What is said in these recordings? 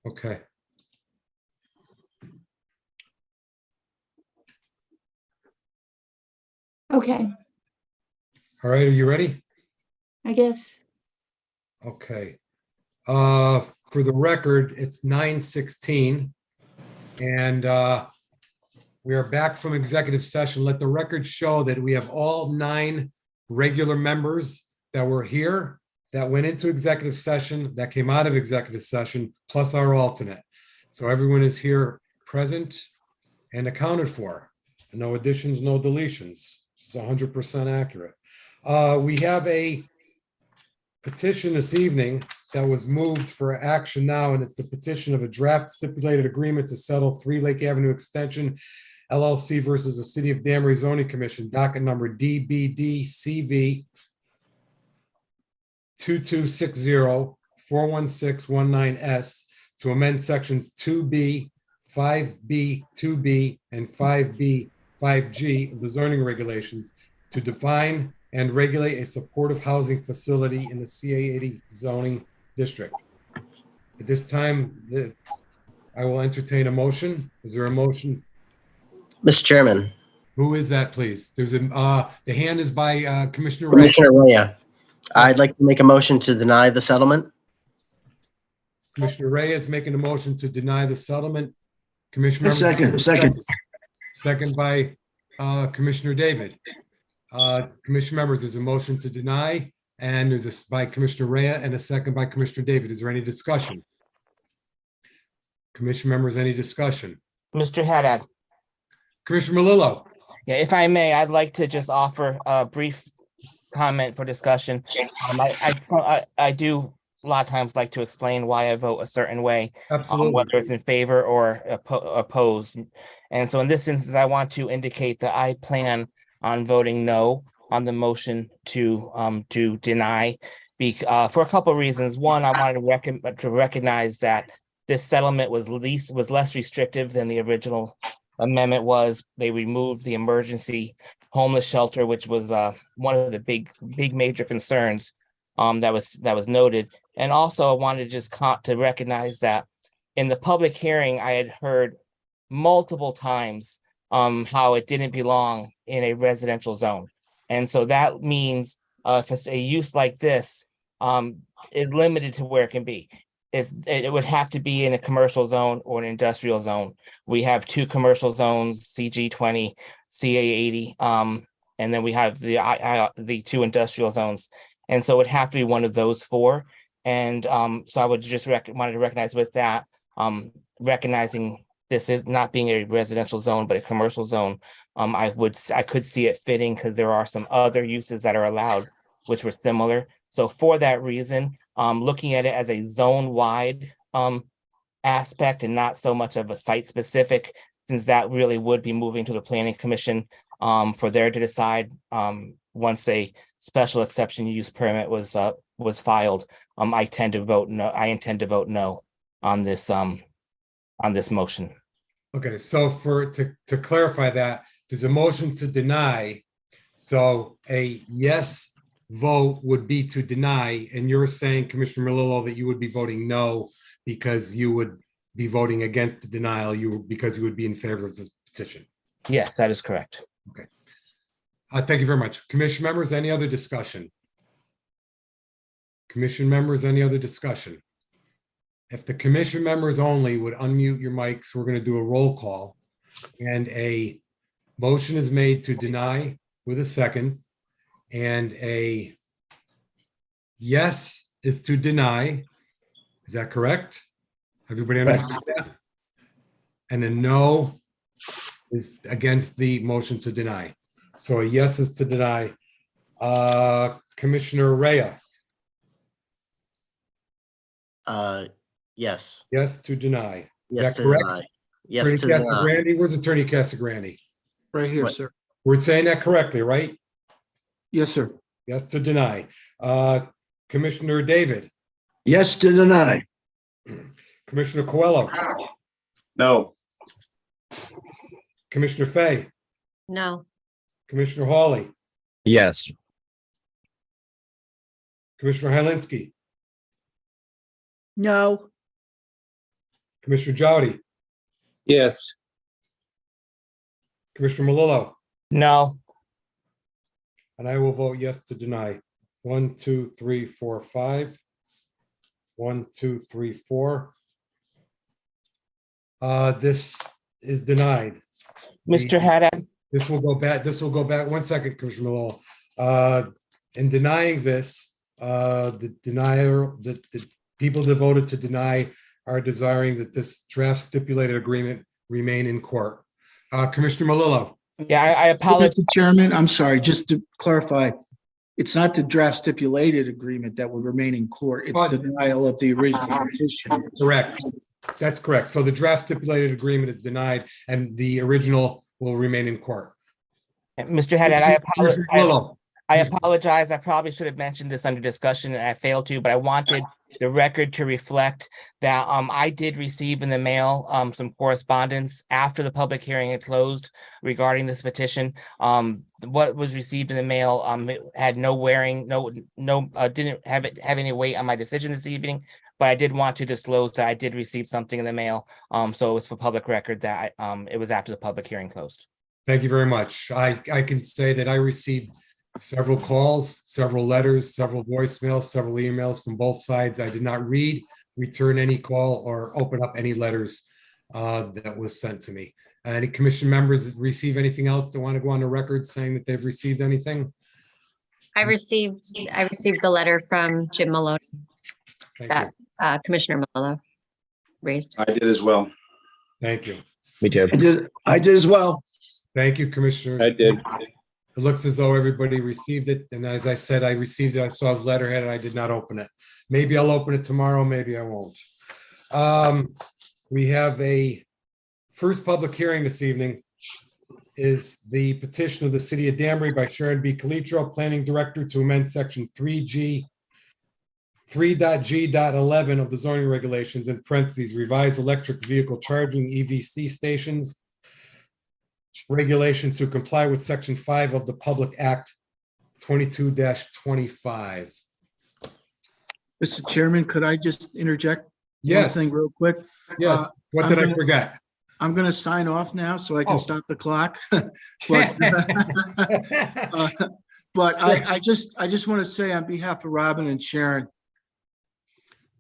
Okay. Okay, All right, are you ready? I guess. Okay. For the record, it's 9:16. And we are back from executive session. Let the record show that we have all 9 regular members that were here, that went into executive session, that came out of executive session, plus our alternate. So everyone is here present and accounted for. No additions, no deletions. It's 100% accurate. We have a petition this evening that was moved for action now, and it's the petition of a draft stipulated agreement to settle 3 Lake Avenue Extension LLC versus the City of Danbury Zoning Commission, docket number DBDCV 2260-41619S, to amend sections 2B, 5B, 2B, and 5B, 5G of the zoning regulations to define and regulate a supportive housing facility in the CA80 zoning district. At this time, I will entertain a motion. Is there a motion? Mr. Chairman, Who is that, please? There's a, the hand is by Commissioner Ray. Commissioner Rea, I'd like to make a motion to deny the settlement. Commissioner Ray is making a motion to deny the settlement. Commissioner. Second. Second by Commissioner David. Commission members, there's a motion to deny, and there's a by Commissioner Rea and a second by Commissioner David. Is there any discussion? Commission members, any discussion? Mr. Haddad, Commissioner Melillo. yeah, if I may, I'd like to just offer a brief comment for discussion. I do a lot of times like to explain why I vote a certain way, Absolutely. whether it's in favor or opposed. And so in this instance, I want to indicate that I plan on voting no on the motion to deny for a couple of reasons. One, I wanted to recognize that this settlement was less restrictive than the original amendment was. They removed the emergency homeless shelter, which was one of the big major concerns that was noted. And also I wanted to just to recognize that in the public hearing, I had heard multiple times how it didn't belong in a residential zone. And so that means if it's a use like this is limited to where it can be. It would have to be in a commercial zone or an industrial zone. We have 2 commercial zones, CG20, CA80, and then we have the 2 industrial zones. And so it would have to be one of those 4. And so I would just wanted to recognize with that, recognizing this is not being a residential zone, but a commercial zone. I could see it fitting because there are some other uses that are allowed, which were similar. So for that reason, looking at it as a zone-wide aspect and not so much of a site-specific, since that really would be moving to the Planning Commission for there to decide once a special exception use permit was filed. I intend to vote no on this motion. Okay, so to clarify that, there's a motion to deny. So a yes vote would be to deny, and you're saying, Commissioner Melillo, that you would be voting no because you would be voting against the denial, because you would be in favor of the petition. Yes, that is correct. Okay. Thank you very much. Commission members, any other discussion? Commission members, any other discussion? If the commission members only would unmute your mics, we're going to do a roll call. And a motion is made to deny with a second. And a yes is to deny. Is that correct? Everybody understand that? And a no is against the motion to deny. So a yes is to deny. Commissioner Rea. Yes. Yes to deny. Is Yes that to correct? deny. Yes Attorney to deny. Casagrande, where's Attorney Casagrande? Right here, What? sir. We're saying that correctly, right? Yes, sir. Yes to deny. Commissioner David, Yes to deny. Commissioner Coelho, No. Commissioner Fay, No. Commissioner Hawley, Yes. Commissioner Helinski, No. Commissioner Jowdy, Yes. Commissioner Malillo, No. and I will vote yes to deny. 1, 2, 3, 4, 5. 1, 2, 3, 4. This is denied. Mr. Haddad, This will go back, 1 second, Commissioner Malone. In denying this, the people that voted to deny are desiring that this draft stipulated agreement remain in court. Commissioner Malillo, yeah, I apologize. Mr. Chairman, I'm sorry, just to clarify, it's not the draft stipulated agreement that would remain in court. It's the denial of the original petition. correct. That's correct. So the draft stipulated agreement is denied and the original will remain in court. Mr. Haddad, Commissioner Malillo, I apologize. I probably should have mentioned this under discussion and I failed to, but I wanted the record to reflect that I did receive in the mail some correspondence after the public hearing had closed regarding this petition. What was received in the mail it had no bearing, didn't have any weight on my decision this evening. But I did want to disclose that I did receive something in the mail. So it was for public record that it was after the public hearing closed. thank you very much. I can say that I received several calls, several letters, several voicemails, several emails from both sides. I did not read, return any call, or open up any letters that was sent to me. Any commission members receive anything else that want to go on the record saying that they've received anything? I received the letter from Jim Maloney Thank that you. Commissioner Malillo raised. I did as well. Thank you. Me too. I did as well. Thank you, Commissioner. I did. It looks as though everybody received it. And as I said, I received it. I saw his letterhead and I did not open it. Maybe I'll open it tomorrow. Maybe I won't. We have a first public hearing this evening is the petition of the city of Danbury by Sharon B. Calitro, Planning Director, to amend section 3.G.11 of the zoning regulations, in parentheses, revise electric vehicle charging EVC stations regulation to comply with section 5 of the Public Act 22-25. Mr. Chairman, could I just interject one Yes, thing real quick? yes. What did I I'm gonna- forget? I'm going to sign off now so I can Oh. stop the clock. But but I just want to say on behalf of Robin and Sharon,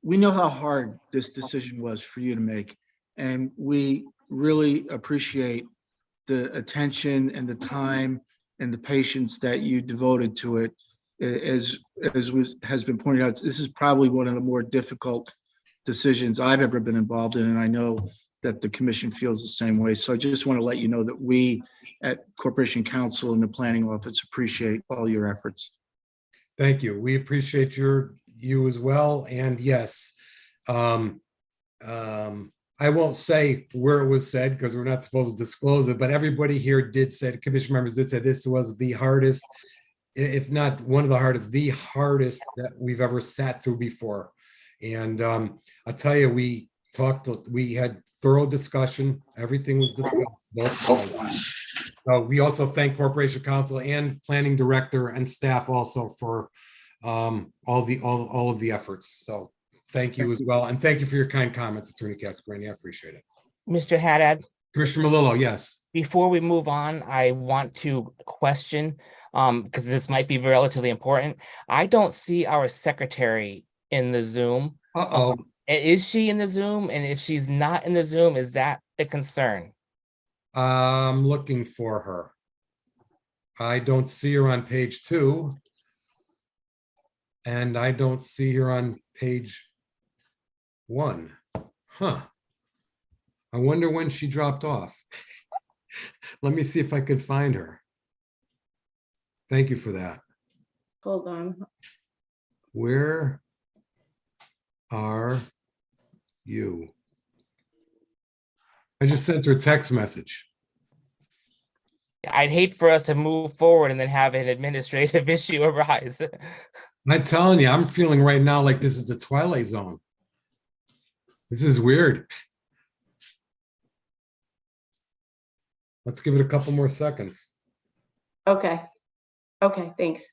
we know how hard this decision was for you to make. And we really appreciate the attention and the time and the patience that you devoted to it. As has been pointed out, this is probably one of the more difficult decisions I've ever been involved in. And I know that the commission feels the same way. So I just want to let you know that we at Corporation Counsel and the Planning Office appreciate all your efforts. Thank you. We appreciate you as well. And yes, I won't say where it was said because we're not supposed to disclose it, but everybody here did say, the commission members did say this was the hardest, if not one of the hardest that we've ever sat through before. And I'll tell you, we had thorough discussion. Everything was discussed. Both sides. So we also thank Corporation Counsel and Planning Director and staff also for all of the efforts. So thank you as well. And thank you for your kind comments, Attorney Cascarini. I appreciate it. Mr. Haddad, Commissioner Malillo, yes. before we move on, I want to question, because this might be relatively important. I don't see our secretary in the Zoom. Uh-oh. Is she in the Zoom? And if she's not in the Zoom, is that a concern? I'm looking for her. I don't see her on page 2. And I don't see her on page 1. Huh. I wonder when she dropped off. Let me see if I could find her. Thank you for that. Hold on. Where are you? I just sent her a text message. I'd hate for us to move forward and then have an administrative issue arise. I'm telling you, I'm feeling right now like this is the Twilight Zone. This is weird. Let's give it a couple more seconds. Okay. Okay, thanks.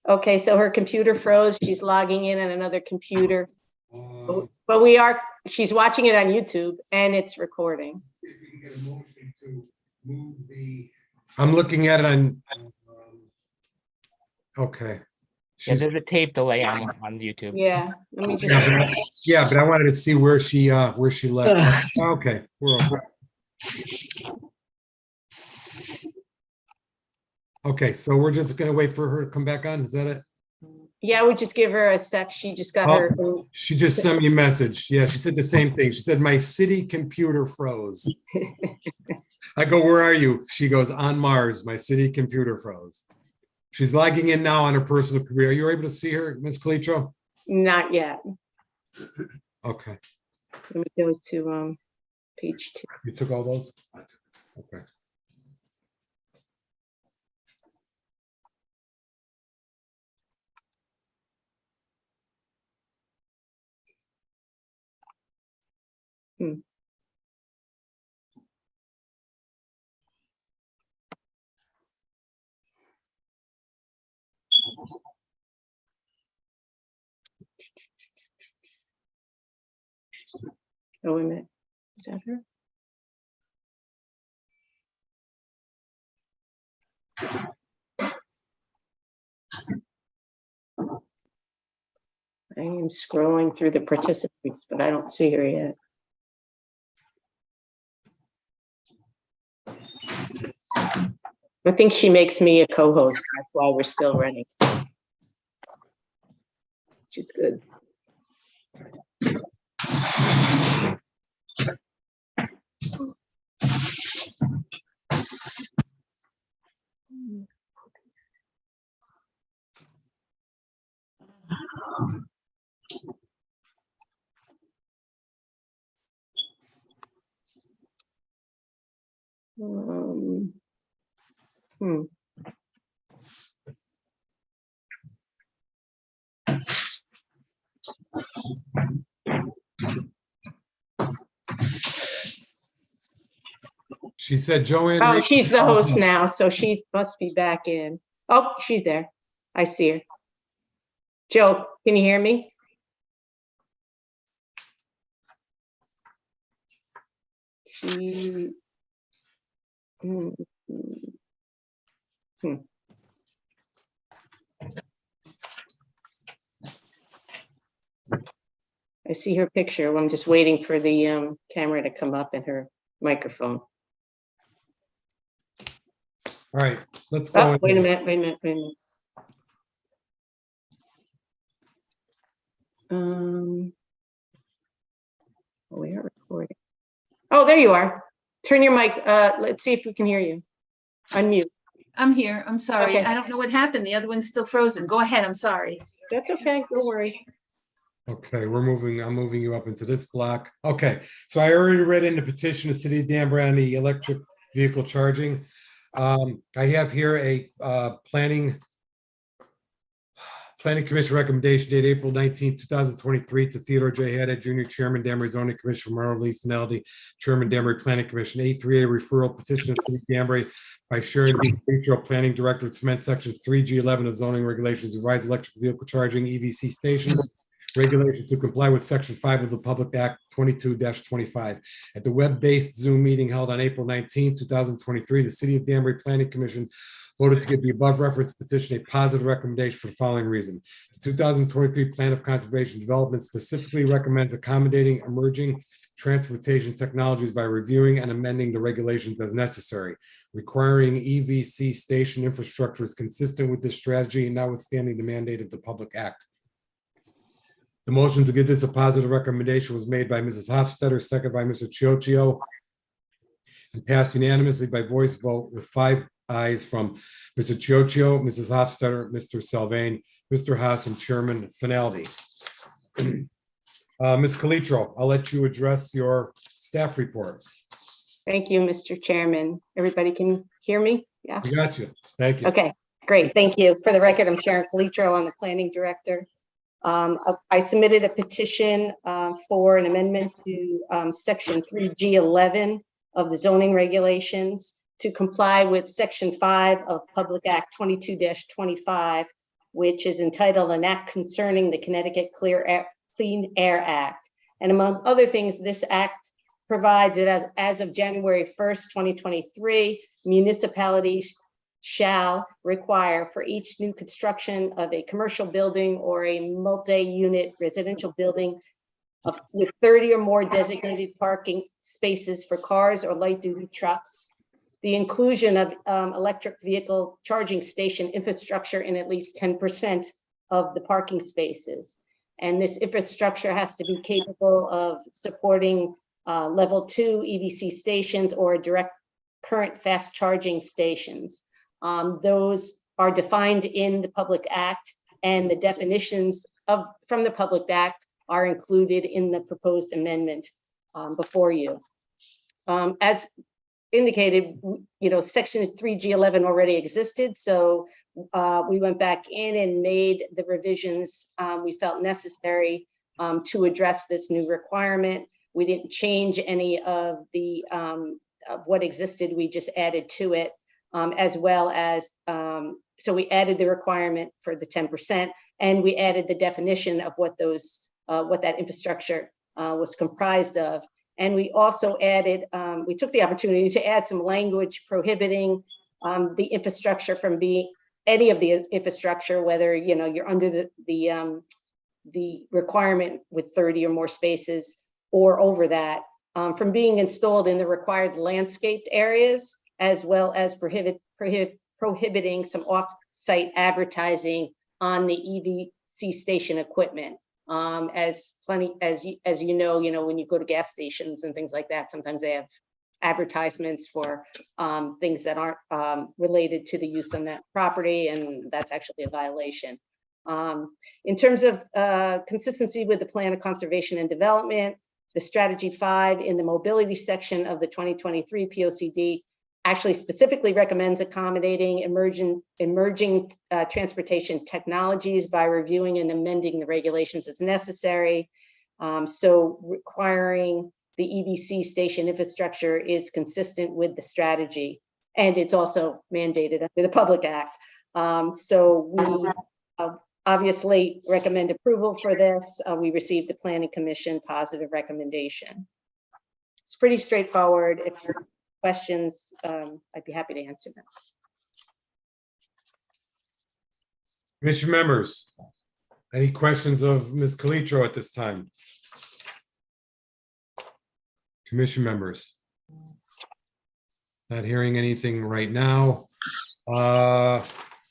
Okay, so her computer froze. She's logging in on another computer. But she's watching it on YouTube and it's recording. See if we can get a motion to move the. I'm looking at it on. Okay. Yeah, She's- there's a tape delay on YouTube. Yeah, let me Yeah, just, but yeah, but I wanted to see where she left. Okay, we're over. Okay, so we're just gonna wait for her to come back on, is that it? yeah, we just give her a sec. She just got her, She just sent me a message. Yeah, she said the same thing. She said, my city computer froze. I go, where are you? She goes, on Mars, my city computer froze. She's logging in now on her personal computer. Are you able to see her, Ms. Calitro? not yet. Okay, Let me go to page 2. you took all those? Okay. Oh, wait a minute. Is that her? I am scrolling through the participants, but I don't see her yet. I think she makes me a co-host. That's why we're still running. Which is good. Hmm. She said Joanne. Oh, Reed- she's the host now, so she must be back in. Oh, she's there. I see her. Joe, can you hear me? She. Hmm. I see her picture. I'm just waiting for the camera to come up and her microphone. All right, let's go. Oh, into wait a it. minute. We are recording. Oh, there you are. Turn your mic. Let's see if we can hear you. Unmute. I'm here. I'm sorry. Okay. I don't know what happened. The other one's still frozen. Go ahead. I'm sorry. That's okay. Don't worry. Okay, I'm moving you up into this block. Okay, so I already read in the petition of City of Danbury on the electric vehicle charging. I have here a planning commission recommendation dated April 19th, 2023 to Theodore J. Haddad Jr., Chairman, Danbury Zoning Commission, Marla Lee Finaldi, Chairman, Danbury Planning Commission, A3A referral petition of City of Danbury by Sharon B. Petro, Planning Director, to amend Section 3G11 of zoning regulations, revise electric vehicle charging EVC stations regulations to comply with Section 5 of the Public Act 22-25. At the web-based Zoom meeting held on April 19th, 2023, the City of Danbury Planning Commission voted to give the above referenced petition a positive recommendation for the following reason. The 2023 Plan of Conservation Development specifically recommends accommodating emerging transportation technologies by reviewing and amending the regulations as necessary. Requiring EVC station infrastructure is consistent with this strategy, notwithstanding the mandate of the Public Act. The motion to give this a positive recommendation was made by Mrs. Hofstadter, second by Mr. Chioccio, and passed unanimously by voice vote with 5 ayes from Mr. Chioccio, Mrs. Hofstadter, Mr. Salvain, Mr. Haas, and Chairman Finaldi. Ms. Calitro, I'll let you address your staff report. Thank you, Mr. Chairman. Everybody can hear me? Yeah. I got you. Thank you. Okay, great. Thank you. For the record, I'm Sharon Calitro. I'm the planning director. I submitted a petition for an amendment to Section 3G11 of the zoning regulations to comply with Section 5 of Public Act 22-25, which is entitled An Act Concerning the Connecticut Clean Clean Air Act. And among other things, this act provides that as of January 1st, 2023, municipalities shall require for each new construction of a commercial building or a multi-unit residential building with 30 or more designated parking spaces for cars or light-duty trucks, the inclusion of electric vehicle charging station infrastructure in at least 10% of the parking spaces. And this infrastructure has to be capable of supporting level 2 EVC stations or direct current fast charging stations. Those are defined in the Public Act, and the definitions from the Public Act are included in the proposed amendment before you. As indicated, section 3G11 already existed, so we went back in and made the revisions we felt necessary to address this new requirement. We didn't change any of the of what existed, we just added to it, as well as, so we added the requirement for the 10%, and we added the definition of what those, what that infrastructure was comprised of. And we also added, we took the opportunity to add some language prohibiting the infrastructure from being, any of the infrastructure, whether you're under the requirement with 30 or more spaces or over that, from being installed in the required landscaped areas, as well as prohibiting some off-site advertising on the EVC station equipment. As you know, when you go to gas stations and things like that, sometimes they have advertisements for things that aren't related to the use on that property, and that's actually a violation. In terms of consistency with the Plan of Conservation and Development, the Strategy 5 in the mobility section of the 2023 POCD actually specifically recommends accommodating emerging transportation technologies by reviewing and amending the regulations as necessary. So requiring the EVC station infrastructure is consistent with the strategy, and it's also mandated under the Public Act. So we obviously recommend approval for this. We received the Planning Commission positive recommendation. It's pretty straightforward. If there are questions, I'd be happy to answer them. Commission members, any questions of Ms. Calitro at this time? Commission members? Not hearing anything right now.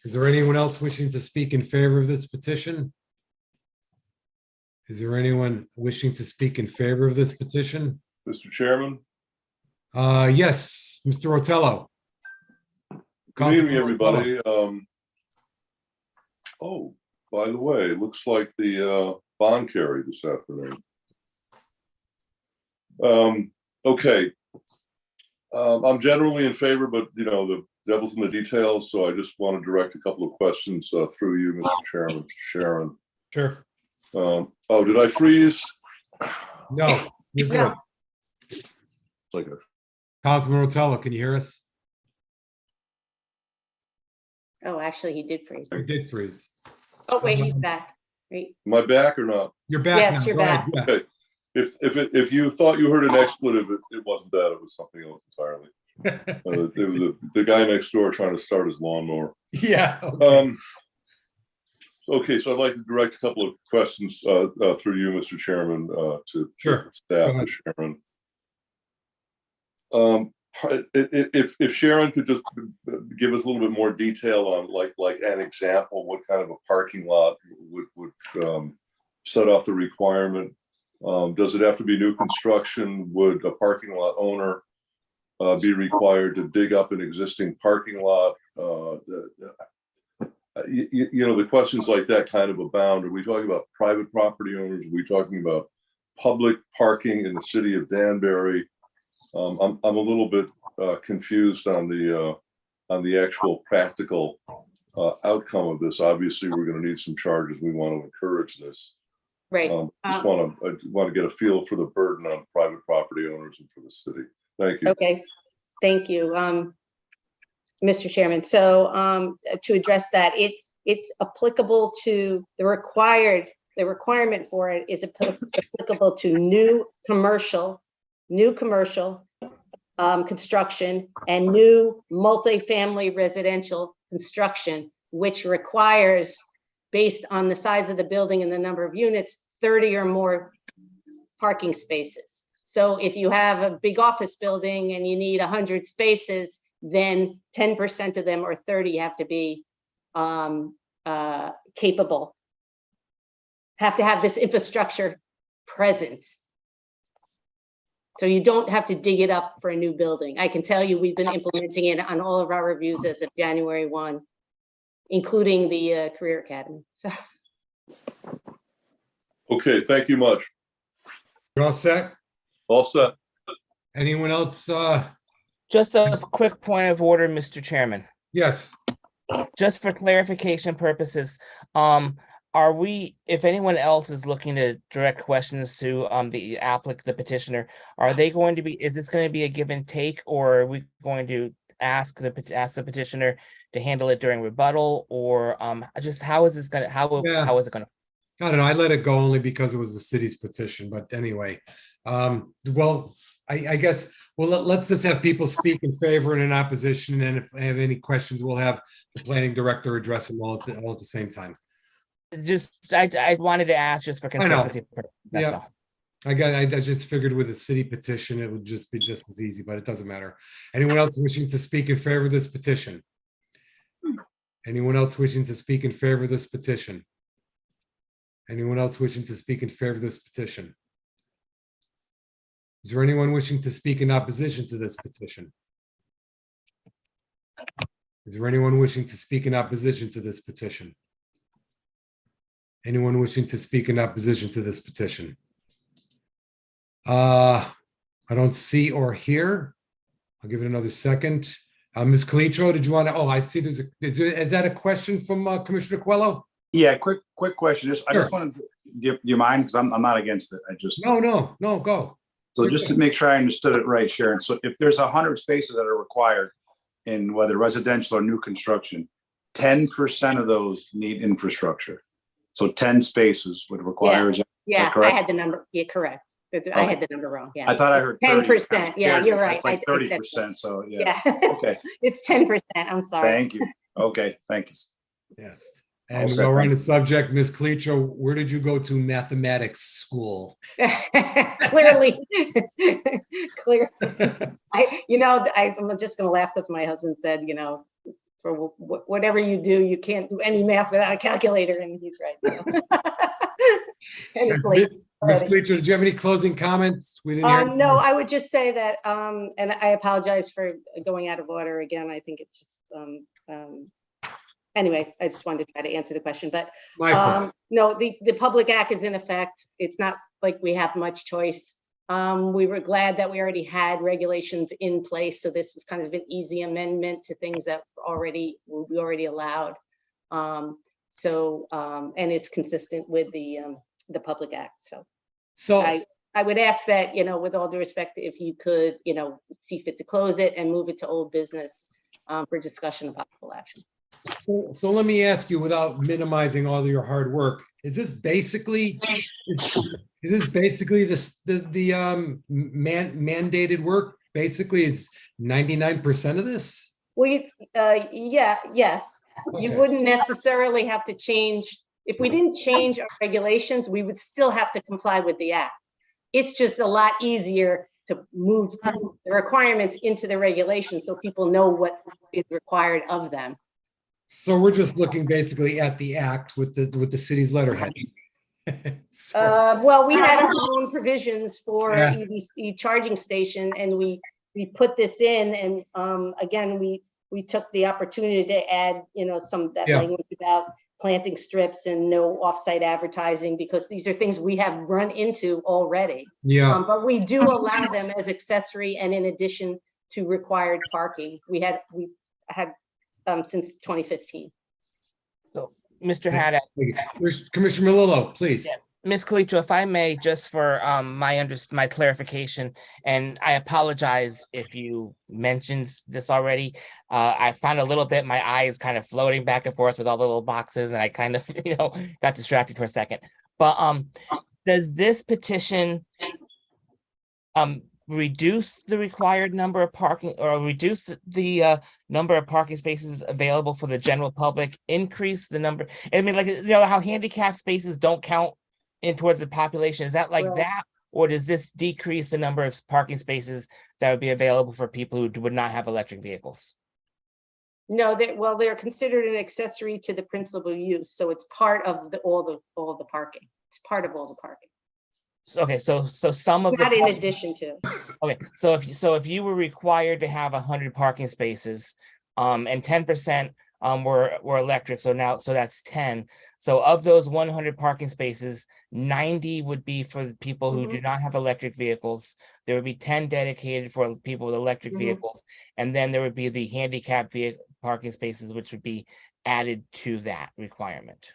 Is there anyone else wishing to speak in favor of this petition? Is there anyone wishing to speak in favor of this petition? Mr. Chairman, Yes, Mr. Otello. good evening, Councilman Otello. everybody. Oh, by the way, it looks like the bond carried this afternoon. Okay. I'm generally in favor, but the devil's in the details, so I just want to direct a couple of questions through you, Mr. Chairman, to Sharon. Sure. Oh, did I freeze? No, you're good. Like a Councilman Otello, can you hear us? Oh, actually, he did freeze. You did freeze. Oh, wait, he's back. Wait. Am I back or not? You're back Yes, now. you're Go ahead. back. Yeah. Okay. If you thought you heard an expletive, it wasn't that. It was something else entirely. It was the guy next door trying to start his lawnmower. Yeah. Okay. Okay, so I'd like to direct a couple of questions through you, Mr. Chairman, to Sure. staff Go and Sharon. If Sharon could just give us a little bit more detail on like an example, what kind of a parking lot would set off the requirement? Does it have to be new construction? Would a parking lot owner be required to dig up an existing parking lot? The questions like that kind of abound. Are we talking about private property owners? Are we talking about public parking in the city of Danbury? I'm a little bit confused on the actual practical outcome of this. Obviously, we're going to need some charges. We want to encourage this. Right. I want to get a feel for the burden on private property owners and for the city. Thank you. Okay, thank you, Mr. Chairman. So to address that, it's applicable to the the requirement for it is applicable to new commercial construction and new multifamily residential construction, which requires, based on the size of the building and the number of units, 30 or more parking spaces. So if you have a big office building and you need 100 spaces, then 10% of them or 30 have to be capable, have to have this infrastructure present. So you don't have to dig it up for a new building. I can tell you, we've been implementing it on all of our reviews as of January 1, including the Career Academy. So. Okay, thank you much. You're all set? All set. Anyone else? Just a quick point of order, Mr. Chairman. Yes, Just for clarification purposes, are we, if anyone else is looking to direct questions to the petitioner, are they going to be, is this going to be a give and take, or are we going to ask the petitioner to handle it during rebuttal, or just how is this going to, how is it going to? I don't know. I let it go only because it was the city's petition, but anyway. Well, I guess, well, let's just have people speak in favor and in opposition, and if I have any questions, we'll have the planning director address them all at the same time. Just, I wanted to ask just for I know. consistency. That's Yeah. all. I just figured with a city petition, it would just be just as easy, but it doesn't matter. Anyone else wishing to speak in favor of this petition? Anyone else wishing to speak in favor of this petition? Anyone else wishing to speak in favor of this petition? Is there anyone wishing to speak in opposition to this petition? Is there anyone wishing to speak in opposition to this petition? Anyone wishing to speak in opposition to this petition? I don't see or hear. I'll give it another second. Ms. Calitro, did you want to, oh, I see is that a question from Commissioner Coelho? Yeah, quick question. I Sure. just wanted to, do you mind? Because I'm not against it. I just, No, go. so just to make sure I understood it right, Sharon. So if there's 100 spaces that are required in whether residential or new construction, 10% of those need infrastructure. So 10 spaces would require. Is that Yeah, I correct? had the number, yeah, correct. I had the number wrong, yeah. I thought I heard 30. 10%, yeah, you're right. It's like I said- 30%, so yeah. Yeah, Okay, it's 10%, I'm sorry. thank you. Okay, thank you. Yes. All And set, while we're on thank the subject, Ms. Calitro, where did you go to mathematics school? Clearly, I'm just gonna laugh because my husband said, for whatever you do, you can't do any math without a calculator, and he's right. And it's late Ms. already. Calitro, did you have any closing comments? We didn't hear. No, I would just say that, and I apologize for going out of order again. I think it's just, anyway, I just wanted to try to answer the question, but My fault. no, the Public Act is in effect. It's not like we have much choice. We were glad that we already had regulations in place, so this was kind of an easy amendment to things that we already allowed. And it's consistent with the Public Act. So, I would ask that, with all due respect, if you could, see fit to close it and move it to old business for discussion of possible action. so let me ask you, without minimizing all of your hard work, is this basically the mandated work basically is 99% of this? Well, yes. You Okay. wouldn't necessarily have to change, if we didn't change our regulations, we would still have to comply with the act. It's just a lot easier to move the requirements into the regulations so people know what is required of them. So we're just looking basically at the act with the city's letterhead. So- Well, we had our own provisions for Yeah. EV charging station, and we put this in, and again, we took the opportunity to add, some that Yeah. language about planting strips and no offsite advertising, because these are things we have run into already. Yeah, But we do allow them as accessory and in addition to required parking. We had since 2015. So, Mr. Haddad, Commissioner Melillo, please. Yeah. Ms. Calitro, if I may, just for my clarification, and I apologize if you mentioned this already. I found a little bit, my eyes kind of floating back and forth with all the little boxes, and I kind of, got distracted for a second. But does this petition reduce the required number of parking or reduce the number of parking spaces available for the general public, increase the number? I mean, like, you know, how handicap spaces don't count in towards the population. Is that like Right. that? Or does this decrease the number of parking spaces that would be available for people who would not have electric vehicles? No, well, they're considered an accessory to the principal use, so it's part of all the parking. It's part of all the parking, Okay, so some of the not in parking- addition to. Okay, so if you were required to have 100 parking spaces, and 10% were electric, so that's 10. So of those 100 parking spaces, 90 would be for the people who do not have electric vehicles. There would be 10 dedicated for people with electric Mhm. vehicles, and then there would be the handicap vehicle parking spaces, which would be added to that requirement.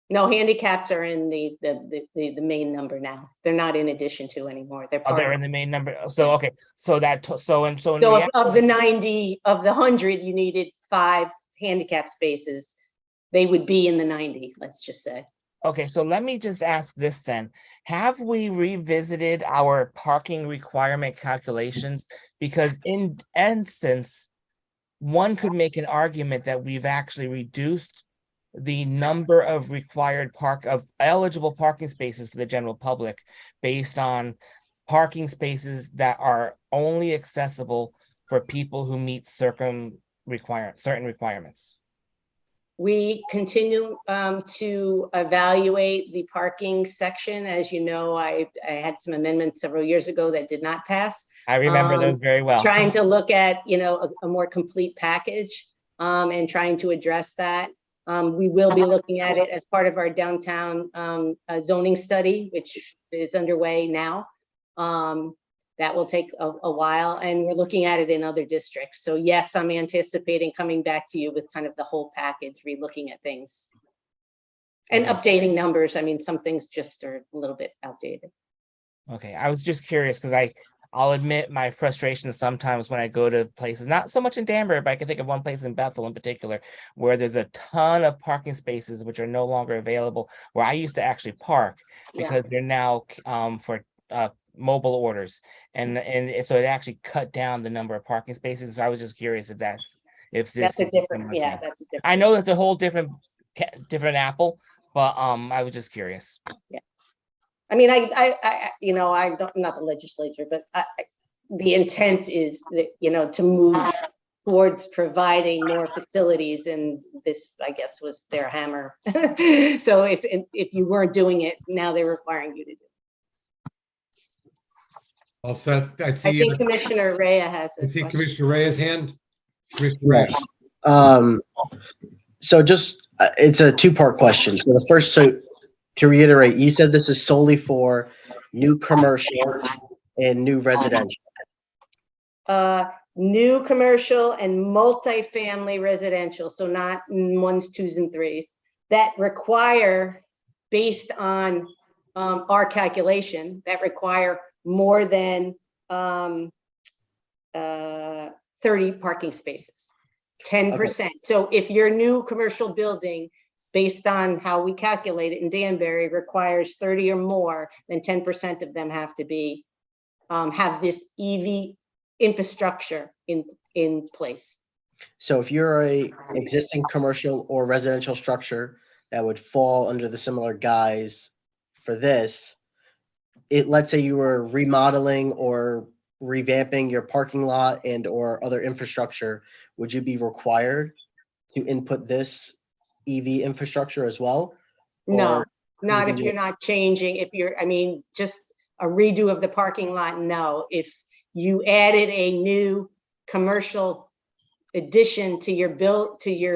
No, handicaps are in the main number now. They're not in addition to anymore. They're Oh, part they're of. in the main number. So okay, so that so in So reality- of the 90, of the 100, you needed 5 handicap spaces. They would be in the 90, let's just say. Okay, so let me just ask this then. Have we revisited our parking requirement calculations? Because in essence, one could make an argument that we've actually reduced the number of required eligible parking spaces for the general public based on parking spaces that are only accessible for people who meet certain requirements. We continue to evaluate the parking section. As you know, I had some amendments several years ago that did not pass. I remember those very well. Trying to look at, a more complete package and trying to address that. We will be looking at it as part of our downtown zoning study, which is underway now. That will take a while, and we're looking at it in other districts. So yes, I'm anticipating coming back to you with kind of the whole package, re-looking at things. And updating numbers. I mean, some things just are a little bit outdated. Okay, I was just curious because I'll admit my frustration sometimes when I go to places, not so much in Danbury, but I can think of one place in Bethel in particular, where there's a ton of parking spaces which are no longer available, where I used to actually park because they're now for mobile orders. And so it actually cut down the number of parking spaces. So I was just curious if this That's a is different, similar yeah, thing. that's a different. I know that's a whole different apple, but I was just curious. I mean, I'm not the legislature, but the intent is that, to move towards providing more facilities, and this, I guess, was their hammer. So if you weren't doing it, now they're requiring you to do it. All set. I I see, think Commissioner Rea has I a see question. Commissioner Rea's hand. Commissioner Rea. So just, it's a two-part question. So the first, so to reiterate, you said this is solely for new commercial and new residential. New commercial and multifamily residential, so not 1s, 2s, and 3s, that require, based on our calculation, that require more than 30 parking spaces, 10%. So if your new commercial building, based on how we calculate it in Danbury, requires 30 or more, then 10% of them have to be, have this EV infrastructure in place. So if you're a existing commercial or residential structure that would fall under the similar guise for this, let's say you were remodeling or revamping your parking lot and or other infrastructure, would you be required to input this EV infrastructure as well? No, Or not you if can you're just- not changing, just a redo of the parking lot, no. If you added a new commercial addition to your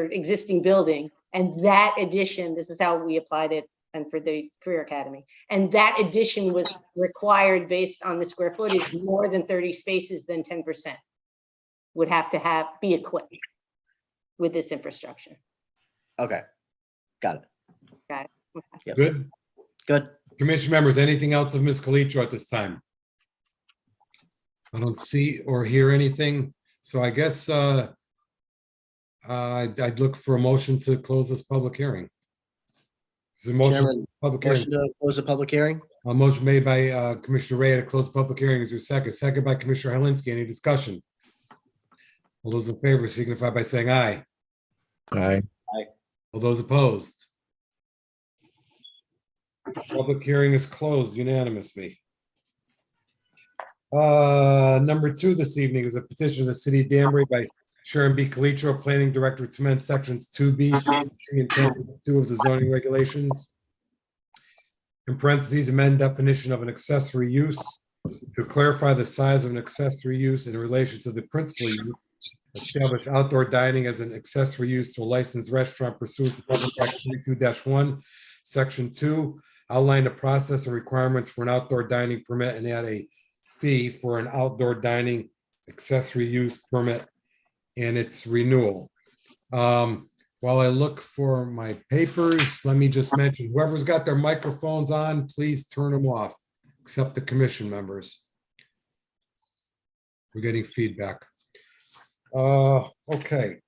existing building, and that addition, this is how we applied it and for the Career Academy, and that addition was required based on the square footage, more than 30 spaces, then 10% would have to be equipped with this infrastructure. Okay, got it. Got it. Okay. Good. Good. Commission members, anything else of Ms. Calitro at this time? I don't see or hear anything, so I guess I'd look for a motion to close this public hearing. Is there a motion? Chairman, Public hearing. motion to close the public hearing? A motion made by Commissioner Ray to close the public hearing. Is there a second? Second by Commissioner Helinski. Any discussion? All those in favor signify by saying aye. Aye. All those opposed? Public hearing is closed unanimously. Number 2 this evening is a petition of the city of Danbury by Sharon B. Calitro, Planning Director, to amend sections 2B, 3, and 10.2 of the zoning regulations. In parentheses, amend definition of an accessory use to clarify the size of an accessory use in relation to the principal use. Establish outdoor dining as an accessory use to a licensed restaurant pursuant to Public Act 22-1, Section 2. Outline the process and requirements for an outdoor dining permit and add a fee for an outdoor dining accessory use permit and its renewal. While I look for my papers, let me just mention, whoever's got their microphones on, please turn them off, except the commission members. We're getting feedback. Okay,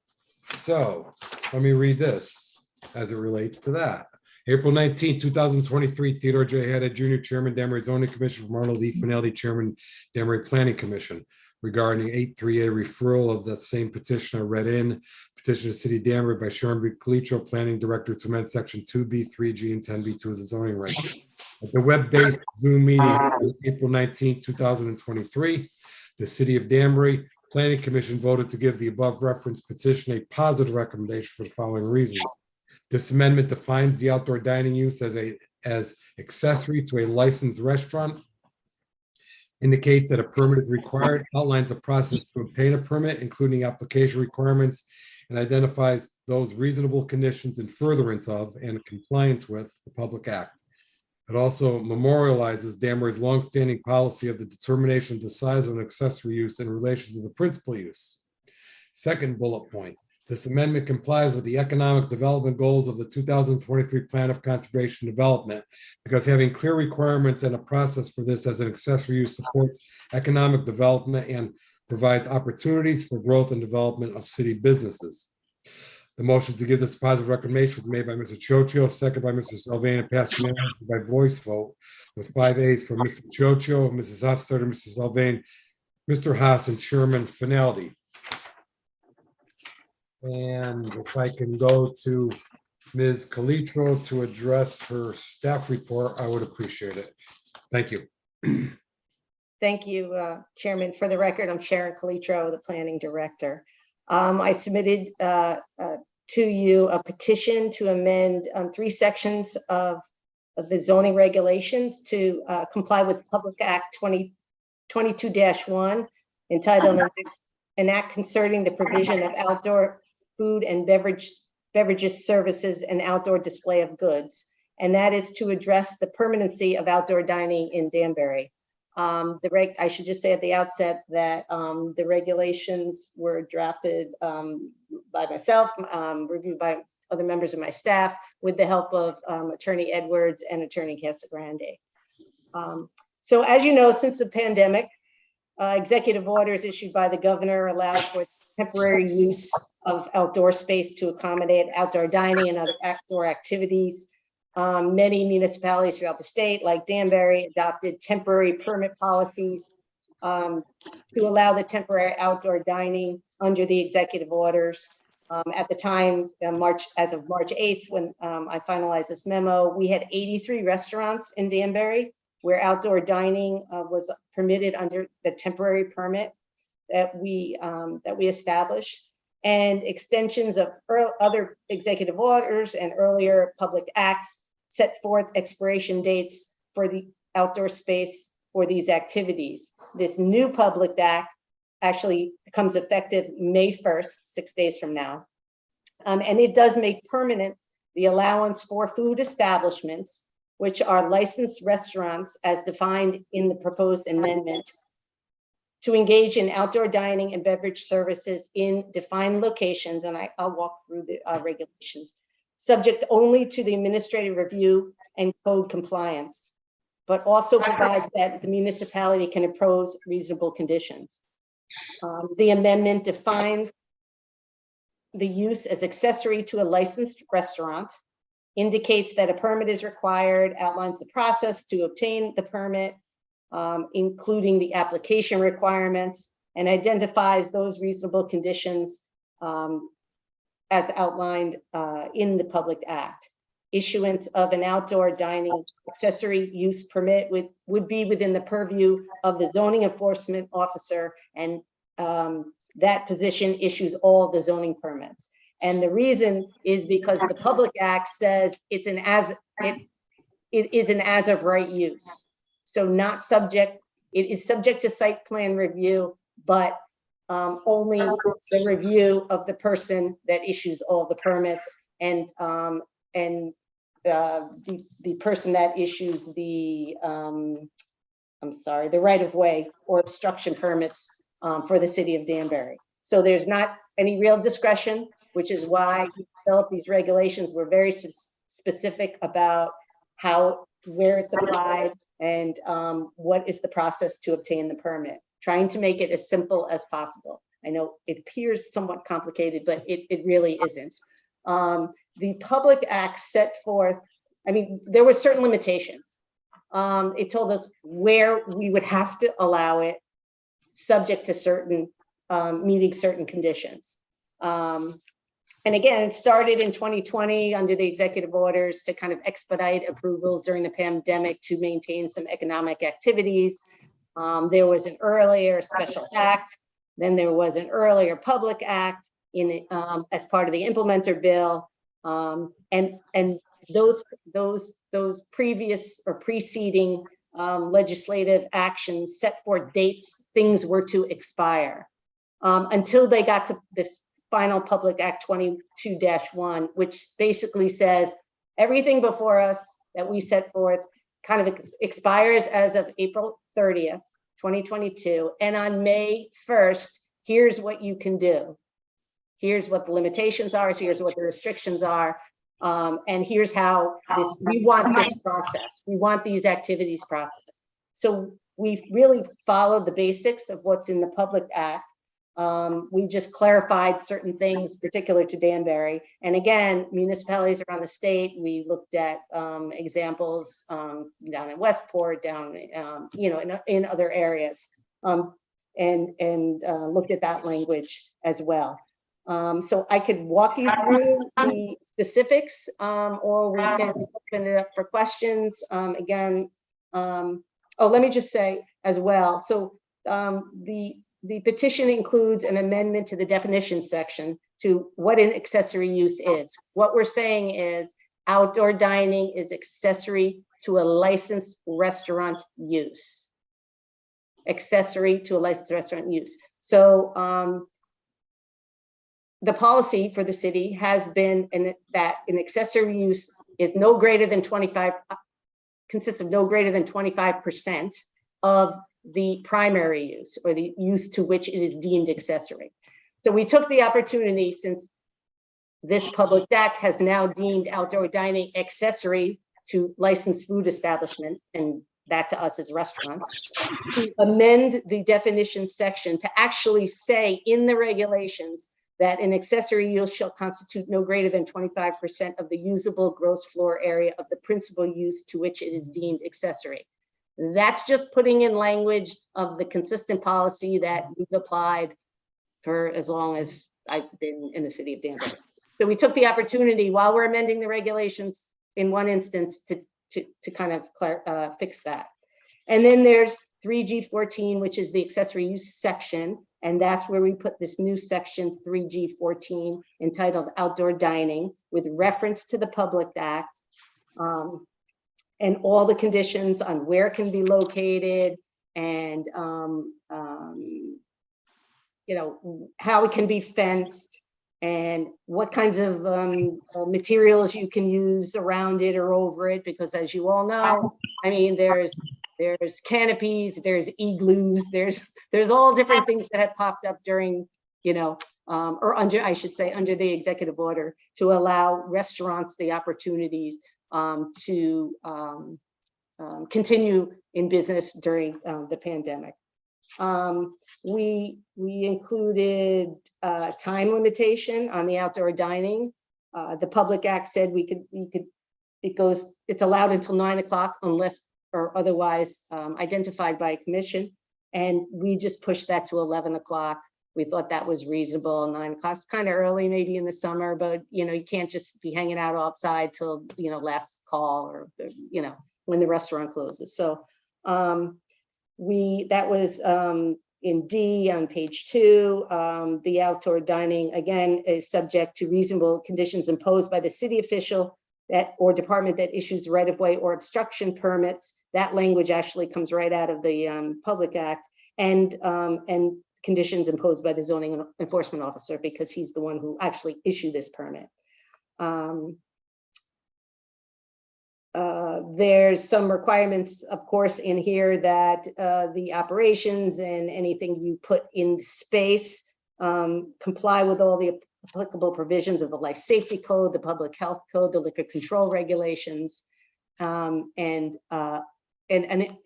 so let me read this as it relates to that. April 19, 2023, Theodore J. Haddad Jr., Chairman, Danbury Zoning Commission, from Arnold E. Finelli, Chairman, Danbury Planning Commission, regarding 8.3a referral of the same petition I read in. Petition of the City of Danbury by Sharon B. Calitro, Planning Director, to amend Section 2B, 3G, and 10B2 of the zoning regs. At the web-based Zoom meeting on April 19, 2023, the City of Danbury Planning Commission voted to give the above referenced petition a positive recommendation for the following reasons. This amendment defines the outdoor dining use as accessory to a licensed restaurant, indicates that a permit is required, outlines a process to obtain a permit, including application requirements, and identifies those reasonable conditions in furtherance of and compliance with the Public Act. It also memorializes Danbury's longstanding policy of the determination of the size of an accessory use in relation to the principal use. Second bullet point, this amendment complies with the economic development goals of the 2023 Plan of Conservation Development, because having clear requirements and a process for this as an accessory use supports economic development and provides opportunities for growth and development of city businesses. The motion to give this positive recommendation was made by Mr. Chocho, second by Mr. Sylvain, and passed unanimously by voice vote with 5 ayes from Mr. Chocho, Mrs. Hofstadter, Mr. Sylvain, Mr. Haas, and Chairman Finaldi. And if I can go to Ms. Calitro to address her staff report, I would appreciate it. Thank you. Thank you, Chairman. For the record, I'm Sharon Calitro, the Planning Director. I submitted to you a petition to amend 3 sections of the zoning regulations to comply with Public Act 22-1, entitled an act concerning the provision of outdoor food and beverages services and outdoor display of goods. And that is to address the permanency of outdoor dining in Danbury. I should just say at the outset that the regulations were drafted by myself, reviewed by other members of my staff, with the help of Attorney Edwards and Attorney Casagrande. So as you know, since the pandemic, executive orders issued by the governor allowed for temporary use of outdoor space to accommodate outdoor dining and other outdoor activities. Many municipalities throughout the state, like Danbury, adopted temporary permit policies to allow the temporary outdoor dining under the executive orders. At the time, as of March 8th, when I finalized this memo, we had 83 restaurants in Danbury where outdoor dining was permitted under the temporary permit that we established. And extensions of other executive orders and earlier public acts set forth expiration dates for the outdoor space for these activities. This new public act actually becomes effective May 1st, 6 days from now. And it does make permanent the allowance for food establishments, which are licensed restaurants as defined in the proposed amendment, to engage in outdoor dining and beverage services in defined locations, and I'll walk through the regulations, subject only to the administrative review and code compliance, but also provides that the municipality can impose reasonable conditions. The amendment defines the use as accessory to a licensed restaurant indicates that a permit is required, outlines the process to obtain the permit, including the application requirements, and identifies those reasonable conditions as outlined in the Public Act. Issuance of an outdoor dining accessory use permit would be within the purview of the zoning enforcement officer, and that position issues all the zoning permits. And the reason is because the Public Act says it is an as of right use. So it is subject to site plan review, but only the review of the person that issues all the permits, and the person that issues the right of way or obstruction permits for the city of Danbury. So there's not any real discretion, which is why we developed these regulations. We're very specific about where it's applied and what is the process to obtain the permit, trying to make it as simple as possible. I know it appears somewhat complicated, but it really isn't. The Public Act set forth, there were certain limitations. It told us where we would have to allow it, subject to certain, meeting certain conditions. And again, it started in 2020 under the executive orders to kind of expedite approvals during the pandemic to maintain some economic activities. There was an earlier special act, then there was an earlier Public Act as part of the implementer bill. And those previous or preceding legislative actions set forth dates things were to expire until they got to this final Public Act 22-1, which basically says everything before us that we set forth kind of expires as of April 30th, 2022. And on May 1st, here's what you can do. Here's what the limitations are. Here's what the restrictions are. And here's how we want this process. We want these activities processed. So we've really followed the basics of what's in the Public Act. We just clarified certain things particular to Danbury. And again, municipalities around the state, we looked at examples down in Westport, down in other areas, and looked at that language as well. So I could walk you through the specifics, or we can open it up for questions. Let me just say as well. So the petition includes an amendment to the definition section to what an accessory use is. What we're saying is outdoor dining is accessory to a licensed restaurant use. Accessory to a licensed restaurant use. So the policy for the city has been that an accessory use is no greater than 25, consists of no greater than 25% of the primary use or the use to which it is deemed accessory. So we took the opportunity, since this Public Act has now deemed outdoor dining accessory to licensed food establishments, and that to us is restaurants, to amend the definition section to actually say in the regulations that an accessory use shall constitute no greater than 25% of the usable gross floor area of the principal use to which it is deemed accessory. That's just putting in language of the consistent policy that we've applied for as long as I've been in the city of Danbury. So we took the opportunity while we're amending the regulations in one instance to kind of fix that. And then there's 3G14, which is the accessory use section. And that's where we put this new section 3G14 entitled outdoor dining with reference to the Public Act. And all the conditions on where it can be located and how it can be fenced and what kinds of materials you can use around it or over it, because as you all know, there's canopies, there's igloos, there's all different things that have popped up during, or under the executive order to allow restaurants the opportunities to continue in business during the pandemic. We included time limitation on the outdoor dining. The Public Act said we could it's allowed until 9 o'clock unless or otherwise identified by a commission. And we just pushed that to 11 o'clock. We thought that was reasonable. 9 o'clock's kind of early, maybe in the summer, but you can't just be hanging out outside till, last call or, when the restaurant closes. So that was in D on page 2. The outdoor dining, again, is subject to reasonable conditions imposed by the city official or department that issues right-of-way or obstruction permits. That language actually comes right out of the Public Act, and conditions imposed by the zoning enforcement officer, because he's the one who actually issued this permit. There's some requirements, of course, in here that the operations and anything you put in space comply with all the applicable provisions of the Life Safety Code, the Public Health Code, the Liquor Control Regulations, and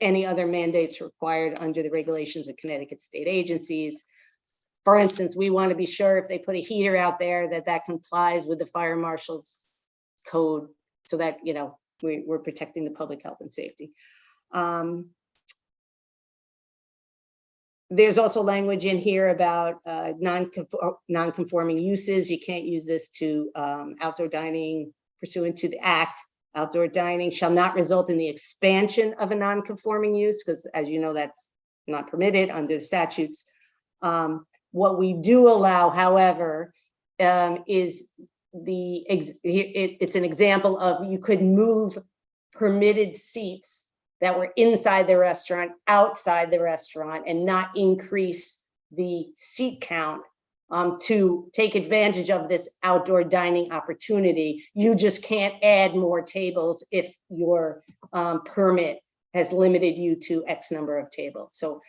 any other mandates required under the regulations of Connecticut state agencies. For instance, we want to be sure if they put a heater out there that complies with the fire marshal's code, so that we're protecting the public health and safety. There's also language in here about non-conforming uses. You can't use this to outdoor dining pursuant to the act. Outdoor dining shall not result in the expansion of a non-conforming use, because as you know, that's not permitted under the statutes. What we do allow, however, is it's an example of you could move permitted seats that were inside the restaurant outside the restaurant and not increase the seat count to take advantage of this outdoor dining opportunity. You just can't add more tables if your permit has limited you to X number of tables. So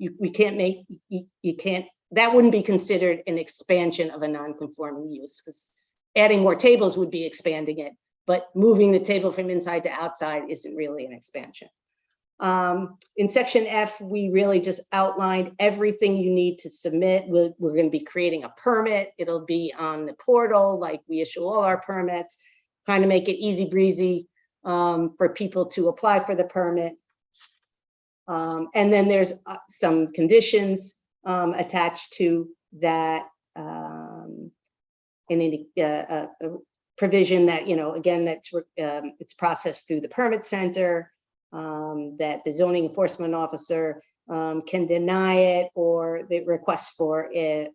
we can't make, you can't, that wouldn't be considered an expansion of a non-conforming use, because adding more tables would be expanding it, but moving the table from inside to outside isn't really an expansion. In section F, we really just outlined everything you need to submit. We're going to be creating a permit. It'll be on the portal like we issue all our permits, trying to make it easy breezy for people to apply for the permit. And then there's some conditions attached to that, and a provision that, again, that's it's processed through the permit center, that the zoning enforcement officer can deny it, or the request for a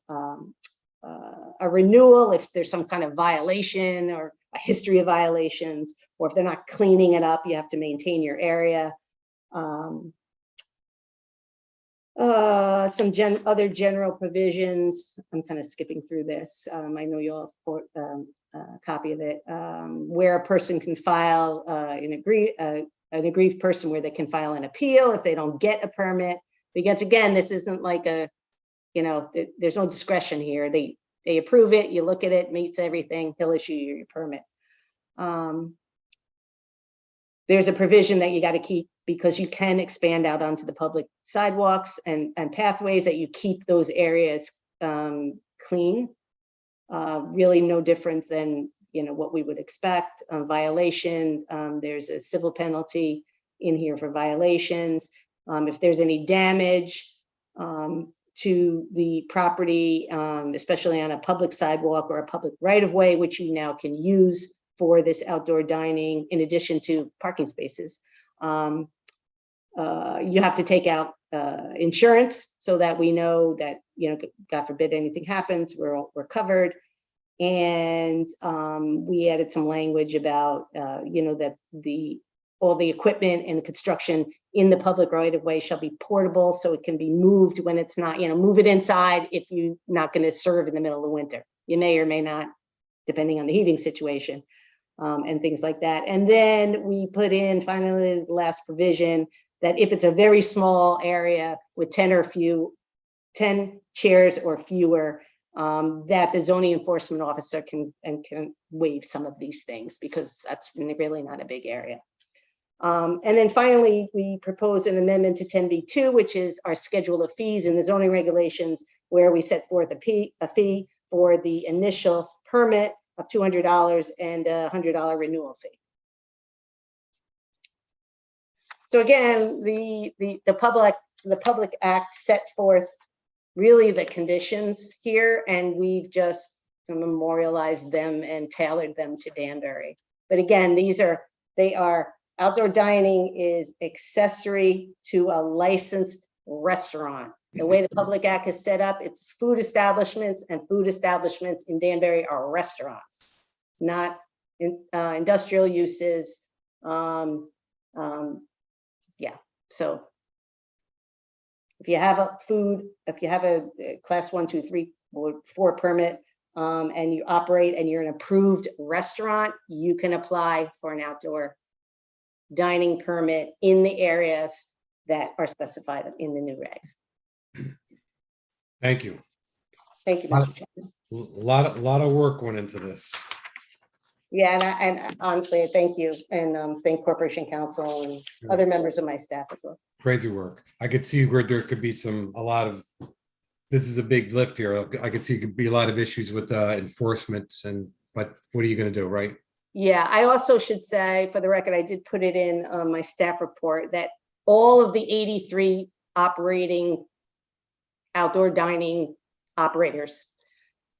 renewal if there's some kind of violation or a history of violations, or if they're not cleaning it up, you have to maintain your area. Some other general provisions. I'm kind of skipping through this. I know you all have a copy of it. Where a person can file an aggrieved person, where they can file an appeal if they don't get a permit. Because again, this isn't like there's no discretion here. They approve it, you look at it, meets everything, he'll issue you your permit. There's a provision that you got to keep, because you can expand out onto the public sidewalks and pathways, that you keep those areas clean. Really no different than what we would expect. Violation, there's a civil penalty in here for violations. If there's any damage to the property, especially on a public sidewalk or a public right-of-way, which you now can use for this outdoor dining, in addition to parking spaces, you have to take out insurance, so that we know that, God forbid anything happens, we're covered. And we added some language about, that all the equipment and the construction in the public right of way shall be portable, so it can be moved when it's not, move it inside if you're not going to serve in the middle of the winter. You may or may not, depending on the heating situation, and things like that. And then we put in finally the last provision that if it's a very small area with 10 chairs or fewer, that the zoning enforcement officer can waive some of these things, because that's really not a big area. And then finally, we propose an amendment to 10B2, which is our schedule of fees in the zoning regulations, where we set forth a fee for the initial permit of $200 and a $100 renewal fee. So again, the public act set forth really the conditions here, and we've just memorialized them and tailored them to Danbury. But again, they are outdoor dining is accessory to a licensed restaurant. The way the public act is set up, it's food establishments, and food establishments in Danbury are restaurants, not industrial uses. Yeah, so if you have a class 1, 2, 3, or 4 permit, and you operate and you're an approved restaurant, you can apply for an outdoor dining permit in the areas that are specified in the new regs. Thank you. Thank you, Mr. Chairman. A lot of work went into this. Yeah, and honestly, I thank you, and thank Corporation Counsel and other members of my staff as well. Crazy work. I could see where there could be this is a big lift here. I could see it could be a lot of issues with enforcement, but what are you going to do, right? Yeah, I also should say, for the record, I did put it in my staff report that all of the 83 operating outdoor dining operators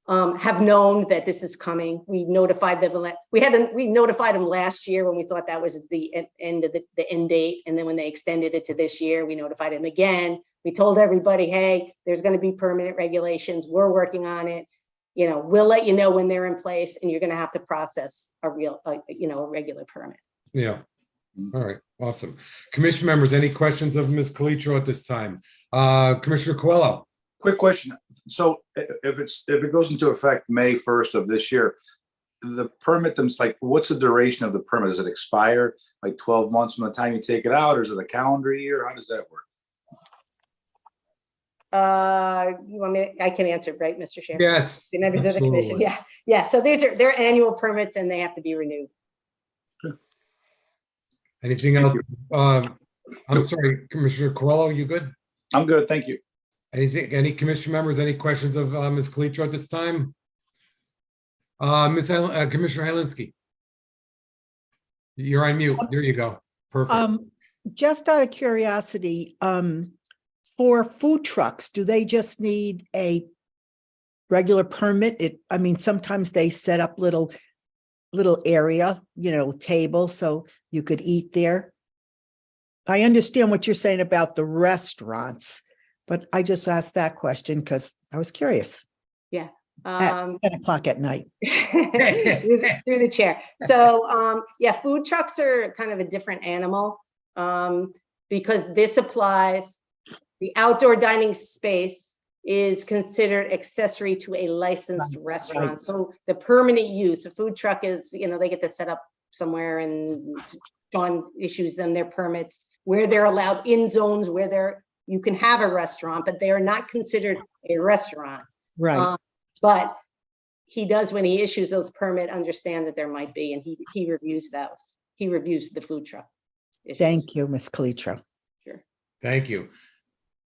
have known that this is coming. We notified them. We notified them last year when we thought that was the end of the end date, and then when they extended it to this year, we notified them again. We told everybody, hey, there's going to be permanent regulations. We're working on it. You know, we'll let you know when they're in place, and you're going to have to process a regular permit. Yeah. All right. Awesome. Commission members, any questions of Ms. Calitro at this time? Commissioner Coelho. Quick question. So if it goes into effect May 1st of this year, the permit, what's the duration of the permit? Does it expire like 12 months from the time you take it out, or is it a calendar year? How does that work? You want me? I can answer, right, Mr. Chairman? Yes. The members of the commission. absolutely. Yeah. So they're annual permits, and they have to be renewed. Anything else? I'm sorry, Commissioner Coelho, you good? I'm good. Thank you. Any commission members, any questions of Ms. Calitro at this time? Commissioner Helinski. You're on mute. There you go. Perfect. Just out of curiosity, for food trucks, do they just need a regular permit? I mean, sometimes they set up little area, table, so you could eat there. I understand what you're saying about the restaurants, but I just asked that question because I was curious. Yeah. At 10 o'clock at night. through the chair. So yeah, food trucks are kind of a different animal because this applies, the outdoor dining space is considered accessory to a licensed restaurant. Right. So the permanent use, a food truck is, they get to set up somewhere, and John issues them their permits where they're allowed in zones where you can have a restaurant, but they are not considered a restaurant. Right. But he does, when he issues those permit, understand that there might be, and he reviews those. He reviews the food truck issues. Thank you, Ms. Calitro. Sure. Thank you.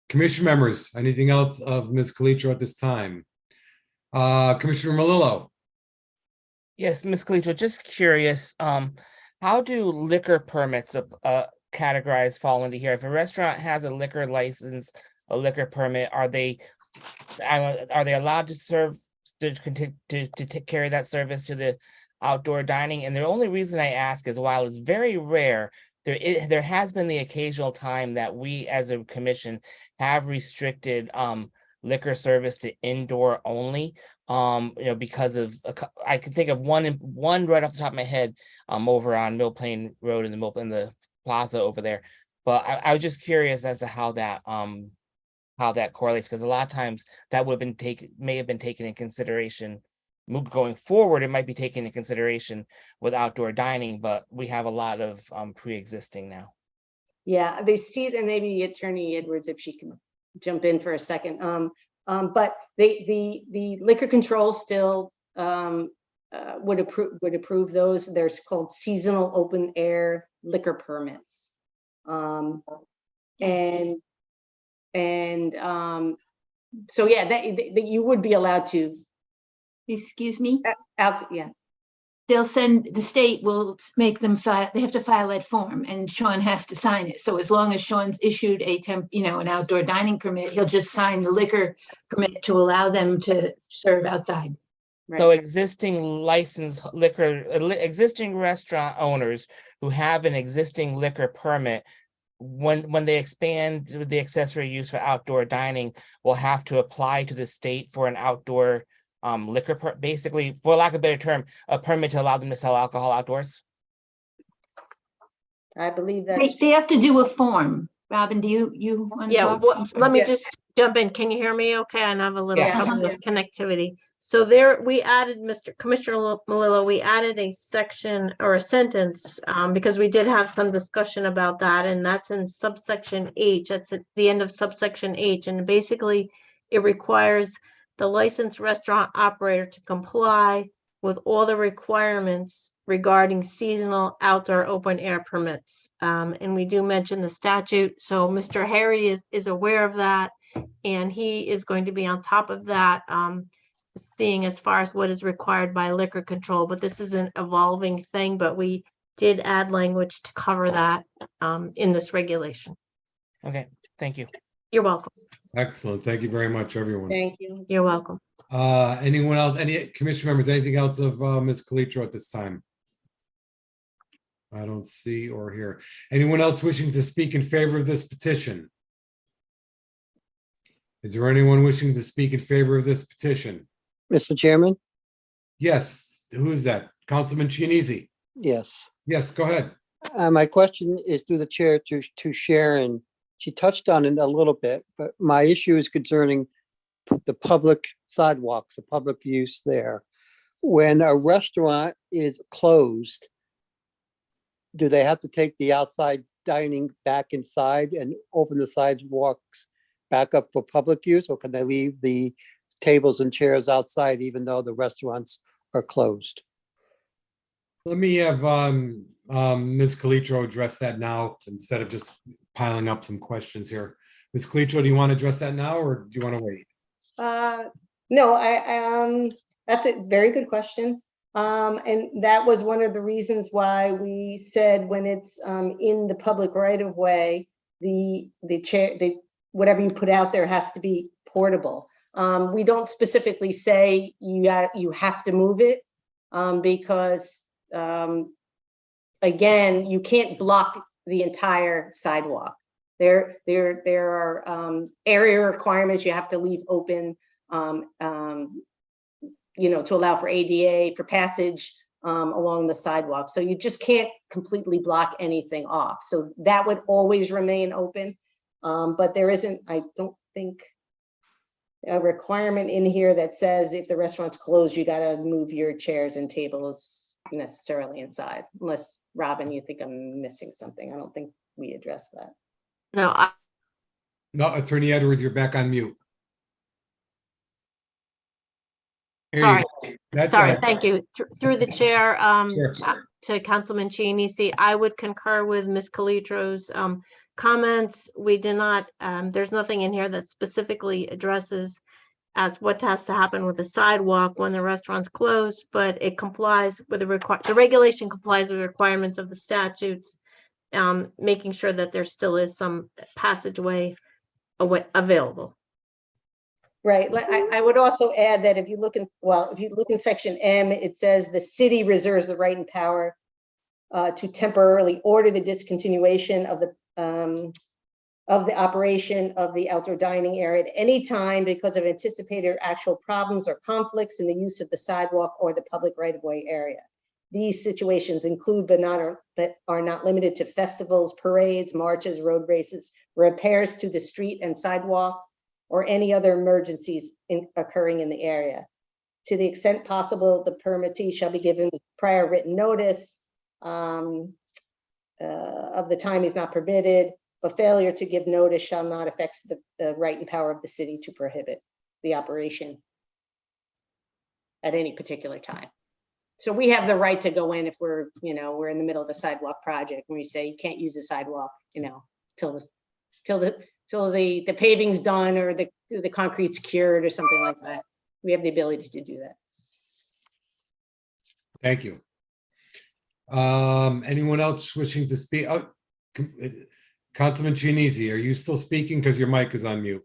Commission members, anything else of Ms. Calitro at this time? Commissioner Melillo. Yes, Ms. Calitro, just curious, how do liquor permits categorized fall into here? If a restaurant has a liquor license, a liquor permit, are they allowed to serve, to carry that service to the outdoor dining? And the only reason I ask is, while it's very rare, there has been the occasional time that we as a commission have restricted liquor service to indoor only, because of, I can think of one right off the top of my head, over on Mill Plain Road in the plaza over there. But I was just curious as to how that correlates, because a lot of times that may have been taken in consideration. Going forward, it might be taken into consideration with outdoor dining, but we have a lot of pre-existing now. Yeah, they see it, and maybe Attorney Edwards, if she can jump in for a second. But the liquor control still would approve those. There's called seasonal open air liquor permits. So yeah, that you would be allowed to. Excuse me? Yeah. they'll send, the state will make them file, they have to file that form and Sean has to sign it. So as long as Sean's issued a an outdoor dining permit, he'll just sign the liquor permit to allow them to serve outside. So Right. existing restaurant owners who have an existing liquor permit, when they expand the accessory use for outdoor dining, will have to apply to the state for an outdoor liquor, basically, for lack of a better term, a permit to allow them to sell alcohol outdoors? I believe They, that's, they have to do a form. Robin, do you want to Yeah, talk? well, I'm sorry. let me Yeah. just jump in. Can you hear me okay? I have a little Yeah. trouble with connectivity. So there, we added, Commissioner Malillo, we added a section or a sentence, because we did have some discussion about that, and that's in subsection H. That's at the end of subsection H, and basically it requires the licensed restaurant operator to comply with all the requirements regarding seasonal outdoor open air permits. And we do mention the statute, so Mr. Harry is aware of that, and he is going to be on top of that, seeing as far as what is required by liquor control. But this is an evolving thing, but we did add language to cover that in this regulation. Okay, thank you. You're welcome. Excellent. Thank you very much, everyone. thank you. You're welcome. Anyone else, any commission members, anything else of Ms. Calitro at this time? I don't see or hear. Anyone else wishing to speak in favor of this petition? Is there anyone wishing to speak in favor of this petition? Mr. Chairman? Yes, who is that? Councilman Chianese? Yes. Yes, go ahead. My question is through the chair to Sharon. She touched on it a little bit, but my issue is concerning the public sidewalks, the public use there. When a restaurant is closed, do they have to take the outside dining back inside and open the sidewalks back up for public use, or can they leave the tables and chairs outside even though the restaurants are closed? Let me have Ms. Calitro address that now instead of just piling up some questions here. Ms. Calitro, do you want to address that now or do you want to wait? No, that's a very good question. And that was one of the reasons why we said when it's in the public right of way, the chair, whatever you put out there has to be portable. We don't specifically say you have to move it because again, you can't block the entire sidewalk. There are area requirements you have to leave open, to allow for ADA, for passage along the sidewalk. So you just can't completely block anything off. So that would always remain open. But there isn't, I don't think, a requirement in here that says if the restaurant's closed, you gotta move your chairs and tables necessarily inside. Unless, Robin, you think I'm missing something. I don't think we addressed that. No, No, Attorney Edwards, you're back on mute. There you sorry. go. That's all Sorry, right. thank you. Through the chair, Sure. to Councilman Chianese, I would concur with Ms. Calitro's comments. We did not, there's nothing in here that specifically addresses as what has to happen with the sidewalk when the restaurant's closed, but it complies with the regulation complies with the requirements of the statutes, making sure that there still is some passageway available. Right. I would also add that if you look in section M, it says the city reserves the right and power to temporarily order the discontinuation of the operation of the outdoor dining area at any time because of anticipated or actual problems or conflicts in the use of the sidewalk or the public right-of-way area. These situations include, but are not limited to festivals, parades, marches, road races, repairs to the street and sidewalk, or any other emergencies occurring in the area. To the extent possible, the permittee shall be given prior written notice of the time is not permitted, but failure to give notice shall not affect the right and power of the city to prohibit the operation at any particular time. So we have the right to go in if we're in the middle of the sidewalk project and we say you can't use the sidewalk, till the paving's done or the concrete's cured or something like that. We have the ability to do that. Thank you. Anyone else wishing to speak? Oh, Councilman Chinese, are you still speaking? Because your mic is on mute.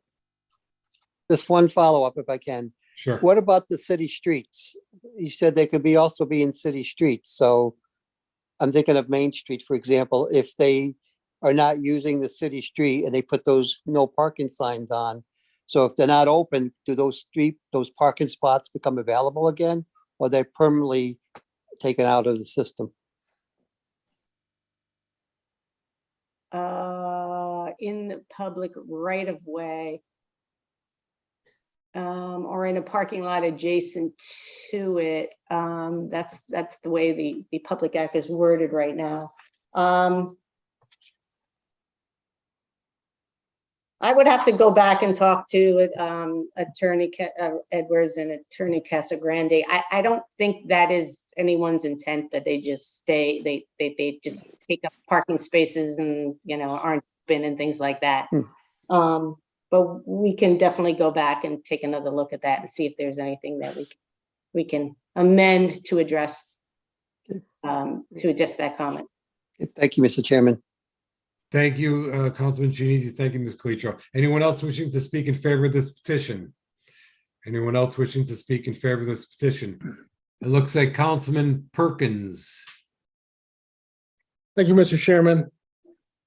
Just one follow-up if I can. Sure. What about the city streets? You said they could also be in city streets, so I'm thinking of Main Street, for example, if they are not using the city street and they put those no parking signs on. So if they're not open, do those parking spots become available again? Or they're permanently taken out of the system? In the public right of way. Or in a parking lot adjacent to it. That's the way the Public Act is worded right now. I would have to go back and talk to Attorney Edwards and Attorney Casagrande. I don't think that is anyone's intent, that they just stay, they just take up parking spaces and, aren't open and things like that. But we can definitely go back and take another look at that and see if there's anything that we can amend to address that comment. Thank you, Mr. Chairman. Thank you, Councilman Chinese. Thank you, Ms. Calitro. Anyone else wishing to speak in favor of this petition? Anyone else wishing to speak in favor of this petition? It looks like Councilman Perkins. Thank you, Mr. Chairman.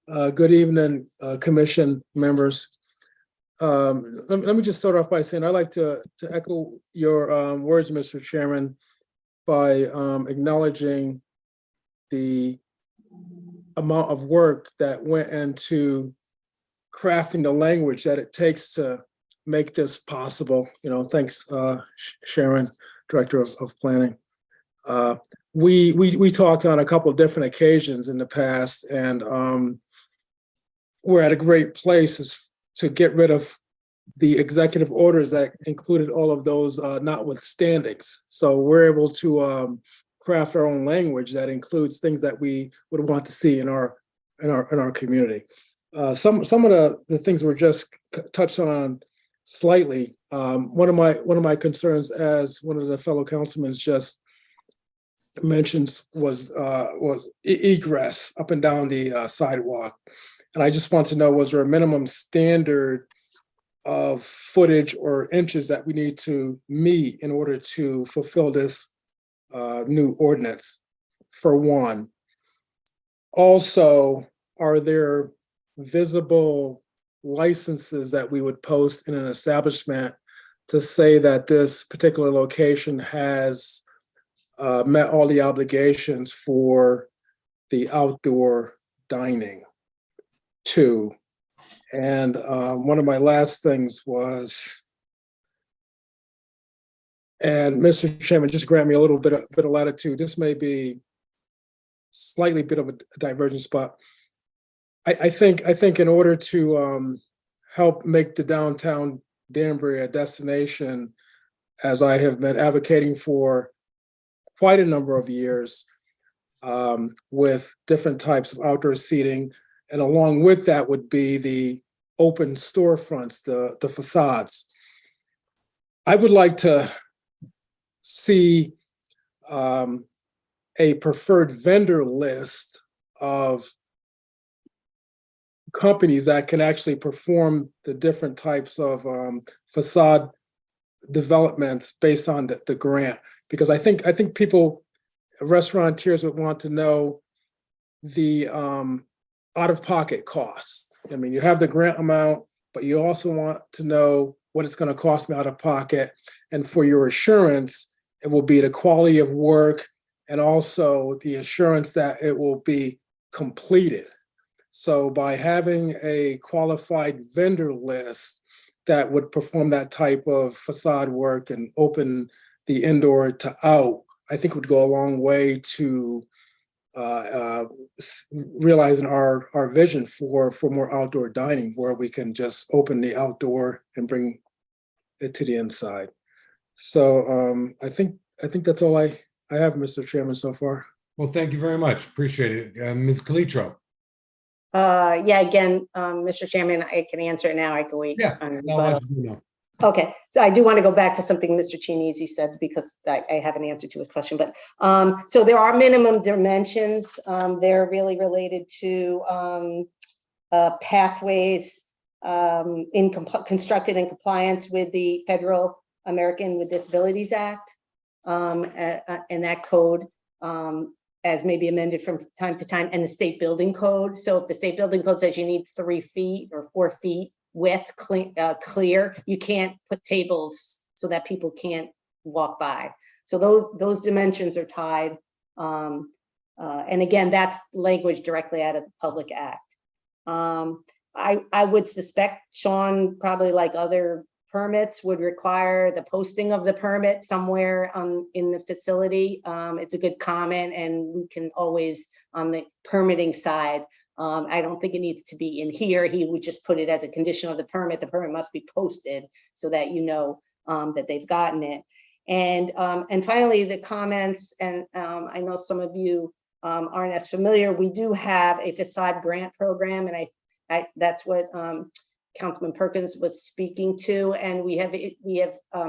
Good evening, commission members. Let me just start off by saying I'd like to echo your words, Mr. Chairman, by acknowledging the amount of work that went into crafting the language that it takes to make this possible. Thanks, Sharon, Director of Planning. We talked on a couple of different occasions in the past, and we're at a great place to get rid of the executive orders that included all of those notwithstandings. So we're able to craft our own language that includes things that we would want to see in our community. Some of the things were just touched on slightly. One of my concerns, as one of the fellow councilmen just mentioned, was egress up and down the sidewalk. And I just want to know, was there a minimum standard of footage or inches that we need to meet in order to fulfill this new ordinance, for one? Also, are there visible licenses that we would post in an establishment to say that this particular location has met all the obligations for the outdoor dining? Two. And one of my last things was, and Mr. Chairman, just grant me a little bit of latitude. This may be slightly bit of a divergence, but I think in order to help make the downtown Danbury a destination, as I have been advocating for quite a number of years, with different types of outdoor seating, and along with that would be the open storefronts, the facades. I would like to see a preferred vendor list of companies that can actually perform the different types of facade developments based on the grant. Because I think people, restaurateurs, would want to know the out-of-pocket costs. I mean, you have the grant amount, but you also want to know what it's going to cost me out of pocket. And for your assurance, it will be the quality of work and also the assurance that it will be completed. So by having a qualified vendor list that would perform that type of facade work and open the indoor to out, I think would go a long way to realizing our vision for more outdoor dining, where we can just open the outdoor and bring it to the inside. So I think that's all I have, Mr. Chairman, so far. Well, thank you very much. Appreciate it. Ms. Calitro. Yeah, again, Mr. Chairman, I can answer it now. I can wait. Yeah, on no, rebuttal. I do know. Okay, so I do want to go back to something Mr. Chinese said because I have an answer to his question, but so there are minimum dimensions. They're really related to pathways constructed in compliance with the Federal American with Disabilities Act and that code as may be amended from time to time, and the state building code. So if the state building code says you need 3 feet or 4 feet width clear, you can't put tables so that people can't walk by. So those dimensions are tied. And again, that's language directly out of the Public Act. I would suspect Sean, probably like other permits, would require the posting of the permit somewhere in the facility. It's a good comment, and we can always, on the permitting side, I don't think it needs to be in here. He would just put it as a condition of the permit. The permit must be posted so that you know that they've gotten it. And finally, the comments, and I know some of you aren't as familiar. We do have a facade grant program, and that's what Councilman Perkins was speaking to, and we have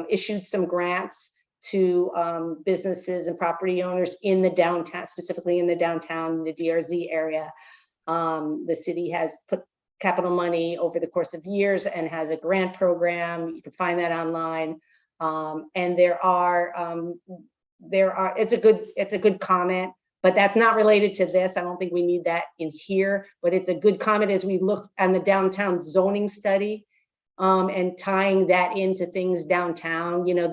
issued some grants to businesses and property owners in the downtown, specifically in the downtown, the DRZ area. The city has put capital money over the course of years and has a grant program. You can find that online. And it's a good comment, but that's not related to this. I don't think we need that in here, but it's a good comment as we look on the downtown zoning study and tying that into things downtown, you know,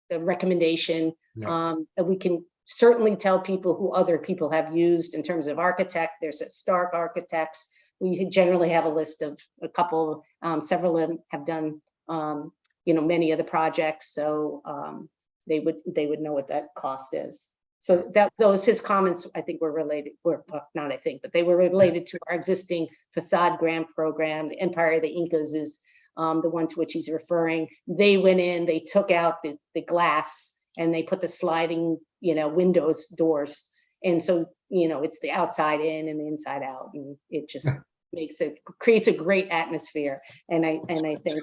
the recommendation that we can certainly tell people who other people have used in terms of architect. There's a Stark Architects. We generally have a list of a couple, several of them have done, you know, many of the projects. So they would know what that cost is. So his comments, I think, were related, not I think, but they were related to our existing facade grant program. The Empire of the Incas is the one to which he's referring. They went in, they took out the glass, and they put the sliding, you know, windows, doors. And so, you know, it's the outside in and the inside out. And it just creates a great atmosphere. And I think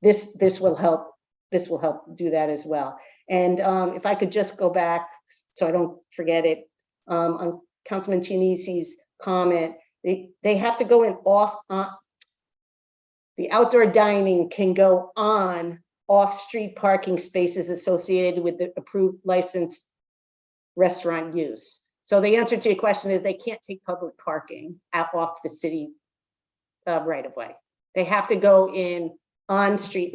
this will help do that as well. And if I could just go back so I don't forget it, on Councilman Chinesi's comment, they have to go in off, the outdoor dining can go on off-street parking spaces associated with the approved licensed restaurant use. So the answer to your question is they can't take public parking off the city right of way. They have to go in on-street,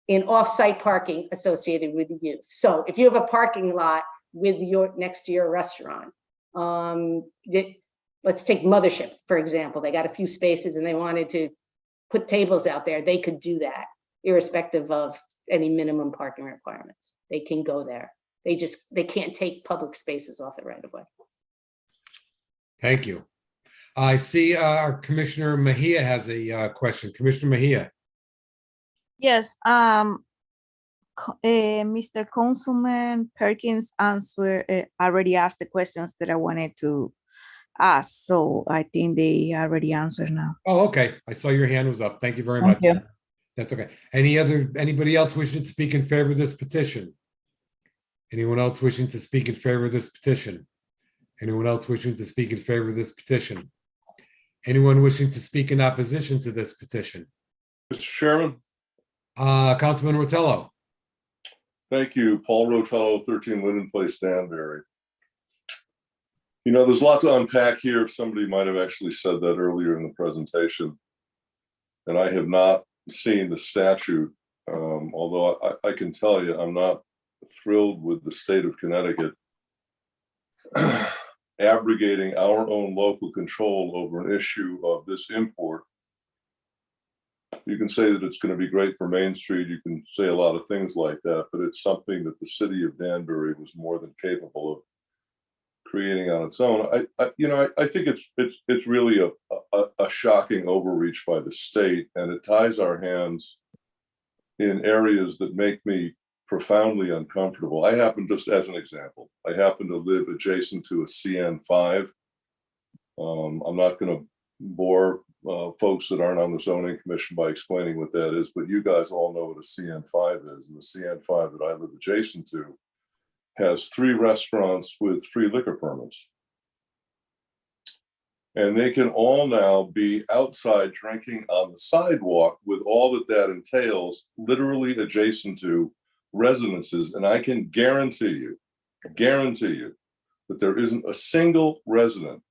in off-site parking associated with the use. So if you have a parking lot with next to your restaurant, let's take Mothership, for example. They got a few spaces and they wanted to put tables out there. They could do that irrespective of any minimum parking requirements. They can go there. They can't take public spaces off the right of way. Thank you. I see our Commissioner Mejia has a question. Commissioner Mejia. Yes, Mr. Councilman Perkins already asked the questions that I wanted to ask, so I think they already answered now. Oh, okay. I saw your hand was up. Thank you very much. Thank you. That's okay. Anybody else wishing to speak in favor of this petition? Anyone else wishing to speak in favor of this petition? Anyone else wishing to speak in favor of this petition? Anyone wishing to speak in opposition to this petition? Mr. Chairman? Councilman Rotello. Thank you. Paul Rotello, 13 Linden Place, Danbury. You know, there's a lot to unpack here. Somebody might have actually said that earlier in the presentation. And I have not seen the statute, although I can tell you I'm not thrilled with the state of Connecticut abrogating our own local control over an issue of this import. You can say that it's going to be great for Main Street. You can say a lot of things like that, but it's something that the city of Danbury was more than capable of creating on its own. I think it's really a shocking overreach by the state, and it ties our hands in areas that make me profoundly uncomfortable. I happen, just as an example, I happen to live adjacent to a CN5. I'm not going to bore folks that aren't on the zoning commission by explaining what that is, but you guys all know what a CN5 is, and the CN5 that I live adjacent to has 3 restaurants with 3 liquor permits. And they can all now be outside drinking on the sidewalk with all that that entails, literally adjacent to residences. And I can guarantee you that there isn't a single resident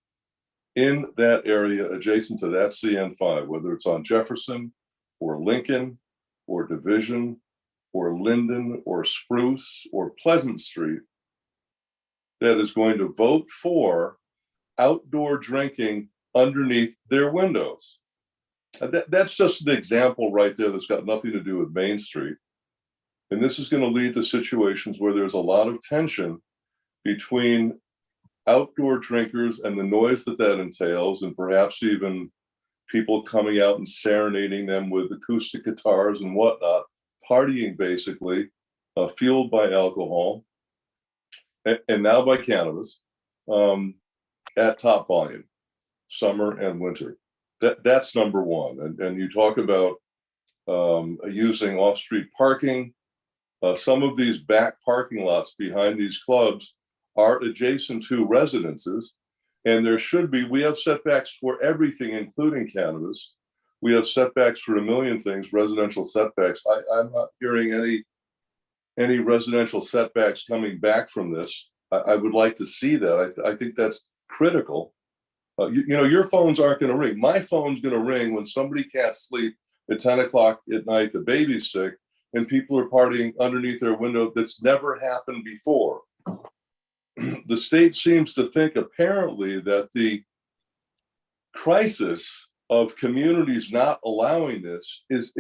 in that area adjacent to that CN5, whether it's on Jefferson or Lincoln or Division or Linden or Spruce or Pleasant Street, that is going to vote for outdoor drinking underneath their windows. That's just an example right there that's got nothing to do with Main Street. And this is going to lead to situations where there's a lot of tension between outdoor drinkers and the noise that that entails, and perhaps even people coming out and serenading them with acoustic guitars and whatnot, partying basically, fueled by alcohol and now by cannabis, at top volume, summer and winter. That's number one. And you talk about using off-street parking. Some of these back parking lots behind these clubs are adjacent to residences, and there should be, we have setbacks for everything, including cannabis. We have setbacks for a million things, residential setbacks. I'm not hearing any residential setbacks coming back from this. I would like to see that. I think that's critical. You know, your phones aren't going to ring. My phone's going to ring when somebody can't sleep at 10 o'clock at night, the baby's sick, and people are partying underneath their window. That's never happened before. The state seems to think apparently that the crisis of communities not allowing this is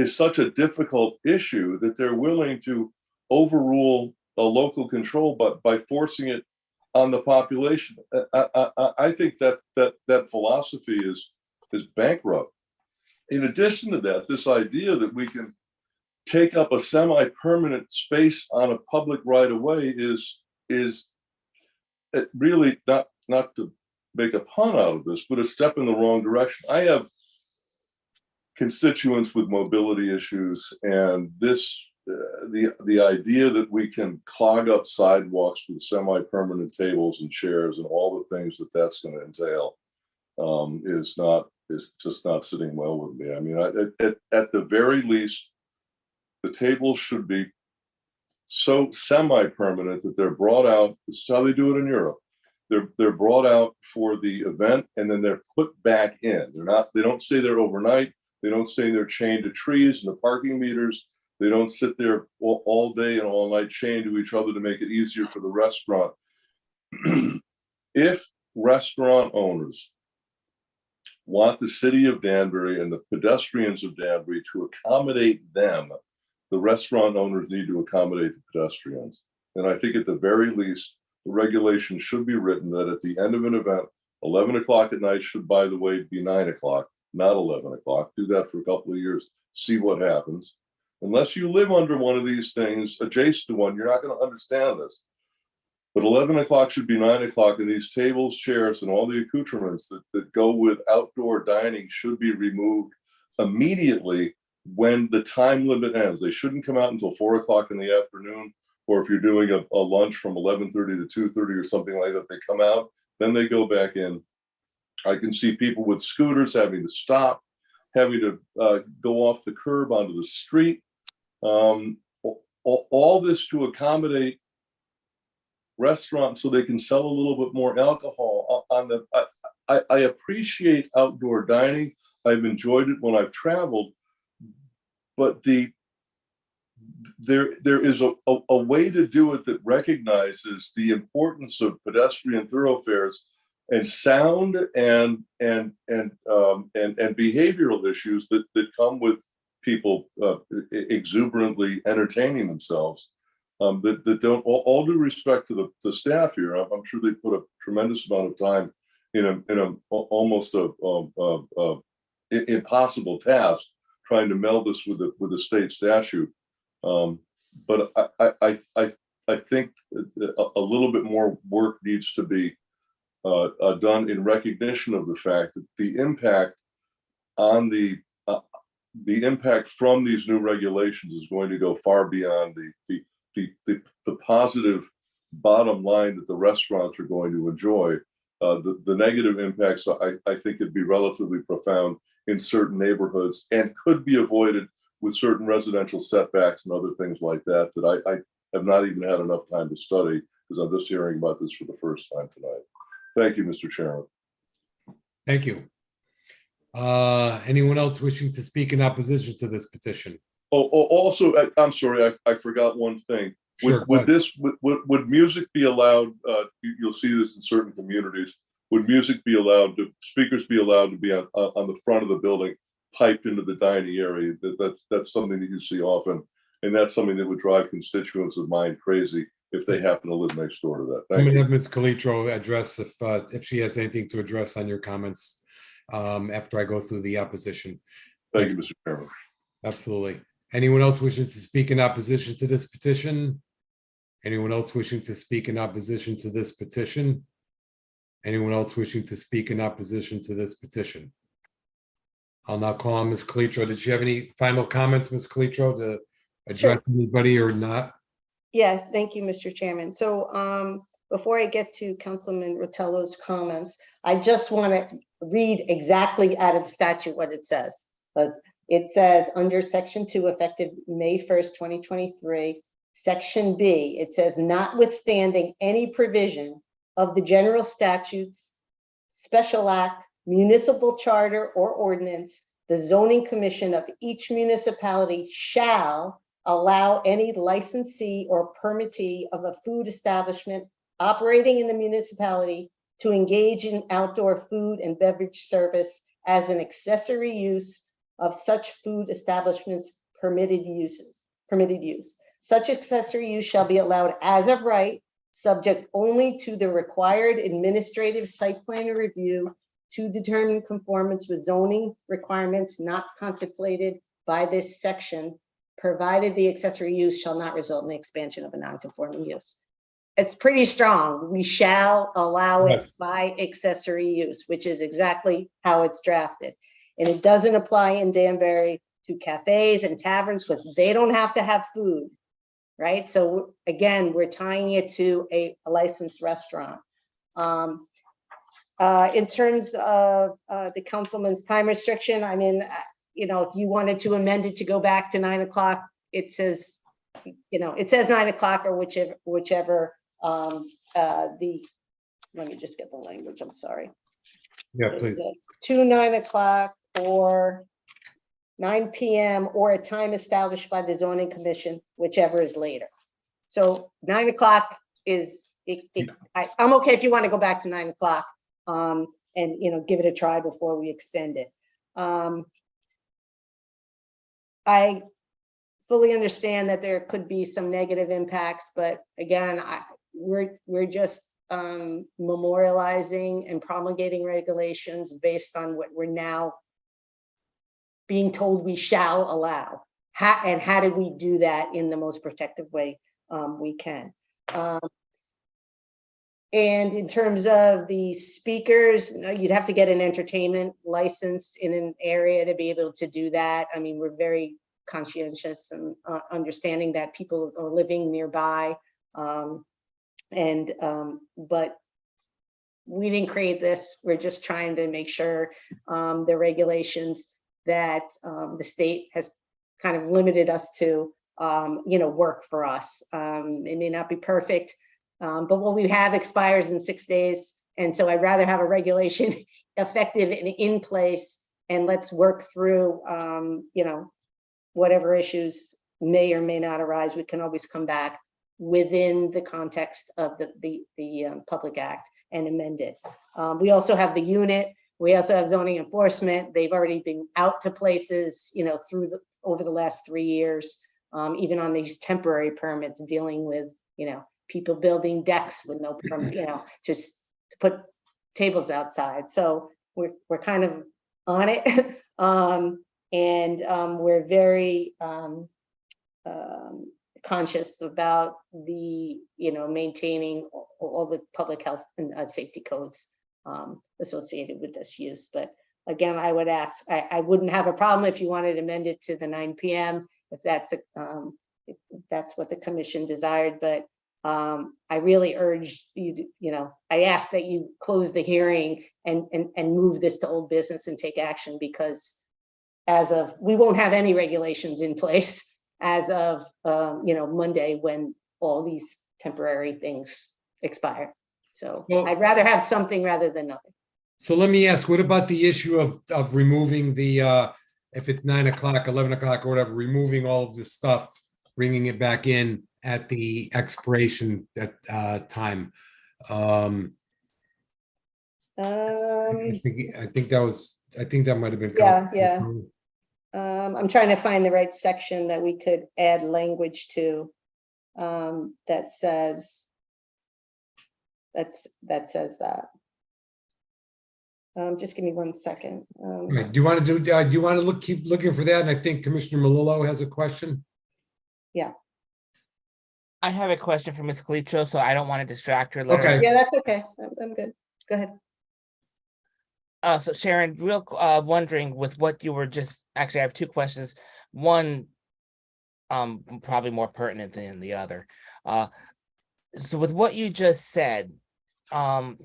such a difficult issue that they're willing to overrule a local control, but by forcing it on the population. I think that philosophy is bankrupt. In addition to that, this idea that we can take up a semi-permanent space on a public right of way is really not to make a pun out of this, but a step in the wrong direction. I have constituents with mobility issues, and this the idea that we can clog up sidewalks with semi-permanent tables and chairs and all the things that that's going to entail is just not sitting well with me. I mean, at the very least, the tables should be so semi-permanent that they're brought out. This is how they do it in Europe. They're brought out for the event and then they're put back in. They don't stay there overnight. They don't stay there chained to trees and the parking meters. They don't sit there all day and all night chained to each other to make it easier for the restaurant. If restaurant owners want the city of Danbury and the pedestrians of Danbury to accommodate them, the restaurant owners need to accommodate the pedestrians. And I think at the very least, the regulation should be written that at the end of an event, 11 o'clock at night should, by the way, be 9 o'clock, not 11 o'clock. Do that for a couple of years, see what happens. Unless you live under one of these things, adjacent to one, you're not going to understand this. But 11 o'clock should be 9 o'clock, and these tables, chairs, and all the accoutrements that go with outdoor dining should be removed immediately when the time limit ends. They shouldn't come out until 4 o'clock in the afternoon, or if you're doing a lunch from 11:30 to 2:30 or something like that, they come out, then they go back in. I can see people with scooters having to stop, having to go off the curb onto the street. All this to accommodate restaurants so they can sell a little bit more alcohol. I appreciate outdoor dining. I've enjoyed it when I've traveled, but there is a way to do it that recognizes the importance of pedestrian thoroughfares and sound and behavioral issues that come with people exuberantly entertaining themselves. That don't, all due respect to the staff here, I'm sure they put a tremendous amount of time in a almost impossible task trying to meld this with the state statute. But I think a little bit more work needs to be done in recognition of the fact that the impact on the impact from these new regulations is going to go far beyond the positive bottom line that the restaurants are going to enjoy. The negative impacts, I think, could be relatively profound in certain neighborhoods and could be avoided with certain residential setbacks and other things like that, that I have not even had enough time to study, because I'm just hearing about this for the first time tonight. Thank you, Mr. Chairman. Thank you. Anyone else wishing to speak in opposition to this petition? Also, I'm sorry, I forgot one thing. Sure, Would music be allowed? You'll see this in certain communities. Would music be allowed? Speakers be allowed to be on the front of the building, piped into the dining area? That's something that you see often, and that's something that would drive constituents of mine crazy if they happen to live next door to that. I'm Thank going to you. have Ms. Calitro address if she has anything to address on your comments after I go through the opposition. Thank you, Mr. Chairman. Absolutely. Anyone else wishing to speak in opposition to this petition? Anyone else wishing to speak in opposition to this petition? Anyone else wishing to speak in opposition to this petition? I'll now call on Ms. Calitro. Did you have any final comments, Ms. Calitro, to address anybody or not? Yes, thank you, Mr. Chairman. So before I get to Councilman Rotello's comments, I just want to read exactly out of the statute what it says. Because it says under Section 2, effective May 1st, 2023, Section B, it says, notwithstanding any provision of the general statutes, special act, municipal charter, or ordinance, the zoning commission of each municipality shall allow any licensee or permittee of a food establishment operating in the municipality to engage in outdoor food and beverage service as an accessory use of such food establishments permitted use. Such accessory use shall be allowed as of right, subject only to the required administrative site plan review to determine conformance with zoning requirements not contemplated by this section, provided the accessory use shall not result in the expansion of a non-conforming use. It's pretty strong. We shall allow it by accessory use, which is exactly how it's drafted. And it doesn't apply in Danbury to cafes and taverns because they don't have to have food, right? So again, we're tying it to a licensed restaurant. In terms of the councilman's time restriction, I mean, if you wanted to amend it to go back to 9 o'clock, it says, it says 9 o'clock or whichever let me just get the language, I'm sorry. Yeah, please. To 9 o'clock or 9 p.m. or a time established by the zoning commission, whichever is later. So 9 o'clock is, I'm okay if you want to go back to 9 o'clock and, give it a try before we extend it. I fully understand that there could be some negative impacts, but again, we're just memorializing and promulgating regulations based on what we're now being told we shall allow. How do we do that in the most protective way we can? And in terms of the speakers, you'd have to get an entertainment license in an area to be able to do that. I mean, we're very conscientious and understanding that people are living nearby. But we didn't create this. We're just trying to make sure the regulations that the state has kind of limited us to, work for us. It may not be perfect, but what we have expires in 6 days. And so I'd rather have a regulation effective and in place, and let's work through, whatever issues may or may not arise. We can always come back within the context of the Public Act and amend it. We also have the unit. We also have zoning enforcement. They've already been out to places, over the last 3 years, even on these temporary permits, dealing with, people building decks with no permit, just to put tables outside. So we're kind of on it. And we're very conscious about the, maintaining all the public health and safety codes associated with this use. But again, I would ask, I wouldn't have a problem if you wanted to amend it to the 9 p.m. if that's what the commission desired. But I really urge you, I ask that you close the hearing and move this to old business and take action, because we won't have any regulations in place as of, Monday, when all these temporary things expire. So I'd rather have something rather than nothing. So let me ask, what about the issue of removing the, if it's 9 o'clock, 11 o'clock or whatever, removing all of this stuff, bringing it back in at the expiration time? I think that might have been. Yeah. I'm trying to find the right section that we could add language to that says that. Just give me 1 second. Right. Do you want to keep looking for that? And I think Commissioner Melillo has a question. Yeah. I have a question for Ms. Calitro, so I don't want to distract her. Let her- Okay. Yeah, that's okay. I'm good. Go ahead. So Sharon, wondering with what you were just, actually I have two questions. One, probably more pertinent than the other. So with what you just said, with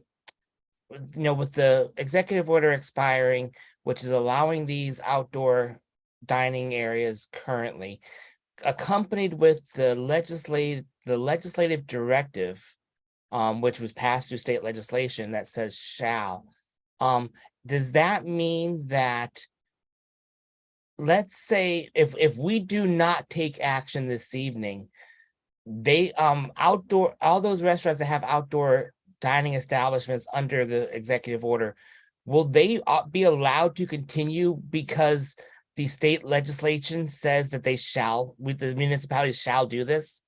the executive order expiring, which is allowing these outdoor dining areas currently, accompanied with the legislative directive, which was passed through state legislation that says shall. Does that mean that, let's say, if we do not take action this evening, they all those restaurants that have outdoor dining establishments under the executive order, will they be allowed to continue because the state legislation says that the municipalities shall do this?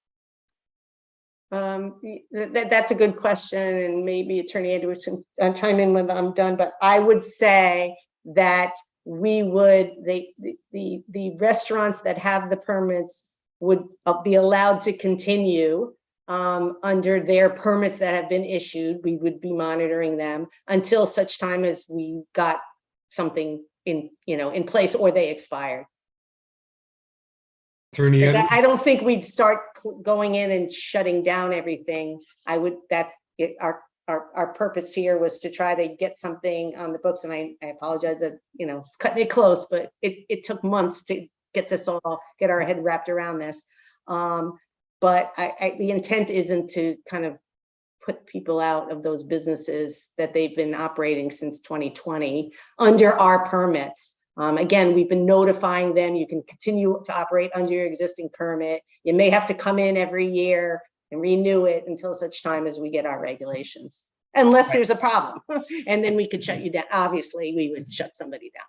That's a good question, and maybe Attorney Edwards can chime in when I'm done. But I would say that the restaurants that have the permits would be allowed to continue under their permits that have been issued. We would be monitoring them until such time as we got something in place or they expired. Attorney Edwards? I don't think we'd start going in and shutting down everything. Our purpose here was to try to get something on the books, and I apologize that, cutting it close, but it took months to get our head wrapped around this. But the intent isn't to kind of put people out of those businesses that they've been operating since 2020 under our permits. Again, we've been notifying them, you can continue to operate under your existing permit. You may have to come in every year and renew it until such time as we get our regulations, unless there's a problem. And then we could shut you down. Obviously, we would shut somebody down.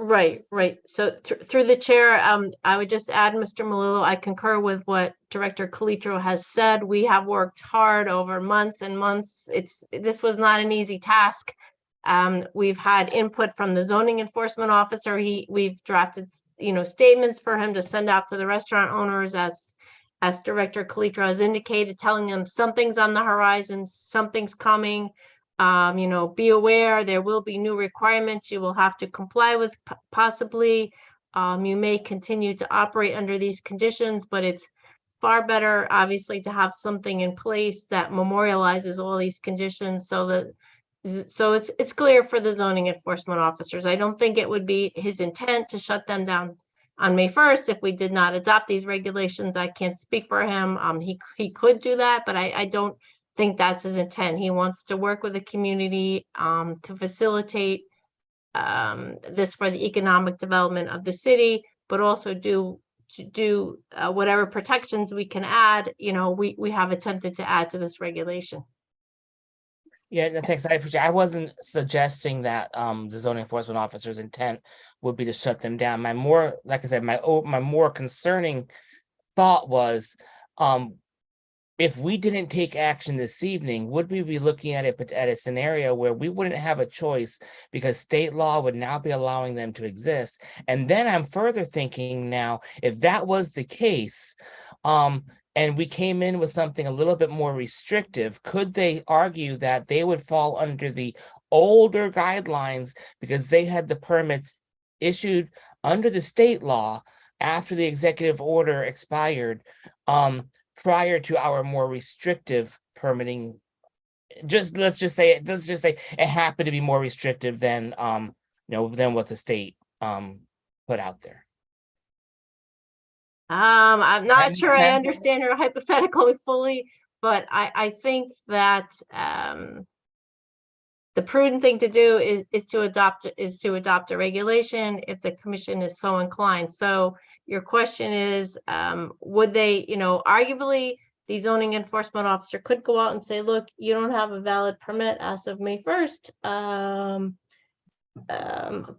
Right. So through the chair, I would just add, Mr. Melillo, I concur with what Director Calitro has said. We have worked hard over months and months. This was not an easy task. We've had input from the zoning enforcement officer. We've drafted, statements for him to send out to the restaurant owners, as Director Calitro has indicated, telling them something's on the horizon, something's coming. Be aware, there will be new requirements you will have to comply with, possibly. You may continue to operate under these conditions, but it's far better, obviously, to have something in place that memorializes all these conditions so it's clear for the zoning enforcement officers. I don't think it would be his intent to shut them down on May 1st if we did not adopt these regulations. I can't speak for him. He could do that, but I don't think that's his intent. He wants to work with the community to facilitate this for the economic development of the city, but also do whatever protections we can add. We have attempted to add to this regulation. Yeah, no, thanks. I appreciate. I wasn't suggesting that the zoning enforcement officer's intent would be to shut them down. My more concerning thought was, if we didn't take action this evening, would we be looking at a scenario where we wouldn't have a choice because state law would now be allowing them to exist? And then I'm further thinking now, if that was the case, And we came in with something a little bit more restrictive, could they argue that they would fall under the older guidelines because they had the permits issued under the state law after the executive order expired, prior to our more restrictive permitting? Let's just say it happened to be more restrictive than than what the state put out there. I'm not That sure makes I sense? understand your hypothetical fully, but I think that the prudent thing to do is to adopt a regulation if the commission is so inclined. So your question is, would they, arguably the zoning enforcement officer could go out and say, look, you don't have a valid permit as of May 1st.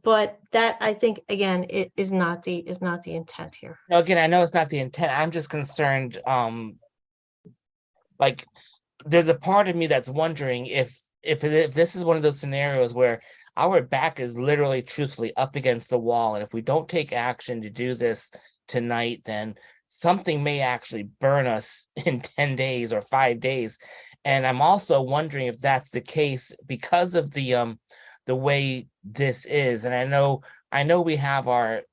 But that, I think, again, it is not the intent here. Now, again, I know it's not the intent. I'm just concerned, like, there's a part of me that's wondering if this is one of those scenarios where our back is literally, truthfully up against the wall, and if we don't take action to do this tonight, then something may actually burn us in 10 days or 5 days. And I'm also wondering if that's the case because of the way this is. And I know we have our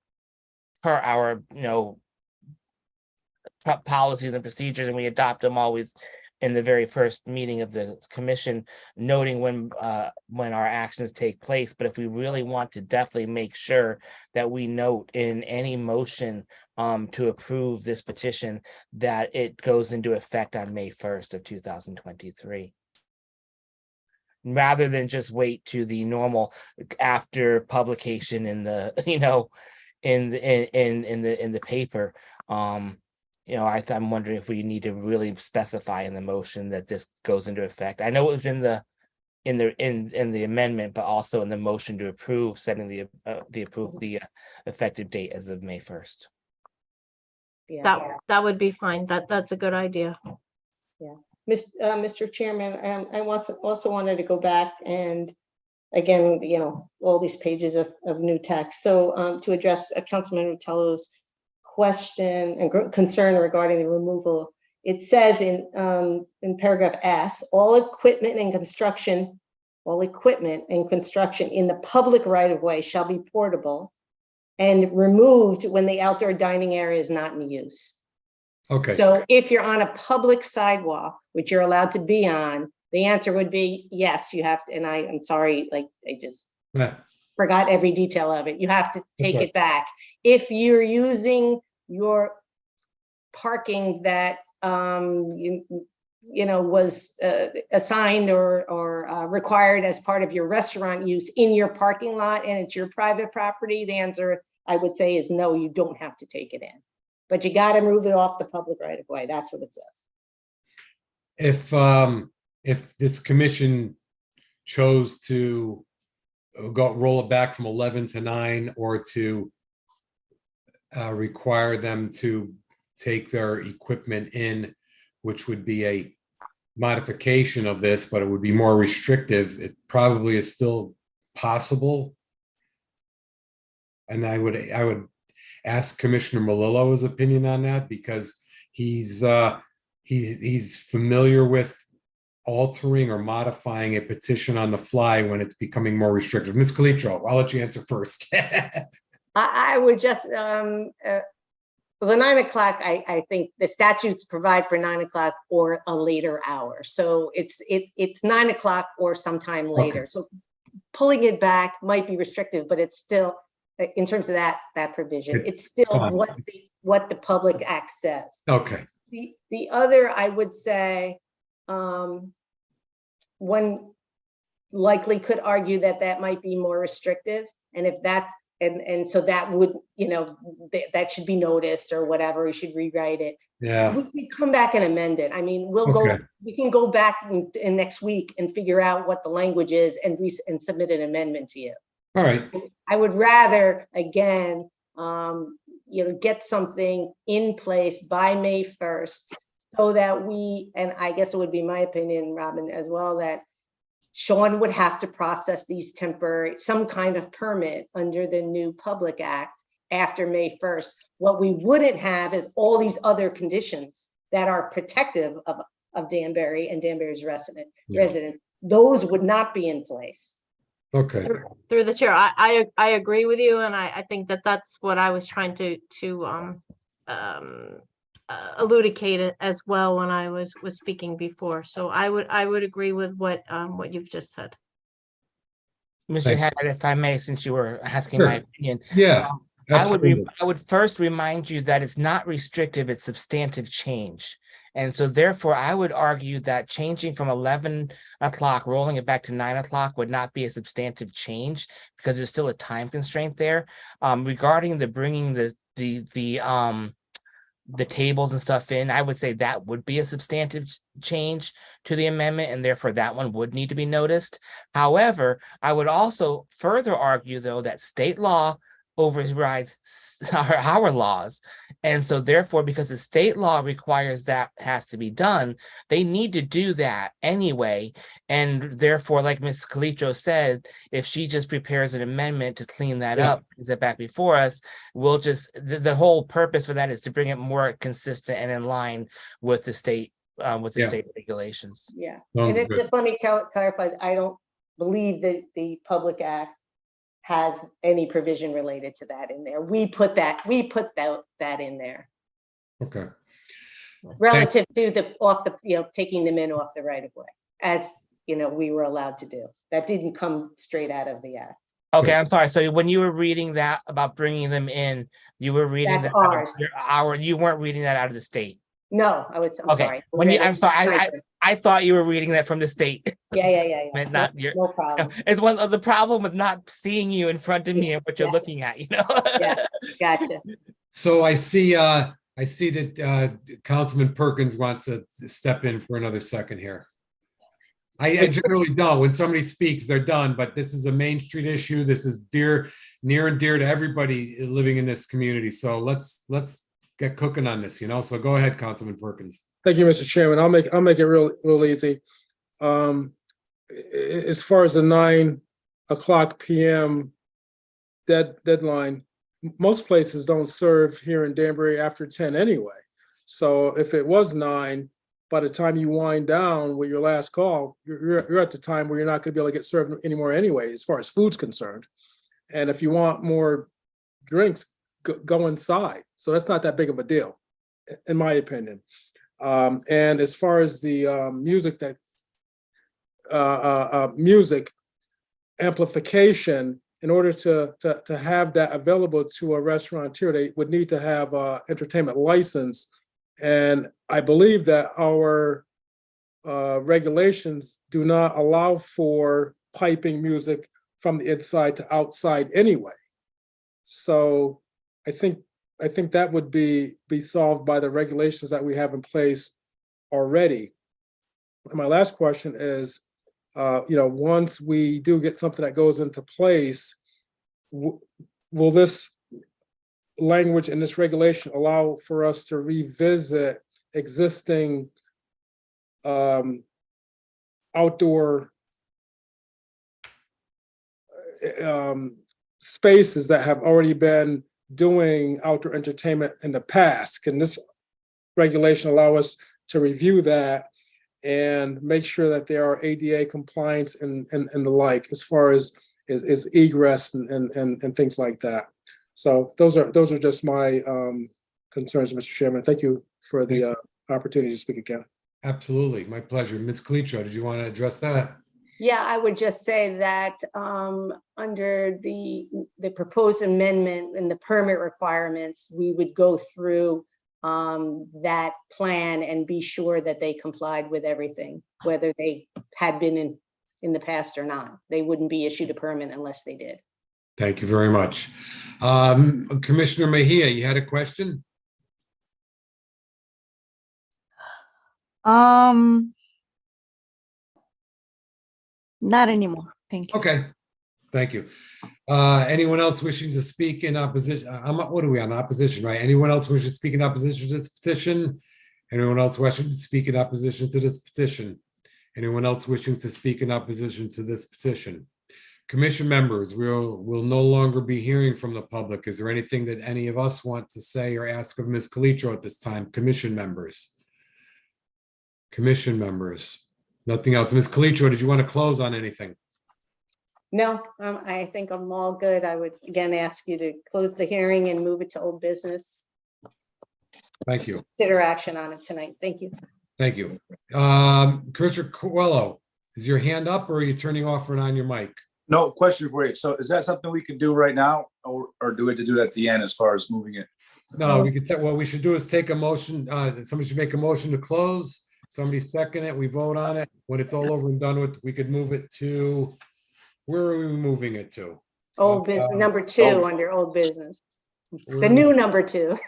policies and procedures, and we adopt them always in the very first meeting of the commission, noting when our actions take place. But if we really want to definitely make sure that we note in any motion to approve this petition that it goes into effect on May 1st of 2023. Rather than just wait to the normal after publication in the in the paper. I'm wondering if we need to really specify in the motion that this goes into effect. I know it was in the amendment, but also in the motion to approve, setting the effective date as of May 1st. Yeah. That would be fine. That's a good idea. Yeah. Mr. Chairman, I also wanted to go back and again, all these pages of new text. So to address Councilman Rotell's question and concern regarding the removal, it says in paragraph S, all equipment and construction in the public right of way shall be portable and removed when the outdoor dining area is not in use. Okay. So if you're on a public sidewalk, which you're allowed to be on, the answer would be yes, you have to. And I'm sorry, like I just forgot every detail of it. You have to take it back. If you're using your parking that was assigned or required as part of your restaurant use in your parking lot and it's your private property, the answer I would say is no, you don't have to take it in. But you got to move it off the public right of way. That's what it says. If this commission chose to roll it back from 11 to 9 or to require them to take their equipment in, which would be a modification of this, but it would be more restrictive, it probably is still possible. And I would ask Commissioner Melillo's opinion on that because he's familiar with altering or modifying a petition on the fly when it's becoming more restrictive. Ms. Calitro, I'll let you answer first. I would just, the 9 o'clock, I think the statutes provide for 9 o'clock or a later hour. So it's 9 o'clock or sometime later. Okay. So pulling it back might be restrictive, but it's still, in terms of that provision, it's still what the Public Act says. Okay. The other, I would say, one likely could argue that might be more restrictive. And if that's, and so that would, that should be noticed or whatever, we should rewrite it. Yeah. We come back and amend it. I mean, we can go back in next week and figure out what the language is and submit an amendment to you. All right. I would rather, again, get something in place by May 1st so that and I guess it would be my opinion, Robin, as well, that Sean would have to process these some kind of permit under the new Public Act. after May 1st. What we wouldn't have is all these other conditions that are protective of Danbury and Danbury's resident. Those would not be in place. Okay, Through the chair, I agree with you, and I think that that's what I was trying to elucidate as well when I was speaking before. So I would agree with what you've just said. Mr. Thank you. Haddad, if I may, since you were asking Sure. my opinion. yeah, absolutely. I would first remind you that it's not restrictive, it's substantive change. And so therefore, I would argue that changing from 11 o'clock, rolling it back to 9 o'clock would not be a substantive change because there's still a time constraint there. Regarding the bringing the tables and stuff in, I would say that would be a substantive change to the amendment, and therefore that one would need to be noticed. However, I would also further argue, though, that state law overrides our laws. And so therefore, because the state law requires that has to be done, they need to do that anyway. And therefore, like Ms. Calitro said, if she just prepares an amendment to clean that up, brings it back before us, we'll just, the whole purpose for that is to bring it more consistent and in line with the state state regulations. Yeah, Sounds and good. just let me clarify, I don't believe that the Public Act has any provision related to that in there. We put that in there Okay, relative to taking them in off the right of way, as we were allowed to do. That didn't come straight out of the act. Okay, I'm sorry. So when you were reading that about bringing them in, you were reading That's that out of ours. you weren't reading that out of the state. No, I'm Okay. sorry. I'm sorry. I thought you were reading that from the state. Yeah. And not your. No problem. It's one of the problem with not seeing you in front of me and what you're looking at. Yeah, gotcha. so I see that Councilman Perkins wants to step in for another second here. I generally don't. When somebody speaks, they're done, but this is a Main Street issue. This is near and dear to everybody living in this community. So let's get cooking on this, so go ahead, Councilman Perkins. Thank you, Mr. Chairman. I'll make it real easy. As far as the 9 o'clock PM deadline, most places don't serve here in Danbury after 10 anyway. So if it was 9, by the time you wind down with your last call, you're at the time where you're not going to be able to get served anymore anyway, as far as food's concerned. And if you want more drinks, go inside. So that's not that big of a deal, in my opinion. And as far as the music amplification, in order to have that available to a restaurateur, they would need to have an entertainment license. And I believe that our regulations do not allow for piping music from the inside to outside anyway. So I think that would be solved by the regulations that we have in place already. And my last question is, once we do get something that goes into place, will this language in this regulation allow for us to revisit existing outdoor spaces that have already been doing outdoor entertainment in the past? Can this regulation allow us to review that and make sure that there are ADA compliance and the like, as far as egress and things like that? So those are just my concerns, Mr. Chairman. Thank you for the opportunity to speak again. Absolutely, my pleasure. Ms. Calitro, did you want to address that? Yeah, I would just say that under the proposed amendment and the permit requirements, we would go through that plan and be sure that they complied with everything, whether they had been in the past or not. They wouldn't be issued a permit unless they did. Thank you very much. Commissioner Mejia, you had a question? Not anymore. Thank you. Okay, thank you. Anyone else wishing to speak in opposition? What are we on, opposition, right? Anyone else wishing to speak in opposition to this petition? Anyone else wishing to speak in opposition to this petition? Anyone else wishing to speak in opposition to this petition? Commission members, we'll no longer be hearing from the public. Is there anything that any of us want to say or ask of Ms. Calitro at this time? Commission members? Commission members? Nothing else. Ms. Calitro, did you want to close on anything? No, I think I'm all good. I would again ask you to close the hearing and move it to old business. Thank you. Consider action on it tonight. Thank you. Thank you. Commissioner Coelho, is your hand up or are you turning off and on your mic? No, question for you. So is that something we can do right now or do we have to do it at the end as far as moving it? No, we could, what we should do is take a motion, somebody should make a motion to close. Somebody second it, we vote on it. When it's all over and done with, we could move it to, where are we moving it to? Old business, number 2 oh. under old business. Where The are we- new number 2,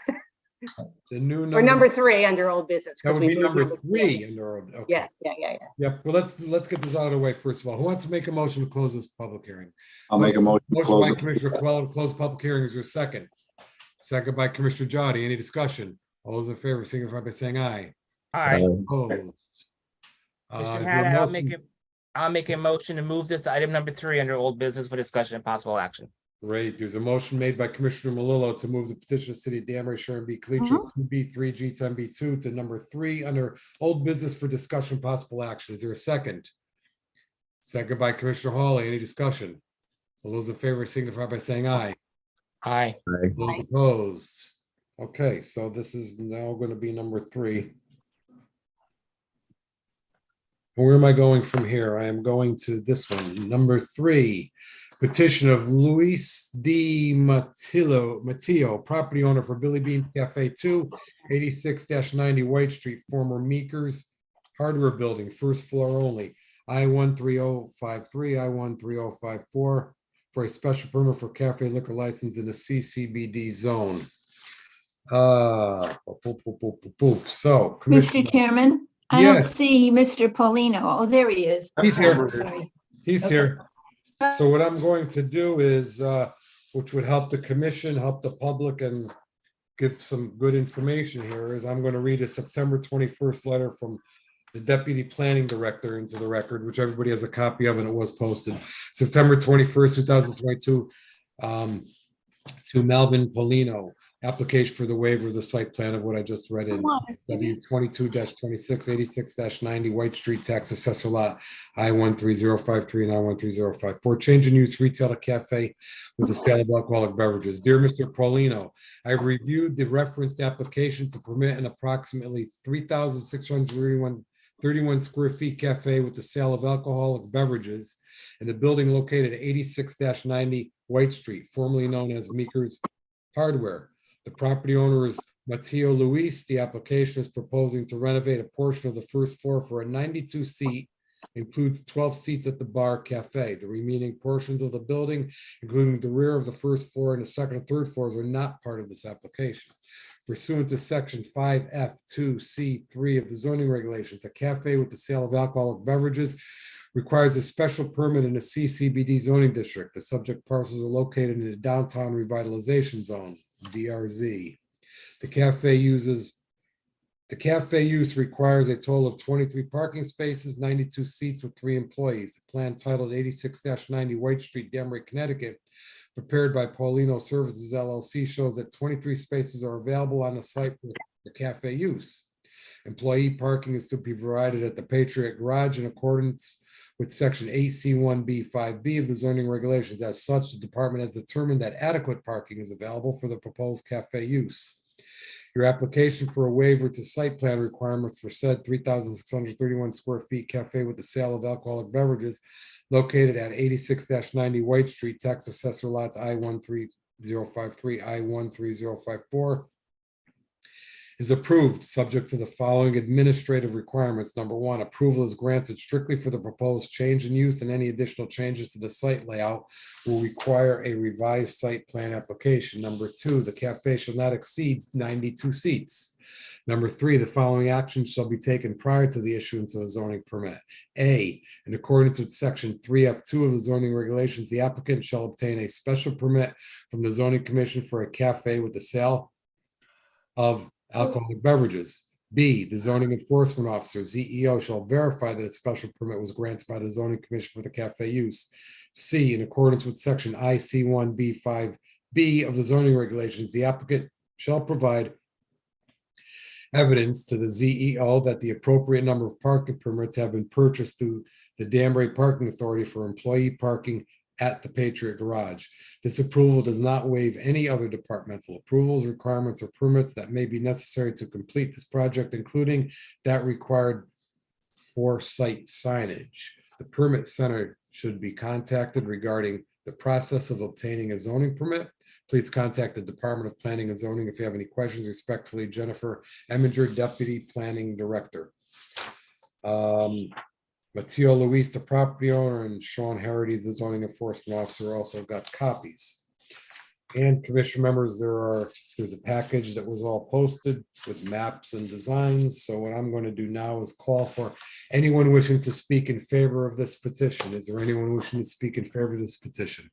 The new or number, number 3 under old business. that 'cause would we be moved number 3 under, okay. Yeah. Yep, well, let's get this out of the way first of all. Who wants to make a motion to close this public hearing? I'll make a motion to Motion close by it. Commissioner Coelho to close public hearing. Is there a second? Second by Commissioner Jotti. Any discussion? All those in favor signify by saying aye. Aye. Opposed? Mr. Is there a Haddad, motion? I'll make a motion to move this to item number 3 under old business for discussion and possible action. Great. There's a motion made by Commissioner Malillo to move the petition of City of Danbury, Sharon B. Calitro, 2B3, G10B2 to number 3 under old business for discussion, possible action. Is there a second? Second by Commissioner Hawley. Any discussion? All those in favor signify by saying aye. Aye. Those opposed? Okay, so this is now going to be number 3. Where am I going from here? I am going to this one, number 3. Petition of Luis D. Matteo, property owner for Billy Beans Cafe 2, 86-90 White Street, former Meekers Hardware Building, first floor only, I-13053, I-13054, for a special permit for cafe liquor license in the CCBD zone. So, Commissioner, Mr. Chairman, I don't Yes. see Mr. Paulino. Oh, there he is. He's here. Oh, sorry. He's here. So what I'm going to do is, which would help the commission, help the public and give some good information here, is I'm going to read a September 21st letter from the Deputy Planning Director into the record, which everybody has a copy of and it was posted September 21st, 2022, to Melvin Polino. Application for the waiver of the site plan of what I just read in W 22-26, 86-90 White Street, Tax Assessor Lot, I-13053 and I-13054. Change in use retail to cafe with the sale of alcoholic beverages. Dear Mr. Paulino, I've reviewed the referenced application to permit an approximately 3,631 square feet cafe with the sale of alcoholic beverages in a building located at 86-90 White Street, formerly known as Meekers Hardware. The property owner is Matteo Luis. The application is proposing to renovate a portion of the first floor for a 92-seat, includes 12 seats at the bar cafe. The remaining portions of the building, including the rear of the first floor and the second and third floors, are not part of this application. Pursuant to section 5F2C3 of the zoning regulations, a cafe with the sale of alcoholic beverages requires a special permit in a CCBD zoning district. The subject parcels are located in the downtown revitalization zone, DRZ. The cafe use requires a total of 23 parking spaces, 92 seats with 3 employees. The plan titled 86-90 White Street, Danbury, Connecticut, prepared by Paulino Services LLC, shows that 23 spaces are available on the site for the cafe use. Employee parking is to be provided at the Patriot Garage in accordance with section 8C1B5B of the zoning regulations. As such, the department has determined that adequate parking is available for the proposed cafe use. Your application for a waiver to site plan requirements for said 3,631 square feet cafe with the sale of alcoholic beverages located at 86-90 White Street, Tax Assessor Lots I-13053, I-13054, is approved, subject to the following administrative requirements. Number 1, approval is granted strictly for the proposed change in use, and any additional changes to the site layout will require a revised site plan application. Number 2, the cafe shall not exceed 92 seats. Number 3, the following actions shall be taken prior to the issuance of a zoning permit. A, in accordance with section 3F2 of the zoning regulations, the applicant shall obtain a special permit from the zoning commission for a cafe with the sale of alcoholic beverages. B, the zoning enforcement officer, ZEO, shall verify that a special permit was granted by the zoning commission for the cafe use. C, in accordance with section IC1B5B of the zoning regulations, the applicant shall provide evidence to the ZEO that the appropriate number of parking permits have been purchased through the Danbury Parking Authority for employee parking at the Patriot Garage. This approval does not waive any other departmental approvals, requirements, or permits that may be necessary to complete this project, including that required for site signage. The permit center should be contacted regarding the process of obtaining a zoning permit. Please contact the Department of Planning and Zoning if you have any questions. Respectfully, Jennifer Eminger, Deputy Planning Director. Matteo Luis, the property owner, and Sean Harity, the zoning enforcement officer, also got copies. And commission members, there's a package that was all posted with maps and designs. So what I'm going to do now is call for anyone wishing to speak in favor of this petition. Is there anyone wishing to speak in favor of this petition?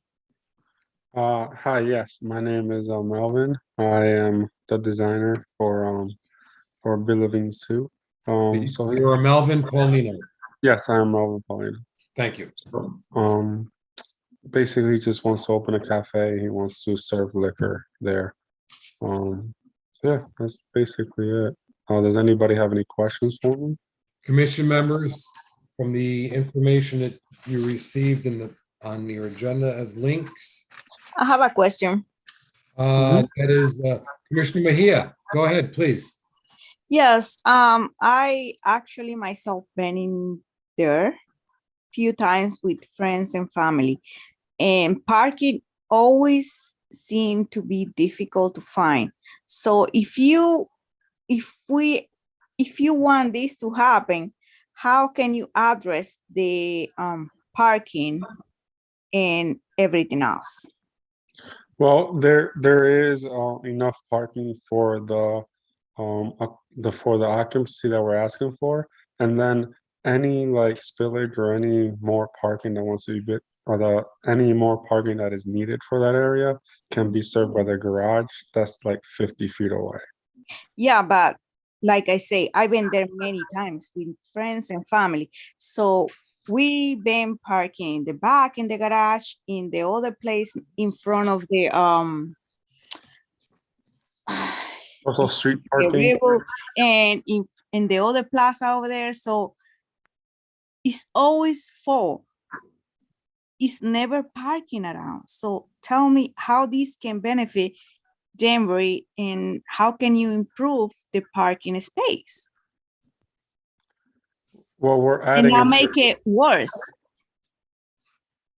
Hi, yes, my name is Melvin. I am the designer for Billings 2. So you're Melvin Paulino. Yes, I am Melvin Paulino. Thank you. Basically just wants to open a cafe. He wants to serve liquor there. Yeah, that's basically it. Does anybody have any questions for me? Commission members, from the information that you received on your agenda as links, I have a question. that is Commissioner Mejia. Go ahead, please. Yes, I actually myself been in there few times with friends and family, and parking always seem to be difficult to find. So if you want this to happen, how can you address the parking and everything else? Well, there is enough parking for the occupancy that we're asking for, and then any like spillage or any more parking that wants to be bit, or any more parking that is needed for that area can be served by the garage. That's like 50 feet away. Yeah, but like I say, I've been there many times with friends and family. So we been parking in the back, in the garage, in the other place in front of the Also street the parking. river, and in the other plaza over there. So it's always full. It's never parking around. So tell me how this can benefit Danbury, and how can you improve the parking space Well, we're and adding not make it worse?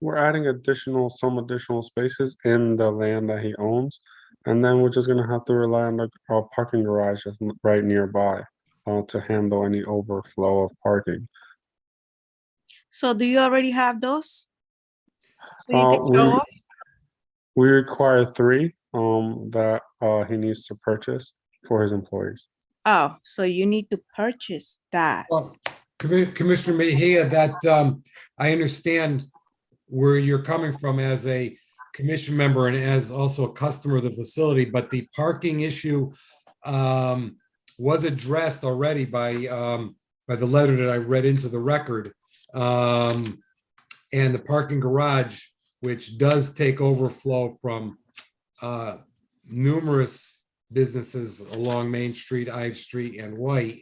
we're adding some additional spaces in the land that he owns, and then we're just gonna have to rely on the parking garage that's right nearby to handle any overflow of parking. So do you already have those? So you can show us? We require 3 that he needs to purchase for his employees. Oh, so you need to purchase that. Well, Commissioner Mejia, that I understand where you're coming from as a commission member and as also a customer of the facility, but the parking issue was addressed already by the letter that I read into the record. And the parking garage, which does take overflow from numerous businesses along Main Street, Ives Street, and White,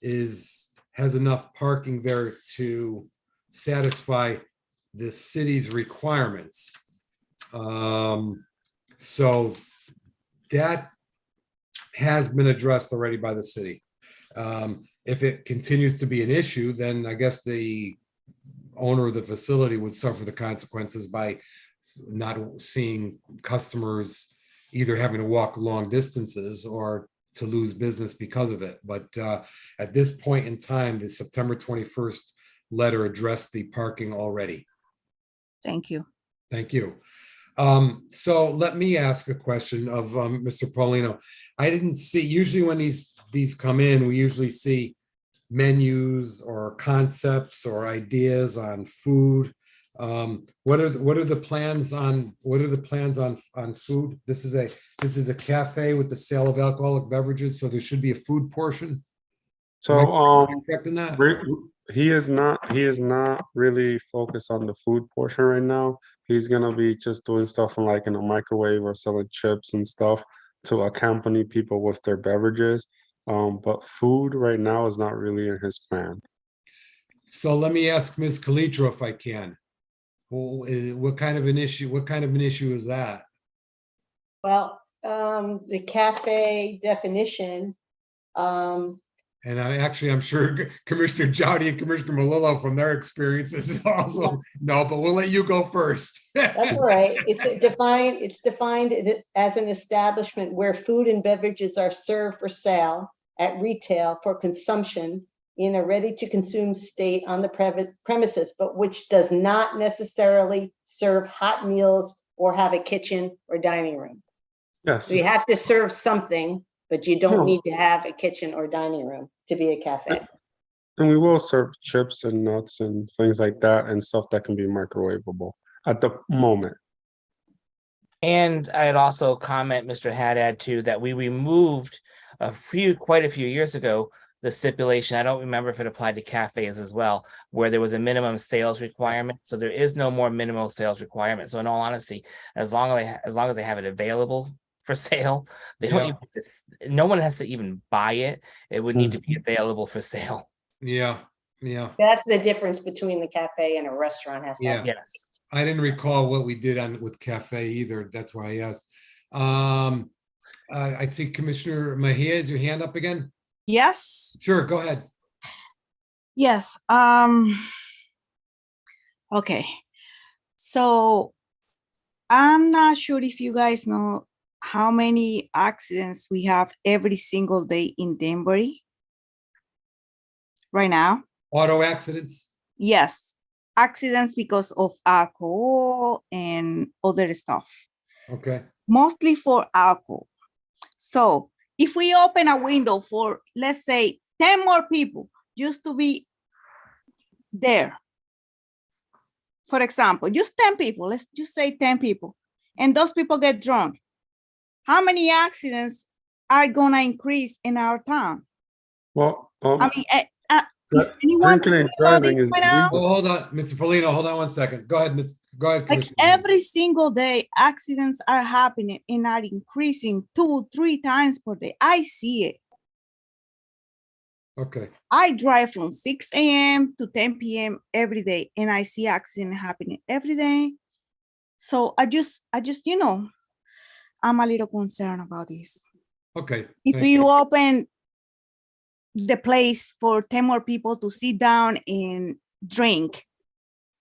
has enough parking there to satisfy the city's requirements. So that has been addressed already by the city. If it continues to be an issue, then I guess the owner of the facility would suffer the consequences by not seeing customers either having to walk long distances or to lose business because of it. But at this point in time, the September 21st letter addressed the parking already. Thank you. Thank you. So let me ask a question of Mr. Paulino. I didn't see, usually when these come in, we usually see menus or concepts or ideas on food. What are the plans on food? This is a cafe with the sale of alcoholic beverages, so there should be a food portion. So Am I correct in that? he is not really focused on the food portion right now. He's gonna be just doing stuff in a microwave or selling chips and stuff to accompany people with their beverages. But food right now is not really in his plan. So let me ask Ms. Calitro if I can. Well, what kind of an issue is that? Well, the cafe definition, And I'm sure Commissioner Jowdy and Commissioner Malillo from their experiences is also, no, but we'll let you go first. that's all right. It's defined as an establishment where food and beverages are served for sale at retail for consumption in a ready-to-consume state on the premises, but which does not necessarily serve hot meals or have a kitchen or dining room. Yes. So you have to serve something, but you don't No. need to have a kitchen or dining room to be a cafe. And we will serve chips and nuts and things like that and stuff that can be microwavable at the moment. And I'd also comment, Mr. Haddad, too, that we removed quite a few years ago, the stipulation, I don't remember if it applied to cafes as well, where there was a minimum sales requirement. So there is no more minimum sales requirement. So in all honesty, as long as they have it available for sale, they don't even no one has to even buy it. It would need to be available for sale. Yeah. That's the difference between the cafe and a restaurant has to have. Yes. I didn't recall what we did with cafe either. That's why I asked. I see Commissioner Mejia, is your hand up again? Yes. Sure, go ahead. Yes. Okay. So I'm not sure if you guys know how many accidents we have every single day in Danbury right now. Auto accidents? Yes. Accidents because of alcohol and other stuff. Okay. Mostly for alcohol. So if we open a window for, let's say, 10 more people just to be there, for example, just 10 people, let's just say 10 people, and those people get drunk, how many accidents are gonna increase in our town? Well, I mean, is anyone drinking and thinking about driving this is right now? Oh, hold on, Mr. Polino, hold on one second. Go ahead, Like Commissioner. every single day, accidents are happening and are increasing 2-3 times per day. I see it. Okay, I drive from 6 a.m. to 10 p.m. every day, and I see accident happening every day. So I just, I'm a little concerned about this. okay. If thank you open the place for 10 more people to sit down and drink,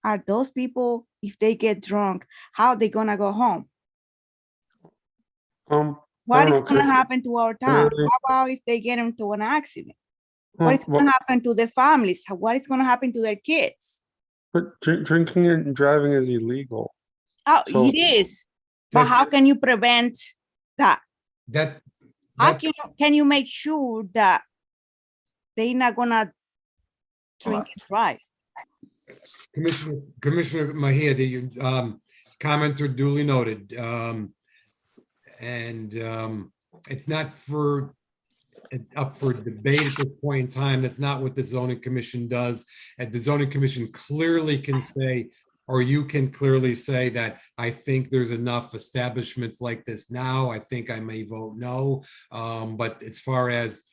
are those people, if they get drunk, how they gonna go home? What is gonna happen to our town? How about if they get into an accident? What is gonna happen to their families? What is gonna happen to their kids? But drinking and driving is illegal. Oh, So- it is. But how can you prevent that? How can you make sure that they're not gonna drink and drive? Commissioner Mejia, your comments are duly noted. It's not up for debate at this point in time. That's not what the zoning commission does. And the zoning commission clearly can say, or you can clearly say that I think there's enough establishments like this now. I think I may vote no. But as far as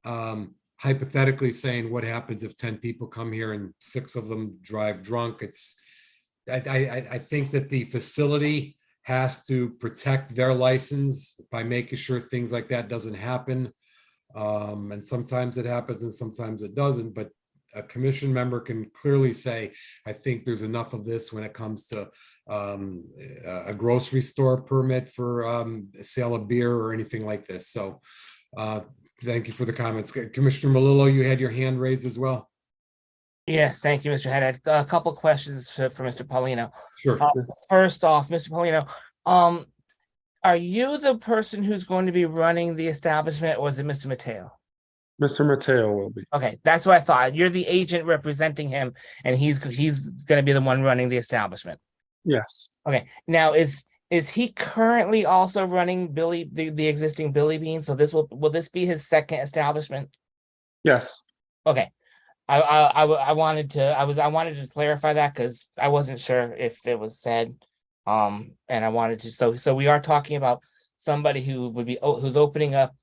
hypothetically saying what happens if 10 people come here and 6 of them drive drunk, I think that the facility has to protect their license by making sure things like that doesn't happen. And sometimes it happens and sometimes it doesn't, but a commission member can clearly say, I think there's enough of this when it comes to a grocery store permit for a sale of beer or anything like this. So thank you for the comments. Commissioner Malillo, you had your hand raised as well. Yes, thank you, Mr. Haddad. A couple questions for Mr. Polino. Sure. First off, Mr. Polino, are you the person who's going to be running the establishment, or is it Mr. Mateo? Mr. Mateo will be. Okay, that's what I thought. You're the agent representing him, and he's going to be the one running the establishment. Yes. Okay. Now, is he currently also running the existing Billy Bean? So will this be his second establishment? Yes. Okay. I wanted to clarify that because I wasn't sure if it was said. And I wanted to, so we are talking about somebody who would be, who's opening up,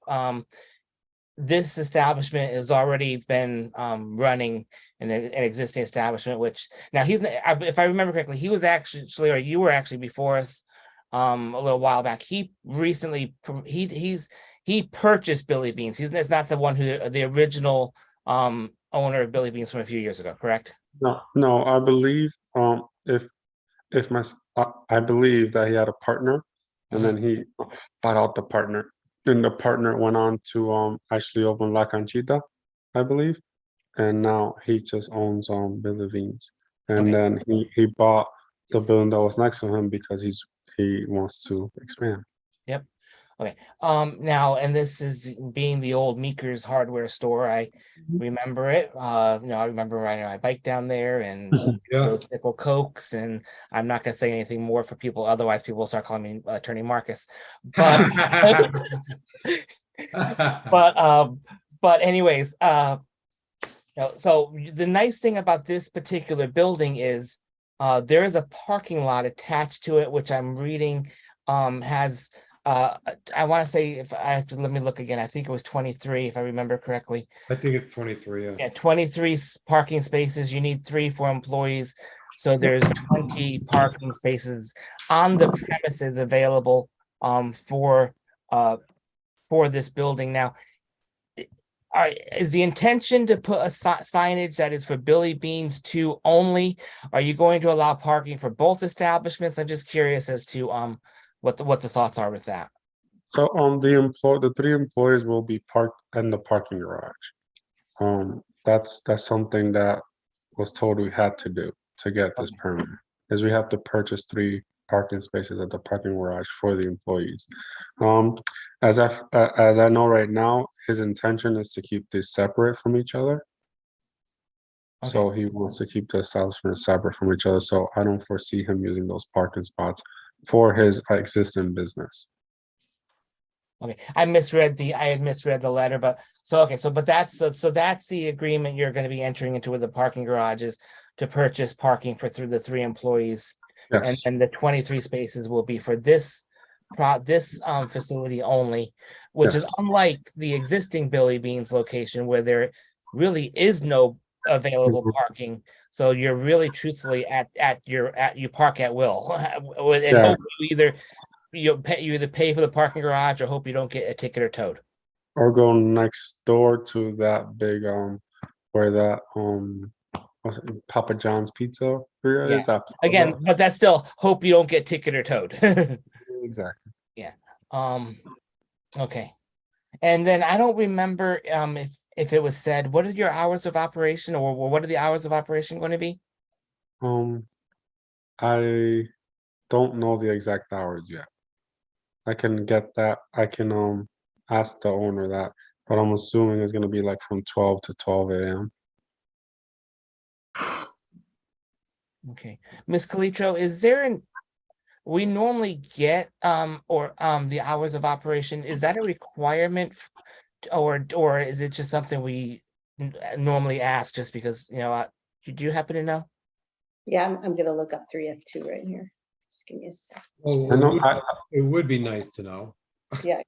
this establishment has already been running an existing establishment, which now if I remember correctly, he was actually, or you were actually before us a little while back. He recently, he purchased Billy Beans. It's not the one the original owner of Billy Beans from a few years ago, correct? No, I believe I believe that he had a partner, and then he bought out the partner. Then the partner went on to actually open La Canchita, I believe, and now he just owns Billy Beans. And then he bought the building that was next to him because he wants to expand. Yep. Okay. Now, and this is being the old Meeker's hardware store. I remember it. I remember riding my bike down there and those nickel cokes. And I'm not gonna say anything more for people, otherwise people will start calling me Attorney Marcus. But but anyways, so the nice thing about this particular building is there is a parking lot attached to it, which I'm reading has I want to say, if I have to, let me look again. I think it was 23, if I remember correctly. I think it's 23, yeah. Yeah, 23 parking spaces. You need 3 for employees. So there's 20 parking spaces on the premises available for this building. Now, is the intention to put a signage that is for Billy Beans 2 only? Are you going to allow parking for both establishments? I'm just curious as to what the thoughts are with that. So the 3 employees will be parked in the parking garage. That's something that was told we had to do to get this permit, is we have to purchase 3 parking spaces at the parking garage for the employees. As I know right now, his intention is to keep this separate from each other. So he wants to keep the establishment separate from each other. So I don't foresee him using those parking spots for his existing business. Okay, I had misread the letter, but that's the agreement you're going to be entering into with the parking garages to purchase parking for through the 3 employees. Yes. And the 23 spaces will be for this facility only, which is unlike the existing Billy Beans location where there really is no available parking. So you're really truthfully you park at will. And hope you either pay for the parking garage or hope you don't get a ticket or towed. Or go next door to that big where that Papa John's Pizza is that again, but that's still hope you don't get ticket or towed. Exactly. Yeah. Okay. And then I don't remember if it was said, what are your hours of operation, or what are the hours of operation going to be? I don't know the exact hours yet. I can get that. I can ask the owner that, but I'm assuming it's going to be like from 12 to 12 a.m. Okay. Ms. Calitro, is there we normally get the hours of operation, is that a requirement or is it just something we normally ask just because, do you happen to know? Yeah, I'm gonna look up 3F2 right here. Just give me a second. Well, it would be nice to know. Yeah.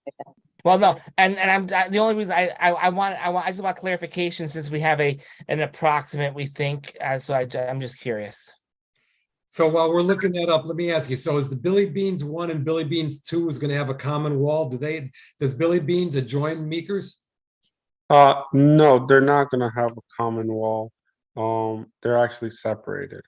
Well, no, and I'm the only reason I just want clarification since we have an approximate, we think, so I'm just curious. So while we're looking that up, let me ask you, so is the Billy Beans 1 and Billy Beans 2 is gonna have a common wall? Does Billy Beans adjoin Meeker's? No, they're not gonna have a common wall. They're actually separated.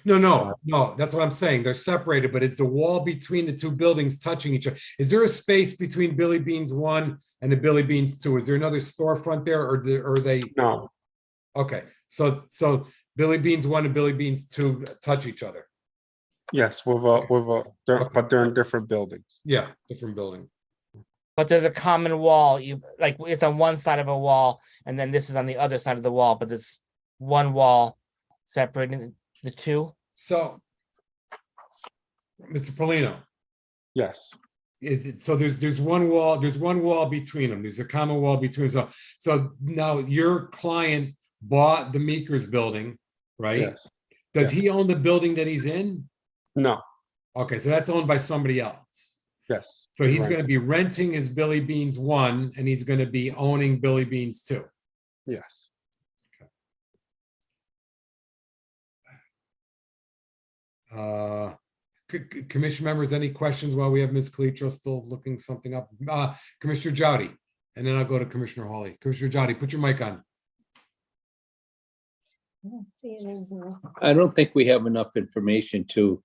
No, that's what I'm saying. They're separated, but is the wall between the 2 buildings touching each other? Is there a space between Billy Beans 1 and the Billy Beans 2? Is there another storefront there, or are they? No. Okay, so Billy Beans 1 and Billy Beans 2 touch each other. Yes, but they're in different buildings. Yeah, different building. But there's a common wall. It's on one side of a wall, and then this is on the other side of the wall, but there's one wall separating the 2. So, Mr. Polino. Yes. So there's one wall between them. There's a common wall between them. So now your client bought the Meekers building, right? Yes. Does he own the building that he's in? No. Okay, so that's owned by somebody else. Yes. So he he's gonna rents. be renting his Billy Beans 1 and he's gonna be owning Billy Beans 2. Yes. Commission members, any questions while we have Ms. Calitro still looking something up? Commissioner Jowdy, and then I'll go to Commissioner Hawley. Commissioner Jowdy, put your mic on. I don't think we have enough information to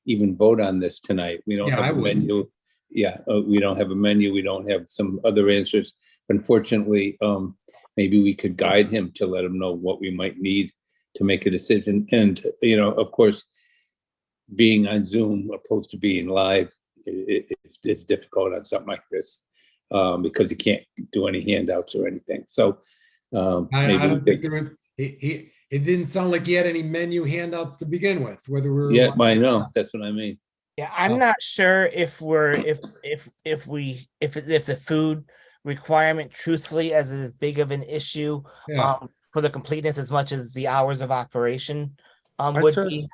even vote on this tonight. We don't Yeah, I have a would. menu. Yeah, we don't have a menu. We don't have some other answers. Unfortunately, maybe we could guide him to let him know what we might need to make a decision. And, of course, being on Zoom opposed to being live, it's difficult on something like this because you can't do any handouts or anything. So I maybe don't think there was, it didn't sound like he had any menu handouts to begin with, whether we're. yeah, I know. That's what I mean. Yeah, I'm not sure if if the food requirement truthfully as big of an issue Yeah. for the completeness as much as the hours of operation I would just- be.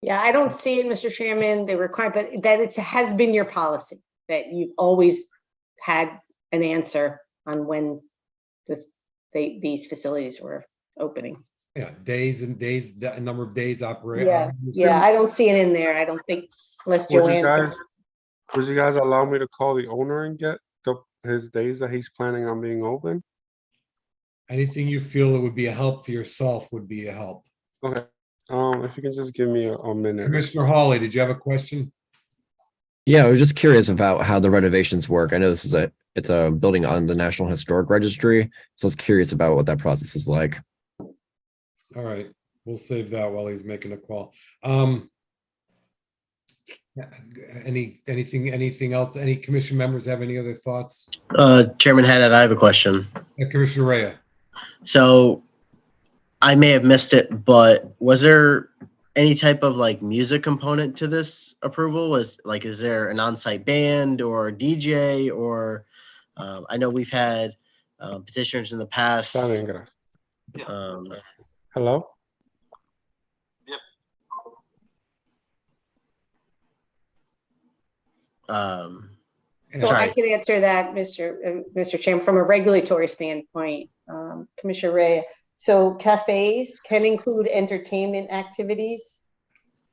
Yeah, I don't see it, Mr. Chairman, they require, but that it has been your policy, that you've always had an answer on when these facilities were opening. Yeah, days and days, a number of days operate. Yeah, I don't see it in there. I don't think unless Joanne. Would you guys allow me to call the owner and get his days that he's planning on being open? Anything you feel that would be a help to yourself would be a help. Okay. If you can just give me a minute. Commissioner Hawley, did you have a question? Yeah, I was just curious about how the renovations work. I know this is it's a building on the National Historic Registry, so I was curious about what that process is like. All right, we'll save that while he's making a call. Anything else? Any commission members have any other thoughts? Chairman Haddad, I have a question. Commissioner Rea. So I may have missed it, but was there any type of like music component to this approval? Is there an on-site band or DJ or I know we've had petitioners in the past. Hello? So I can answer that, Mr. Chairman, from a regulatory standpoint, Commissioner Rea. So cafes can include entertainment activities,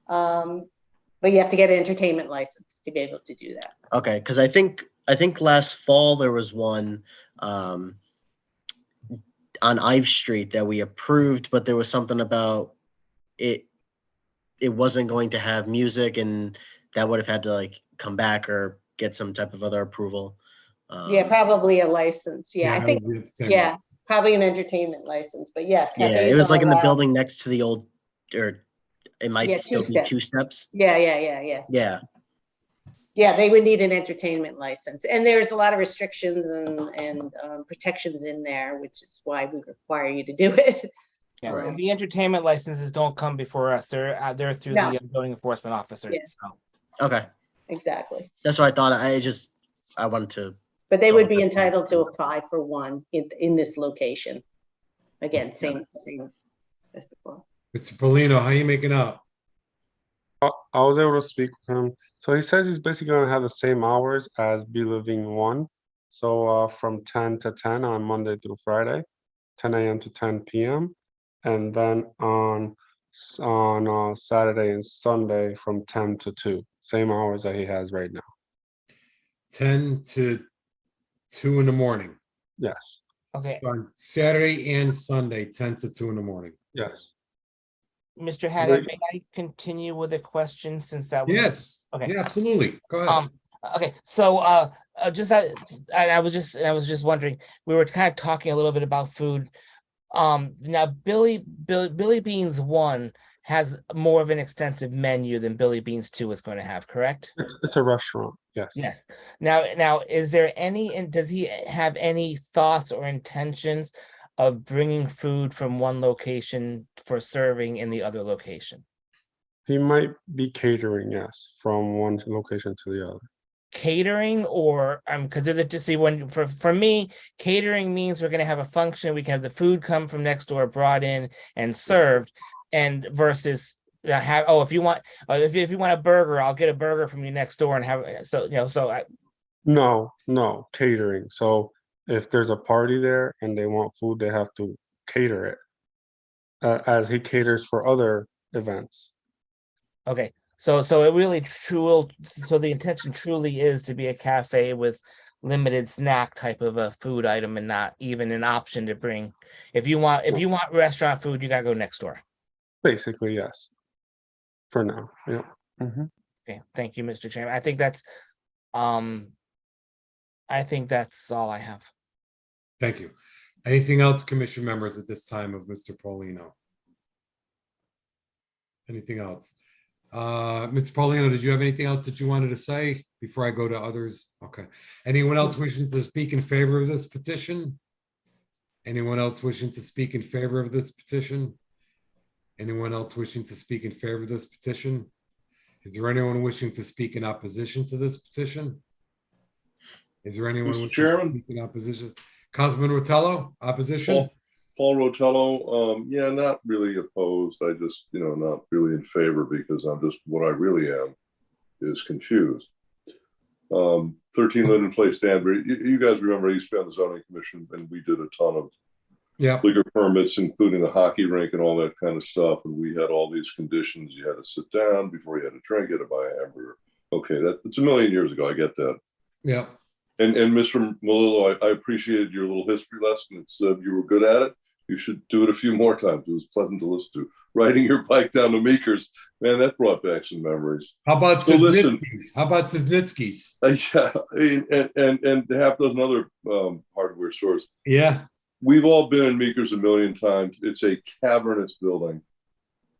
but you have to get an entertainment license to be able to do that. Okay, because I think last fall there was one on Ive Street that we approved, but there was something about it wasn't going to have music, and that would have had to like come back or get some type of other approval. Yeah, probably a license. Yeah, I think, it was the yeah, probably an entertainment license, but yeah. Yeah, cafes it was are like in the allowed. building next to the old, or it might Yeah, still be two-step. 2 steps. Yeah. Yeah. Yeah, they would need an entertainment license, and there's a lot of restrictions and protections in there, which is why we require you to do it. Yeah, and the entertainment licenses don't come before us. They're through No. the zoning enforcement officer. Yeah. So. Okay. Exactly. That's what I thought. I wanted to. But they would be entitled to apply for one in this location. Again, same as before. Mr. Polino, how you making out? I was able to speak with him. So he says he's basically going to have the same hours as Be Living 1. So from 10 to 10 on Monday through Friday, 10 a.m. to 10 p.m. And then on Saturday and Sunday from 10 to 2. Same hours that he has right now. 10 to 2 in the morning. Yes. Okay. On Saturday and Sunday, 10 to 2 in the morning. Yes. Mr. Haddad, may I continue with a question since that was? Yes. Okay. Yeah, absolutely. Go ahead. Okay, so I was just wondering, we were kind of talking a little bit about food. Now Billy Beans 1 has more of an extensive menu than Billy Beans 2 is going to have, correct? It's a restaurant. Yes. Yes. Now, is there any, and does he have any thoughts or intentions of bringing food from one location for serving in the other location? He might be catering, yes, from one location to the other. catering or, because to see when, for me, catering means we're gonna have a function, we can have the food come from next door, brought in and served, and versus have, oh, if you want, if you want a burger, I'll get a burger from you next door and have, so, No, catering. So if there's a party there and they want food, they have to cater it. As he caters for other events. okay, so it really so the intention truly is to be a cafe with limited snack type of a food item and not even an option to bring. If you want restaurant food, you gotta go next door. Basically, yes. For now, yeah. Okay, thank you, Mr. Chairman. I think that's all I have. Thank you. Anything else, commission members, at this time of Mr. Paulino? Anything else? Mr. Paulino, did you have anything else that you wanted to say before I go to others? Okay. Anyone else wishing to speak in favor of this petition? Anyone else wishing to speak in favor of this petition? Anyone else wishing to speak in favor of this petition? Is there anyone wishing to speak in opposition to this petition? Is there anyone Mr. wishing to Chairman? speak in opposition? Councilman Rotello, opposition? Paul Rotello, yeah, not really opposed. I just, not really in favor because I'm just, what I really am is confused. 13 Linden Place, Danbury. You guys remember I used to be on the zoning commission and we did a ton of liquor permits, including the hockey rink and all that kind of stuff. And we had all these conditions. You had to sit down before you had to drink, you had to buy a hamburger. Okay, that's a million years ago. I get that. Yeah. And Mr. Melillo, I appreciated your little history lesson. It's you were good at it. You should do it a few more times. It was pleasant to listen to. Riding your bike down to Meeker's, man, that brought back some memories. How about So listen, Cisnitsky's? How about Cisnitsky's? Yeah, and half dozen other hardware stores. Yeah. We've all been in Meeker's a million times. It's a cavernous building.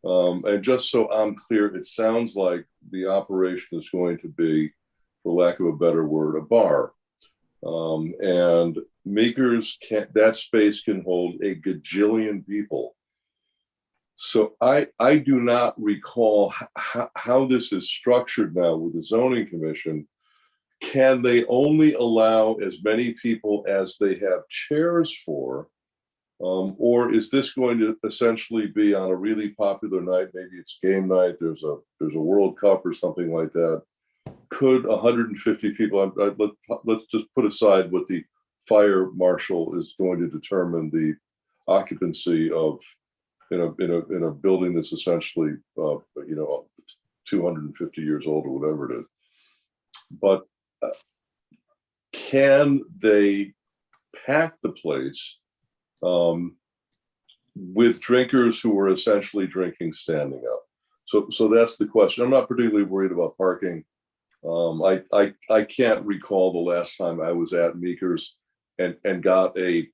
And just so I'm clear, it sounds like the operation is going to be, for lack of a better word, a bar. And Meeker's that space can hold a gajillion people. So I do not recall how this is structured now with the zoning commission. Can they only allow as many people as they have chairs for? Or is this going to essentially be on a really popular night? Maybe it's game night, there's a World Cup or something like that. Could 150 people, let's just put aside what the fire marshal is going to determine the occupancy of in a building that's essentially 250 years old or whatever it is. But can they pack the place with drinkers who are essentially drinking standing up? So that's the question. I'm not particularly worried about parking. I can't recall the last time I was at Meeker's and got a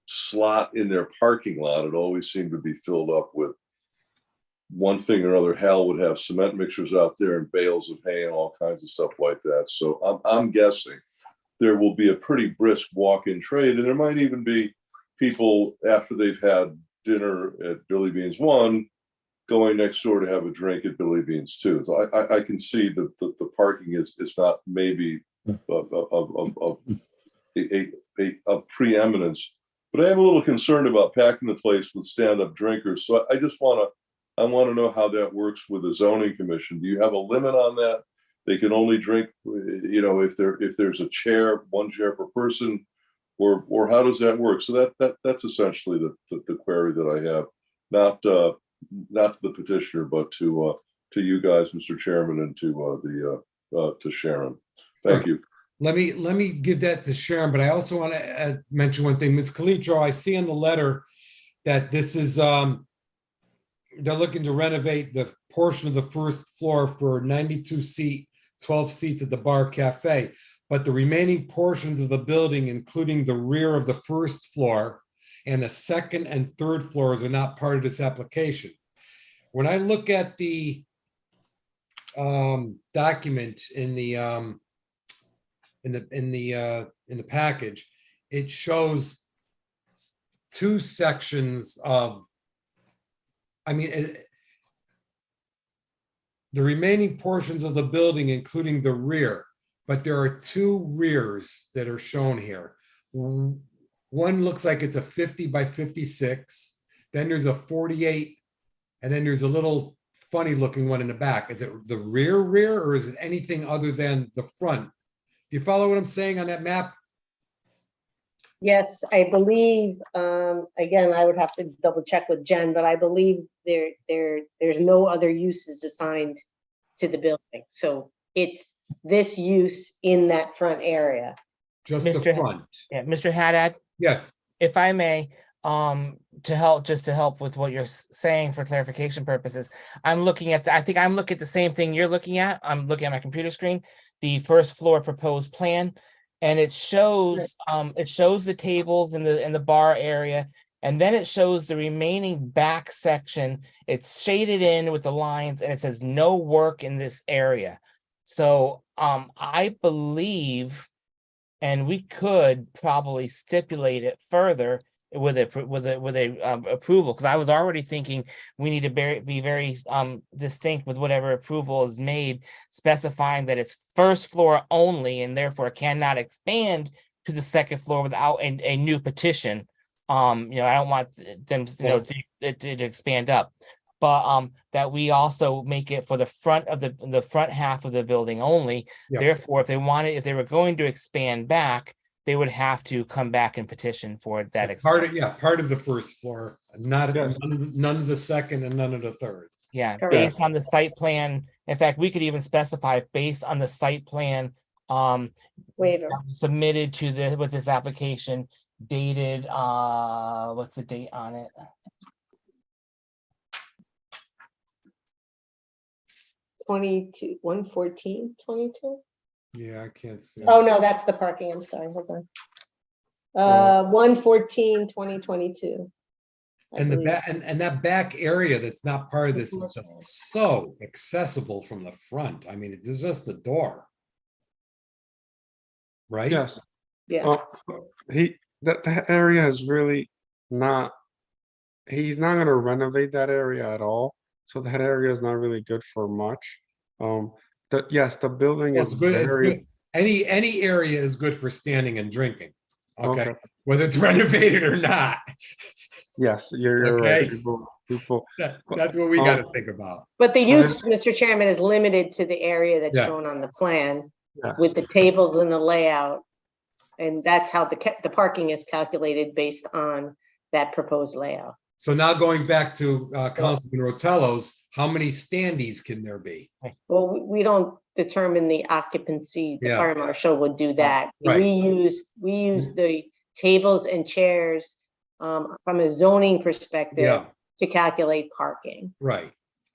slot in their parking lot. It always seemed to be filled up with one thing or another. Hal would have cement mixers out there and bales of hay and all kinds of stuff like that. So I'm guessing there will be a pretty brisk walk-in trade, and there might even be people after they've had dinner at Billy Beans 1 going next door to have a drink at Billy Beans 2. So I can see that the parking is not maybe a preeminence, but I am a little concerned about packing the place with stand-up drinkers. So I want to know how that works with the zoning commission. Do you have a limit on that? They can only drink, if there's a chair, one chair per person, or how does that work? So that's essentially the query that I have, not to the petitioner, but to you guys, Mr. Chairman, and to Sharon. Thank you. Let me give that to Sharon, but I also want to mention one thing. Ms. Calitro, I see in the letter that this is, they're looking to renovate the portion of the first floor for 92 seat, 12 seats at the Bar Cafe. But the remaining portions of the building, including the rear of the first floor and the second and third floors, are not part of this application. When I look at the document in the package, it shows two sections of, the remaining portions of the building, including the rear, but there are two rears that are shown here. One looks like it's a 50 by 56, then there's a 48, and then there's a little funny looking one in the back. Is it the rear, or is it anything other than the front? Do you follow what I'm saying on that map? Yes, I believe, again, I would have to double check with Jen, but I believe there's no other uses assigned to the building. So it's this use in that front area. Just the Mr. front? Yeah, Mr. Haddad, Yes. if I may, to help with what you're saying for clarification purposes, I think I'm looking at the same thing you're looking at. I'm looking at my computer screen, the first floor proposed plan, and it shows the tables in the bar area, and then it shows the remaining back section. It's shaded in with the lines, and it says no work in this area. So I believe, and we could probably stipulate it further with a approval, because I was already thinking we need to be very distinct with whatever approval is made, specifying that it's first floor only and therefore cannot expand to the second floor without a new petition. I don't want them to expand up, but that we also make it for the front of the front half of the building only. Yeah. Therefore, if they were going to expand back, they would have to come back and petition for that. Part of the first floor, none of the second and none of the third. Yeah, Correct. based on the site plan. In fact, we could even specify based on the site plan Waiver. submitted with this application dated, what's the date on it? '22, 1/14/22. Yeah, I can't see. Oh, no, that's the parking. I'm sorry. Hold on. 1/14/2022. And the back and that back area that's not part of this is just so accessible from the front. I mean, it's just a door. Right? Yes. Yeah. That area is really not, he's not gonna renovate that area at all. So that area is not really good for much. Yes, the building Well, is it's good. It's very, good. Any area is good for standing and drinking. Okay. Okay. Whether it's renovated or not. yes, you're right. Okay. People. That's what we got to think about. But the use, Mr. Chairman, is limited to the area that's Yeah. shown on the plan Yes. with the tables and the layout. And that's how the parking is calculated based on that proposed layout. So now going back to Councilman Rotello's, how many standees can there be? Well, we don't determine the occupancy. The Yeah. fire marshal would do that. Right. We use the tables and chairs from a zoning perspective Yeah. to calculate parking. Right.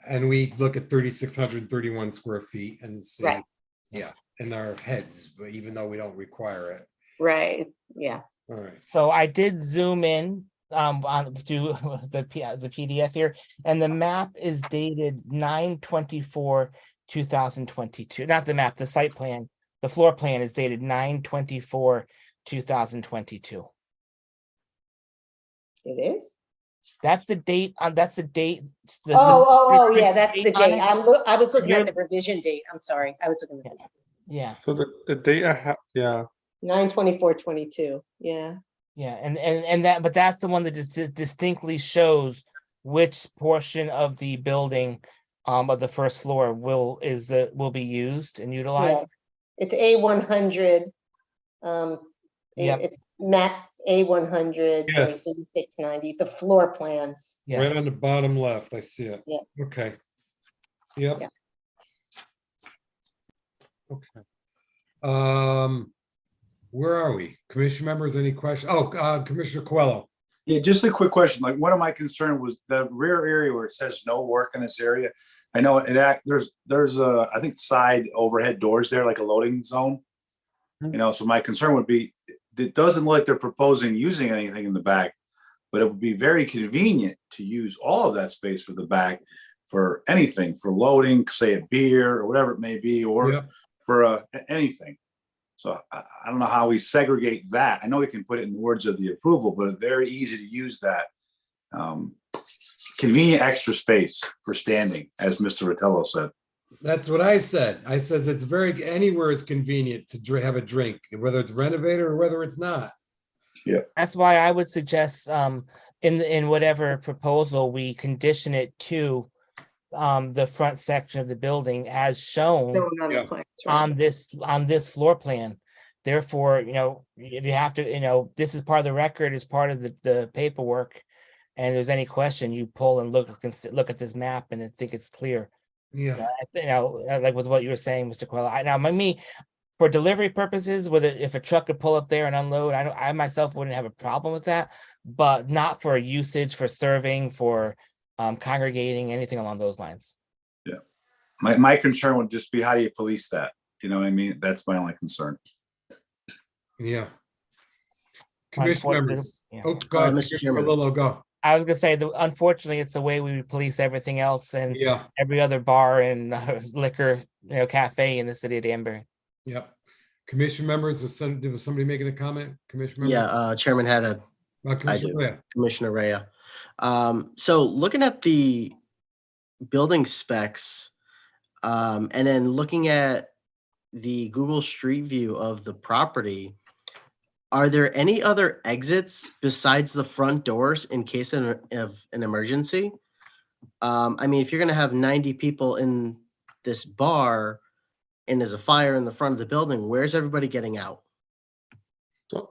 And we look at 3,631 square feet and say, Right. yeah, in our heads, but even though we don't require it. Right, yeah. All right. So I did zoom in on to the PDF here, and the map is dated 9/24/2022. Not the map, the site plan. The floor plan is dated 9/24/2022. It is? That's the date on. That's the date. Yeah, that's the date on date. it. I was looking You're- at the revision date. I'm sorry. I was looking at Yeah. So the date I have, yeah. 9/24/22. Yeah. Yeah, and but that's the one that distinctly shows which portion of the building of the first floor will be used and utilized. Yeah. It's A100. Yep. It's map A100. Yes. 690, the floor plans. Right on the bottom left, I see it. Yeah. Okay. Yep. Yeah. Okay. Where are we? Commission members, any questions? Oh, Commissioner Coelho. Yeah, just a quick question. Like, one of my concern was the rear area where it says no work in this area. I know there's I think side overhead doors there, like a loading zone. So my concern would be, it doesn't look like they're proposing using anything in the back, but it would be very convenient to use all of that space for the back for anything, for loading, say a beer or whatever it may be, or for anything. So I don't know how we segregate that. I know we can put it in the words of the approval, but it's very easy to use that. Convenient extra space for standing, as Mr. Rotello said. That's what I said. I says it's very, anywhere is convenient to have a drink, whether it's renovated or whether it's not. That's why I would suggest, in whatever proposal, we condition it to the front section of the building as shown Shown on the Yeah. plans, right? on this floor plan. Therefore, if you have to, this is part of the record, is part of the paperwork. And if there's any question, you pull and look at this map and I think it's clear. Yeah. Like with what you were saying, Mr. Coelho. Now, me, for delivery purposes, whether if a truck could pull up there and unload, I myself wouldn't have a problem with that, but not for usage, for serving, for congregating, anything along those lines. Yeah. My concern would just be, how do you police that? You know what I mean? That's my only concern. Yeah. Commission Unfortunately, members. yeah. Oh, go ahead, Mr. Commissioner Chairman. Lillo, go. I was gonna say, unfortunately, it's the way we police everything else and Yeah, every other bar and liquor, cafe in the city of Danbury. yep. Commission members, was somebody making a comment? Commission member? Yeah, Chairman had a, Commissioner do. Rea. Commissioner Rea. So looking at the building specs, and then looking at the Google Street View of the property, are there any other exits besides the front doors in case of an emergency? I mean, if you're gonna have 90 people in this bar and there's a fire in the front of the building, where's everybody getting out?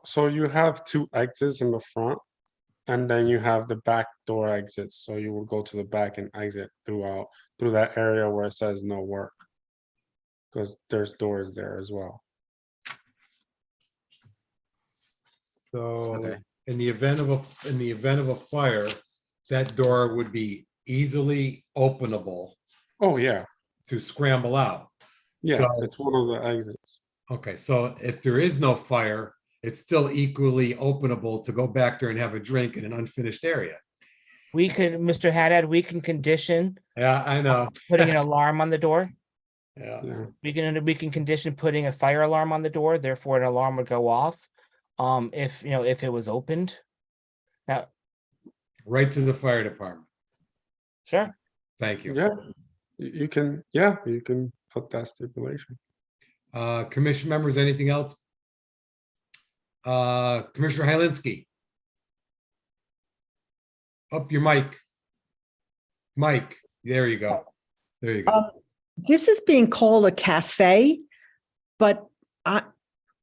So you have two exits in the front, and then you have the back door exits. So you will go to the back and exit through that area where it says no work, because there's doors there as well. So Okay. in the event of a fire, that door would be easily openable Oh yeah, to scramble out. yeah, So- it's one of the exits. Okay, so if there is no fire, it's still equally openable to go back there and have a drink in an unfinished area. We could, Mr. Haddad, we can condition Yeah, I know. putting an alarm on the door. Yeah, Yeah. We can condition putting a fire alarm on the door, therefore an alarm would go off. If it was opened. Now, right to the fire department. sure. Thank you. Yeah, you can put that stipulation. Commission members, anything else? Commissioner Hylinski. Up your mic. Mike, there you go. There you go. This is being called a cafe, but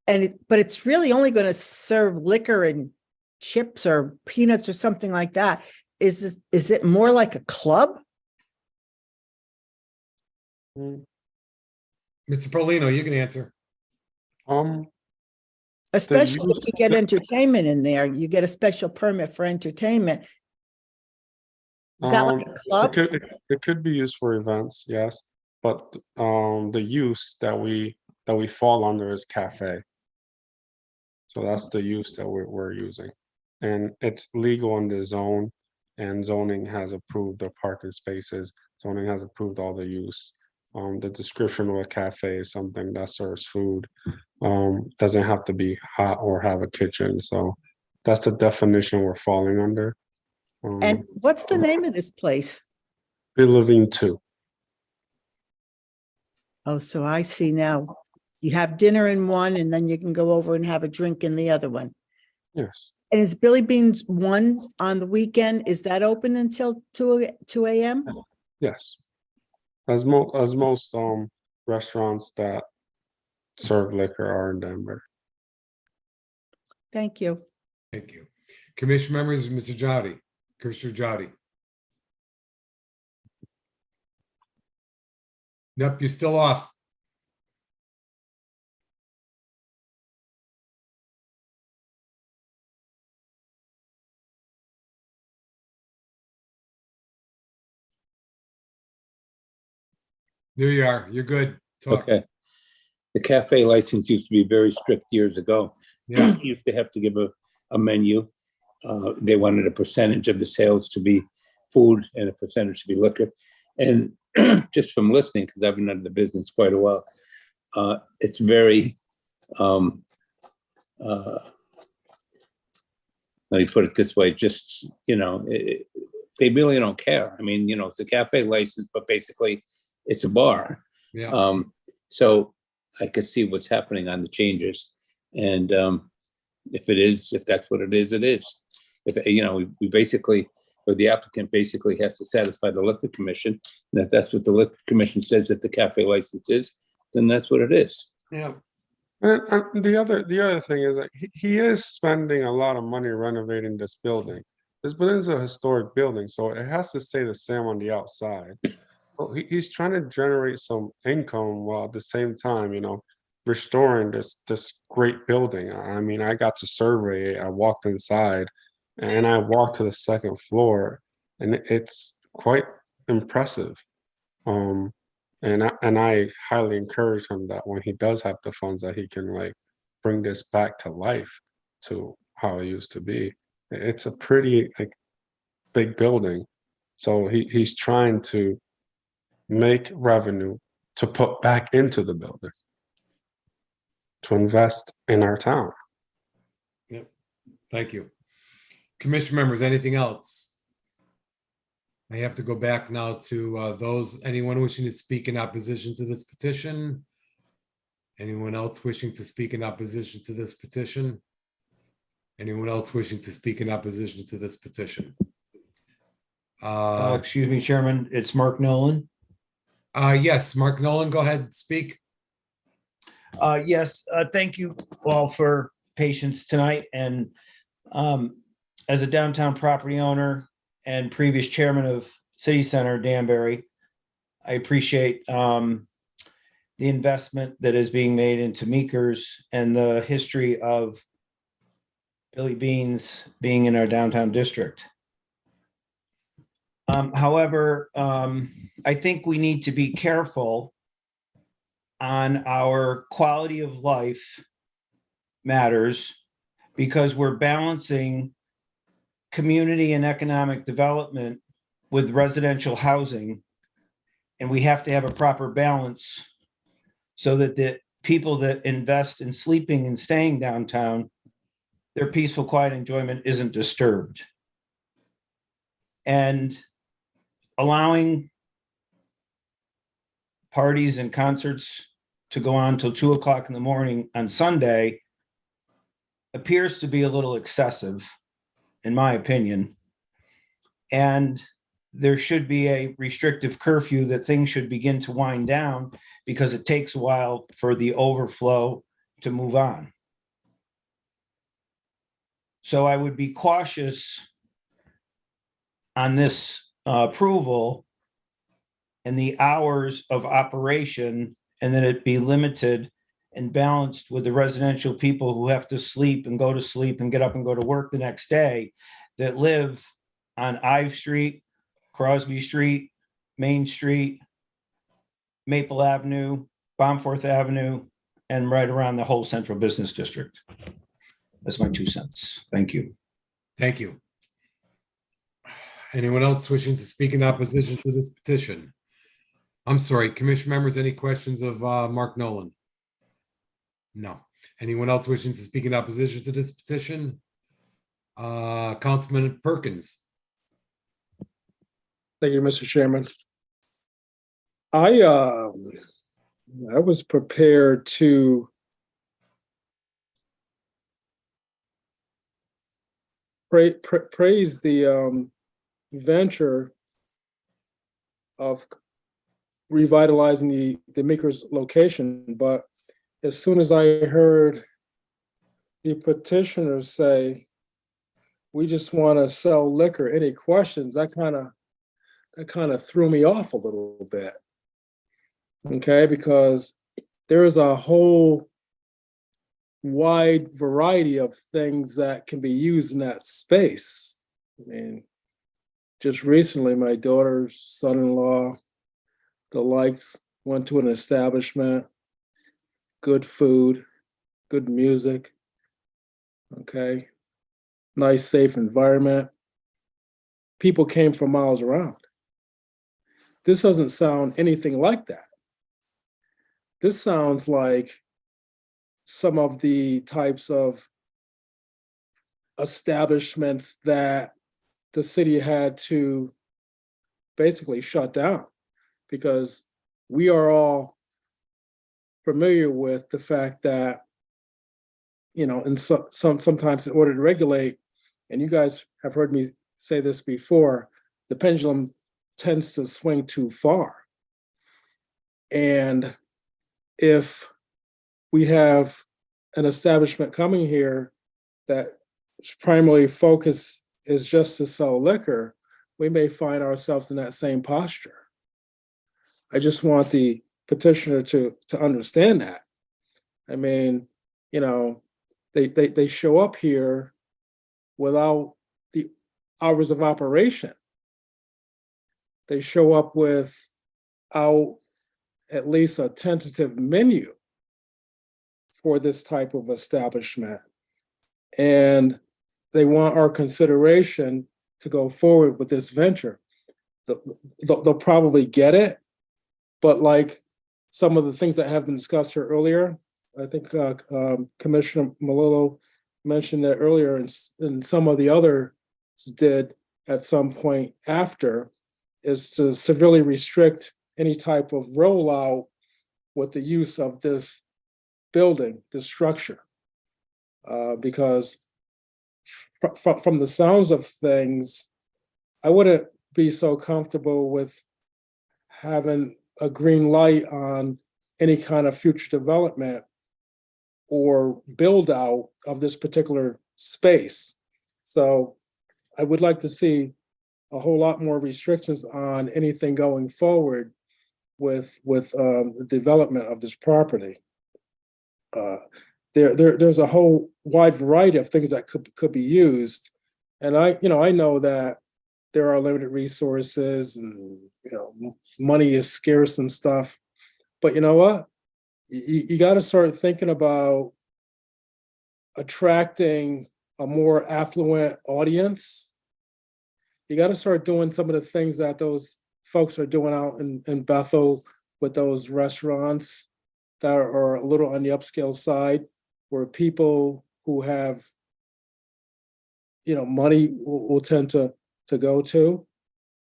it's really only going to serve liquor and chips or peanuts or something like that. Is it more like a club? Mm, Mr. Paulino, you can answer. Especially if use- you get entertainment in there, you get a special permit for entertainment. Is that like a club? It could be used for events, yes, but the use that we fall under is cafe. So that's the use that we're using, and it's legal in the zone, and zoning has approved the parking spaces. Zoning has approved all the use. The description of a cafe is something that serves food. Doesn't have to be hot or have a kitchen. So that's the definition we're falling under. And what's the name of this place? Be Living 2. Oh, so I see now. You have dinner in one and then you can go over and have a drink in the other one. Yes. And is Billy Beans one on the weekend? Is that open until 2 a.m.? Yes. As most restaurants that serve liquor are in Denver. Thank you. Thank you. Commission members, Mr. Jowdy, Commissioner Jowdy. Nope, you're still off. There you are. You're good. Talk. Okay. The cafe license used to be very strict years ago. Yeah. You used to have to give a menu. They wanted a percentage of the sales to be food and a percentage to be liquor. And just from listening, because I've been out of the business quite a while, it's very, let me put it this way, just, they really don't care. I mean, it's a cafe license, but basically it's a bar. Yeah. So I could see what's happening on the changes. And if that's what it is, it is. If, we basically, or the applicant basically has to satisfy the liquor commission. And if that's what the liquor commission says that the cafe license is, then that's what it is. Yeah. And the other thing is that he is spending a lot of money renovating this building. This building is a historic building, so it has to stay the same on the outside. Well, he's trying to generate some income while at the same time, restoring this great building. I mean, I got to survey it. I walked inside, and I walked to the second floor, and it's quite impressive. And I highly encourage him that when he does have the funds, that he can bring this back to life to how it used to be. It's a pretty big building, so he's trying to make revenue to put back into the building, to invest in our town. Yep. Thank you. Commission members, anything else? I have to go back now to anyone wishing to speak in opposition to this petition? Anyone else wishing to speak in opposition to this petition? Anyone else wishing to speak in opposition to this petition? Excuse me, Chairman, it's Mark Nolan. Yes, Mark Nolan, go ahead, speak. Yes, thank you all for patience tonight. And as a downtown property owner and previous chairman of City Center Danbury, I appreciate the investment that is being made into Meekers and the history of Billy Beans being in our downtown district. However, I think we need to be careful on our quality of life matters, because we're balancing community and economic development with residential housing. And we have to have a proper balance so that the people that invest in sleeping and staying downtown, their peaceful, quiet enjoyment isn't disturbed. And allowing parties and concerts to go on till 2 o'clock in the morning on Sunday appears to be a little excessive, in my opinion. And there should be a restrictive curfew that things should begin to wind down, because it takes a while for the overflow to move on. So I would be cautious on this approval and the hours of operation, and that it be limited and balanced with the residential people who have to sleep and go to sleep and get up and go to work the next day, that live on Ive Street, Crosby Street, Main Street, Maple Avenue, Bomforth Avenue, and right around the whole central business district. That's my 2 cents. Thank you. Thank you. Anyone else wishing to speak in opposition to this petition? I'm sorry, commission members, any questions of Mark Nolan? No. Anyone else wishing to speak in opposition to this petition? Councilman Perkins. Thank you, Mr. Chairman. I was prepared to praise the venture of revitalizing the Meekers location, but as soon as I heard the petitioners say, we just want to sell liquor, any questions, that kind of threw me off a little bit. Okay, because there is a whole wide variety of things that can be used in that space. I mean, just recently, my daughter's son-in-law, the likes, went to an establishment, good food, good music, okay, nice, safe environment. People came from miles around. This doesn't sound anything like that. This sounds like some of the types of establishments that the city had to basically shut down, because we are all familiar with the fact that, you know, and sometimes in order to regulate, and you guys have heard me say this before, the pendulum tends to swing too far. And if we have an establishment coming here that primarily focus is just to sell liquor, we may find ourselves in that same posture. I just want the petitioner to understand that. I mean, you know, they show up here without the hours of operation. They show up without at least a tentative menu for this type of establishment. And they want our consideration to go forward with this venture. They'll probably get it, but like some of the things that have been discussed here earlier, I think Commissioner Melillo mentioned that earlier, and some of the others did at some point after, is to severely restrict any type of rollout with the use of this building, this structure. Because from the sounds of things, I wouldn't be so comfortable with having a green light on any kind of future development or build out of this particular space. So I would like to see a whole lot more restrictions on anything going forward with the development of this property. There's a whole wide variety of things that could be used, and I know that there are limited resources, and money is scarce and stuff. But you know what? You got to start thinking about attracting a more affluent audience. You got to start doing some of the things that those folks are doing out in Bethel with those restaurants that are a little on the upscale side, where people who have money will tend to go to.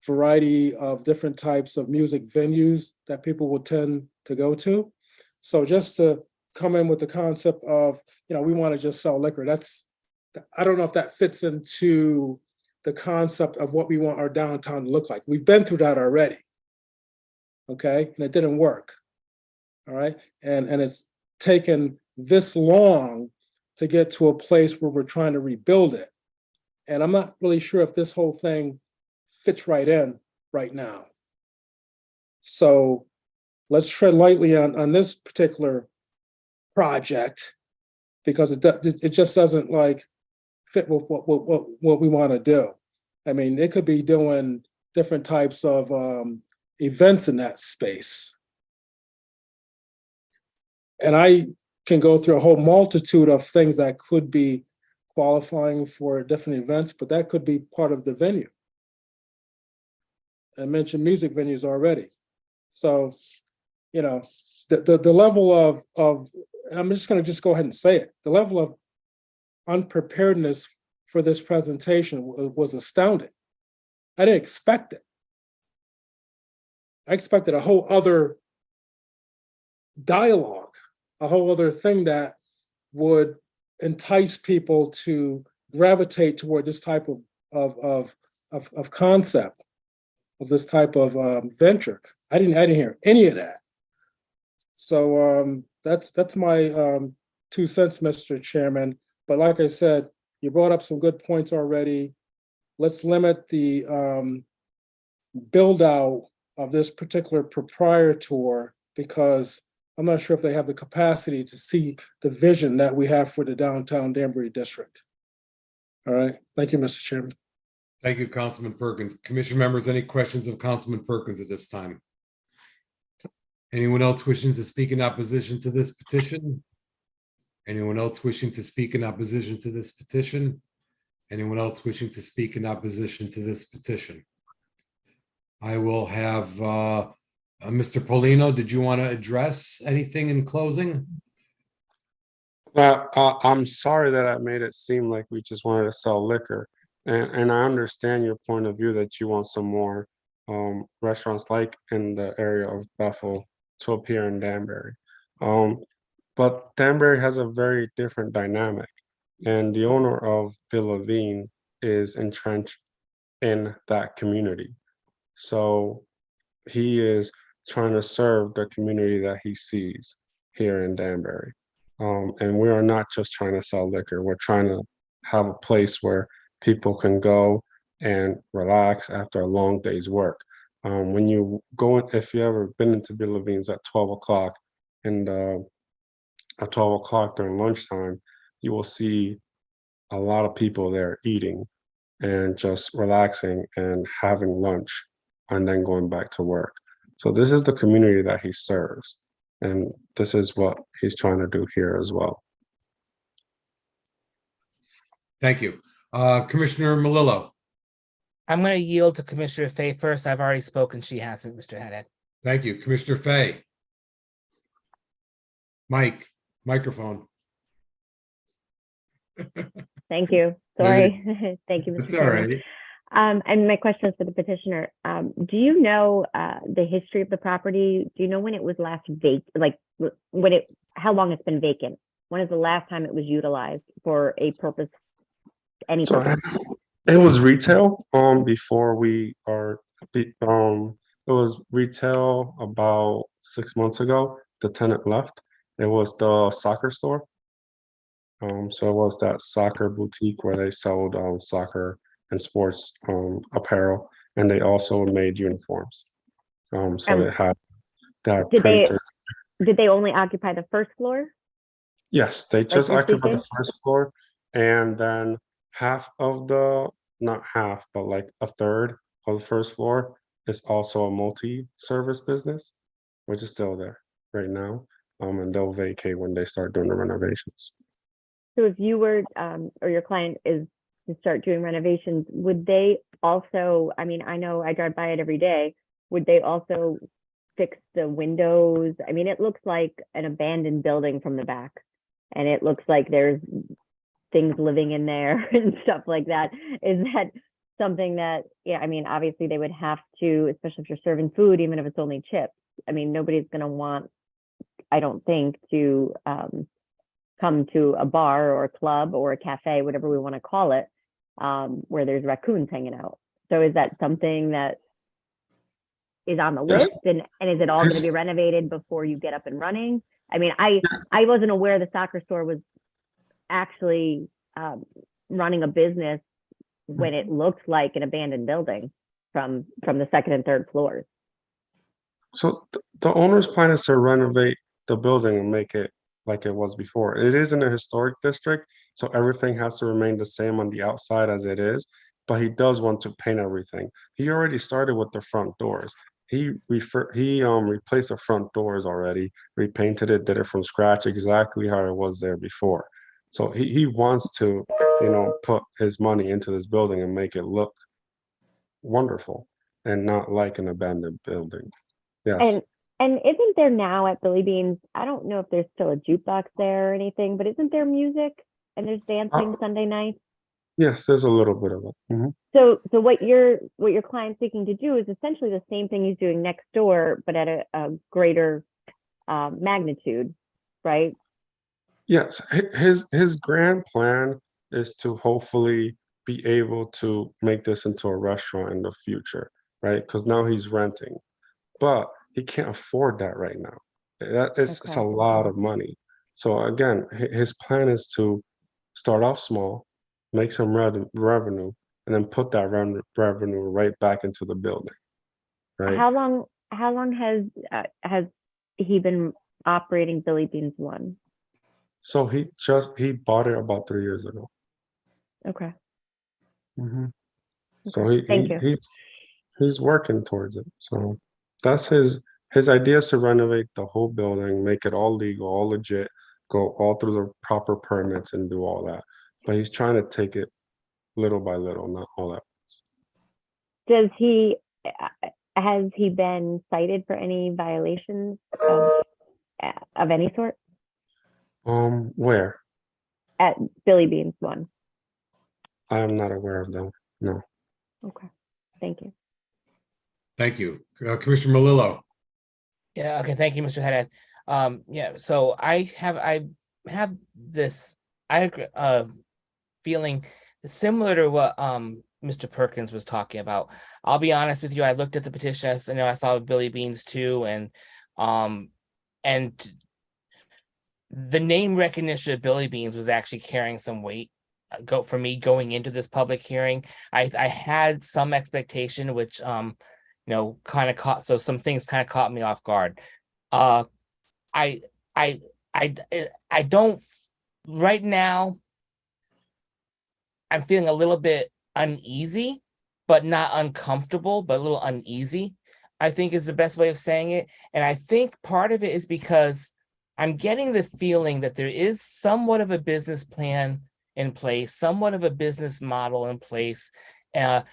Variety of different types of music venues that people will tend to go to. So just to come in with the concept of, we want to just sell liquor, I don't know if that fits into the concept of what we want our downtown to look like. We've been through that already. Okay, and it didn't work. All right, and it's taken this long to get to a place where we're trying to rebuild it. And I'm not really sure if this whole thing fits right in right now. So let's tread lightly on this particular project, because it just doesn't fit with what we want to do. I mean, it could be doing different types of events in that space. And I can go through a whole multitude of things that could be qualifying for different events, but that could be part of the venue. I mentioned music venues already. So, the level of I'm just going to go ahead and say it, the level of unpreparedness for this presentation was astounding. I didn't expect it. I expected a whole other dialogue, a whole other thing that would entice people to gravitate toward this type of concept, of this type of venture. I didn't hear any of that. So that's my 2 cents, Mr. Chairman. But like I said, you brought up some good points already. Let's limit the build out of this particular proprietor, because I'm not sure if they have the capacity to see the vision that we have for the downtown Danbury district. All right, thank you, Mr. Chairman. Thank you, Councilman Perkins. Commission members, any questions of Councilman Perkins at this time? Anyone else wishing to speak in opposition to this petition? Anyone else wishing to speak in opposition to this petition? Anyone else wishing to speak in opposition to this petition? I will have Mr. Polino, did you want to address anything in closing? Well, I'm sorry that I made it seem like we just wanted to sell liquor. And I understand your point of view that you want some more restaurants like in the area of Bethel to appear in Danbury. But Danbury has a very different dynamic, and the owner of Bill Levine is entrenched in that community. So he is trying to serve the community that he sees here in Danbury. And we are not just trying to sell liquor. We're trying to have a place where people can go and relax after a long day's work. When you go, if you ever been into Bill Levine's at 12 o'clock and at 12 o'clock during lunchtime, you will see a lot of people there eating and just relaxing and having lunch and then going back to work. So this is the community that he serves. And this is what he's trying to do here as well. Thank you. Commissioner Melillo. I'm going to yield to Commissioner Fay first. I've already spoken. She hasn't, Mr. Haddad. Thank you. Commissioner Fay. Microphone. Thank you. Sorry. Thank you, Mr. That's all Chairman. right. And my question is for the petitioner. Do you know the history of the property? Do you know when it was last vacant? Like how long it's been vacant? When is the last time it was utilized for a purpose? Any So purpose? it was retail before we are it was retail about 6 months ago. The tenant left. It was the soccer store. So it was that soccer boutique where they sold soccer and sports apparel, and they also made uniforms. So it had that printer. Did they only occupy the first floor? Yes, they just this occupied the weekend? first floor, and then half of the, not half, but like a third of the first floor is also a multi-service business, which is still there right now. And they'll vacate when they start doing the renovations. So if you were, or your client is to start doing renovations, would they also, I mean, I know I drive by it every day, would they also fix the windows? I mean, it looks like an abandoned building from the back, and it looks like there's things living in there and stuff like that. Is that something that, yeah, I mean, obviously they would have to, especially if you're serving food, even if it's only chips. I mean, nobody's going to want, I don't think, to come to a bar or a club or a cafe, whatever we want to call it, where there's raccoons hanging out. So is that something that is on the list? And is it all going to be renovated before you get up and running? I mean, I wasn't aware the soccer store was actually running a business when it looked like an abandoned building from the second and third floors. So the owner's plan is to renovate the building and make it like it was before. It is in a historic district, so everything has to remain the same on the outside as it is, but he does want to paint everything. He already started with the front doors. He replaced the front doors already, repainted it, did it from scratch, exactly how it was there before. So he wants to, put his money into this building and make it look wonderful and not like an abandoned building. Yes. And isn't there now at Billy Bean's, I don't know if there's still a jukebox there or anything, but isn't there music and there's dancing Sunday nights? Yes, there's a little bit of it. Mm-hmm. So what your client's seeking to do is essentially the same thing he's doing next door, but at a greater magnitude, right? Yes, his grand plan is to hopefully be able to make this into a restaurant in the future, right? Because now he's renting, but he can't afford that right now. It's a lot of money. So again, his plan is to start off small, make some revenue, and then put that revenue right back into the building. Right? How long has he been operating Billy Bean's One? So he bought it about 3 years ago. Okay. Mm-hmm. Okay. So he's working towards it. So that's his idea is to renovate the whole building, make it all legal, all legit, go all through the proper permits and do all that. But he's trying to take it little by little, not all at once. Has he been cited for any violations of any sort? Where? At Billy Bean's One. I am not aware of them. No. Okay. Thank you. Thank you. Commissioner Melillo. Yeah, okay, thank you, Mr. Haddad. Yeah, so I have this, I agree, feeling similar to what Mr. Perkins was talking about. I'll be honest with you, I looked at the petition, I saw Billy Beans too, and the name recognition of Billy Beans was actually carrying some weight. For me going into this public hearing, I had some expectation, which kind of caught, so some things kind of caught me off guard. I I I don't right now. I'm feeling a little bit uneasy, but not uncomfortable, but a little uneasy, I think is the best way of saying it. And I think part of it is because I'm getting the feeling that there is somewhat of a business plan in place, somewhat of a business model in place. Kind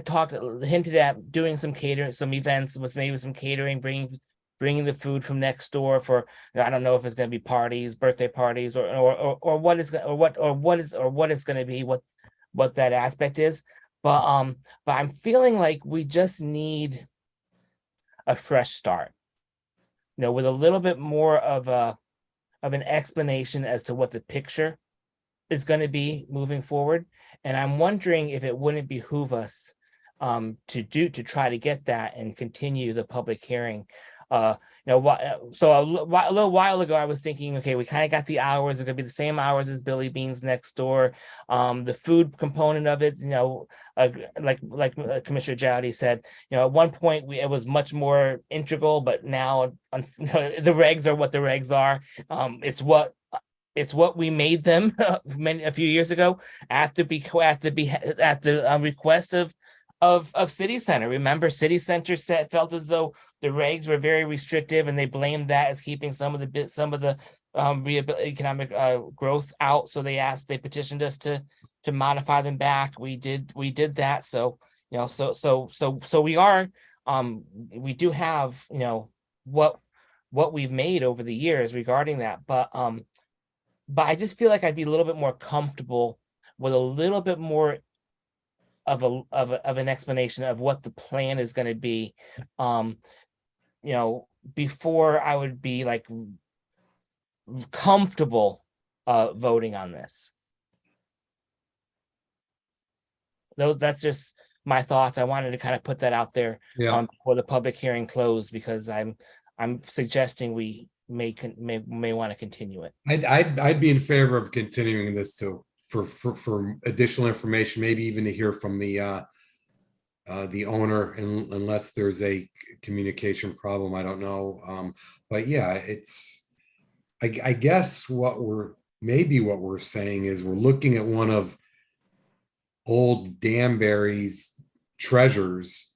of hinted at doing some catering, some events, with maybe some catering, bringing the food from next door for, I don't know if it's going to be parties, birthday parties, or what it's going to be, what that aspect is. But I'm feeling like we just need a fresh start, with a little bit more of an explanation as to what the picture is going to be moving forward. And I'm wondering if it wouldn't behoove us to try to get that and continue the public hearing. So a little while ago, I was thinking, okay, we kind of got the hours. It's gonna be the same hours as Billy Beans next door. The food component of it, like Commissioner Jowdy said, at one point it was much more integral, but now the regs are what the regs are. It's what we made them a few years ago at the request of City Center. Remember, City Center felt as though the regs were very restrictive, and they blamed that as keeping some of the economic growth out. So they petitioned us to modify them back. We did that. So we do have what we've made over the years regarding that, but I just feel like I'd be a little bit more comfortable with a little bit more of an explanation of what the plan is going to be, before I would be like comfortable voting on this. That's just my thoughts. I wanted to kind of put that out there before the public hearing closed, because I'm suggesting we may want to continue it. I'd be in favor of continuing this too, for additional information, maybe even to hear from the owner, unless there's a communication problem. I don't know. But yeah, I guess what we're saying is we're looking at one of old Danbury's treasures,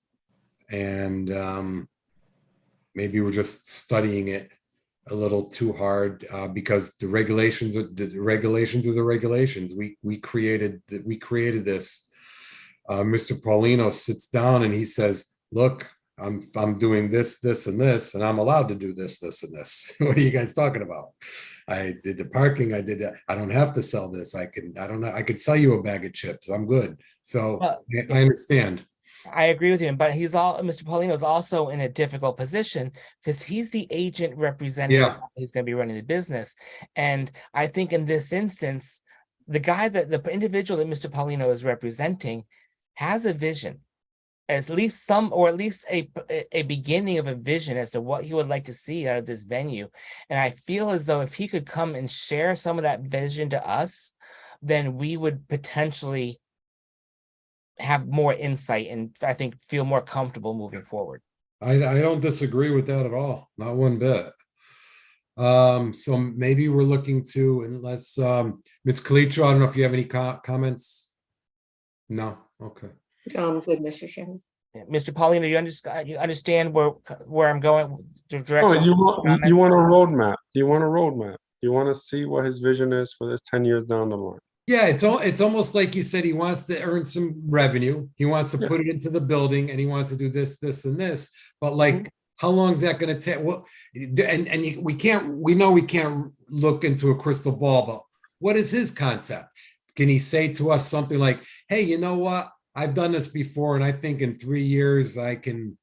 and maybe we're just studying it a little too hard, because the regulations are the regulations. We created this. Mr. Paulino sits down and he says, "Look, I'm doing this, and this, and I'm allowed to do this, and this." What are you guys talking about? I did the parking. I did that. I don't have to sell this. I don't know. I could sell you a bag of chips. I'm good. So I understand. I agree with him, but Mr. Paulino is also in a difficult position because he's the agent representative who's going to be running the business. And I think in this instance, the individual that Mr. Paulino is representing has a vision, at least a beginning of a vision as to what he would like to see out of this venue. And I feel as though if he could come and share some of that vision to us, then we would potentially have more insight and I think feel more comfortable moving forward. I don't disagree with that at all, not one bit. So maybe we're looking to, unless Ms. Calitro, I don't know if you have any comments. No, okay. Good, Mr. Chairman. Mr. Paulino, you understand where I'm going? The Oh, direction. you want a roadmap. You want a roadmap. You want to see what his vision is for this 10 years down the line. Yeah, it's almost like you said, he wants to earn some revenue. He wants to put it into the building, and he wants to do this, and this. But like, how long is that going to take? Well, we know we can't look into a crystal ball, but what is his concept? Can he say to us something like, "Hey, you know what? I've done this before, and I think in 3 years I can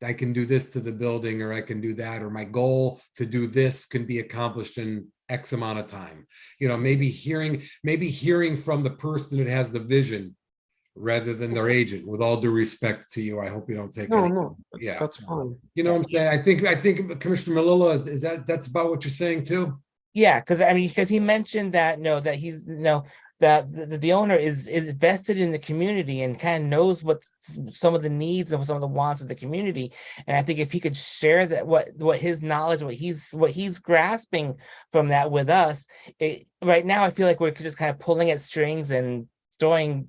I can do this to the building, or I can do that, or my goal to do this can be accomplished in X amount of time. You know, maybe hearing from the person that has the vision rather than their agent, with all due respect to you. I hope you don't take No, any. no, Yeah. that's fine. You know what I'm saying? I think Commissioner Malilla, that's about what you're saying too? Yeah, because I mean, because he mentioned that, that he's, that the owner is vested in the community and kind of knows what some of the needs and some of the wants of the community. And I think if he could share that, what his knowledge, what he's grasping from that with us, right now I feel like we're just kind of pulling at strings and throwing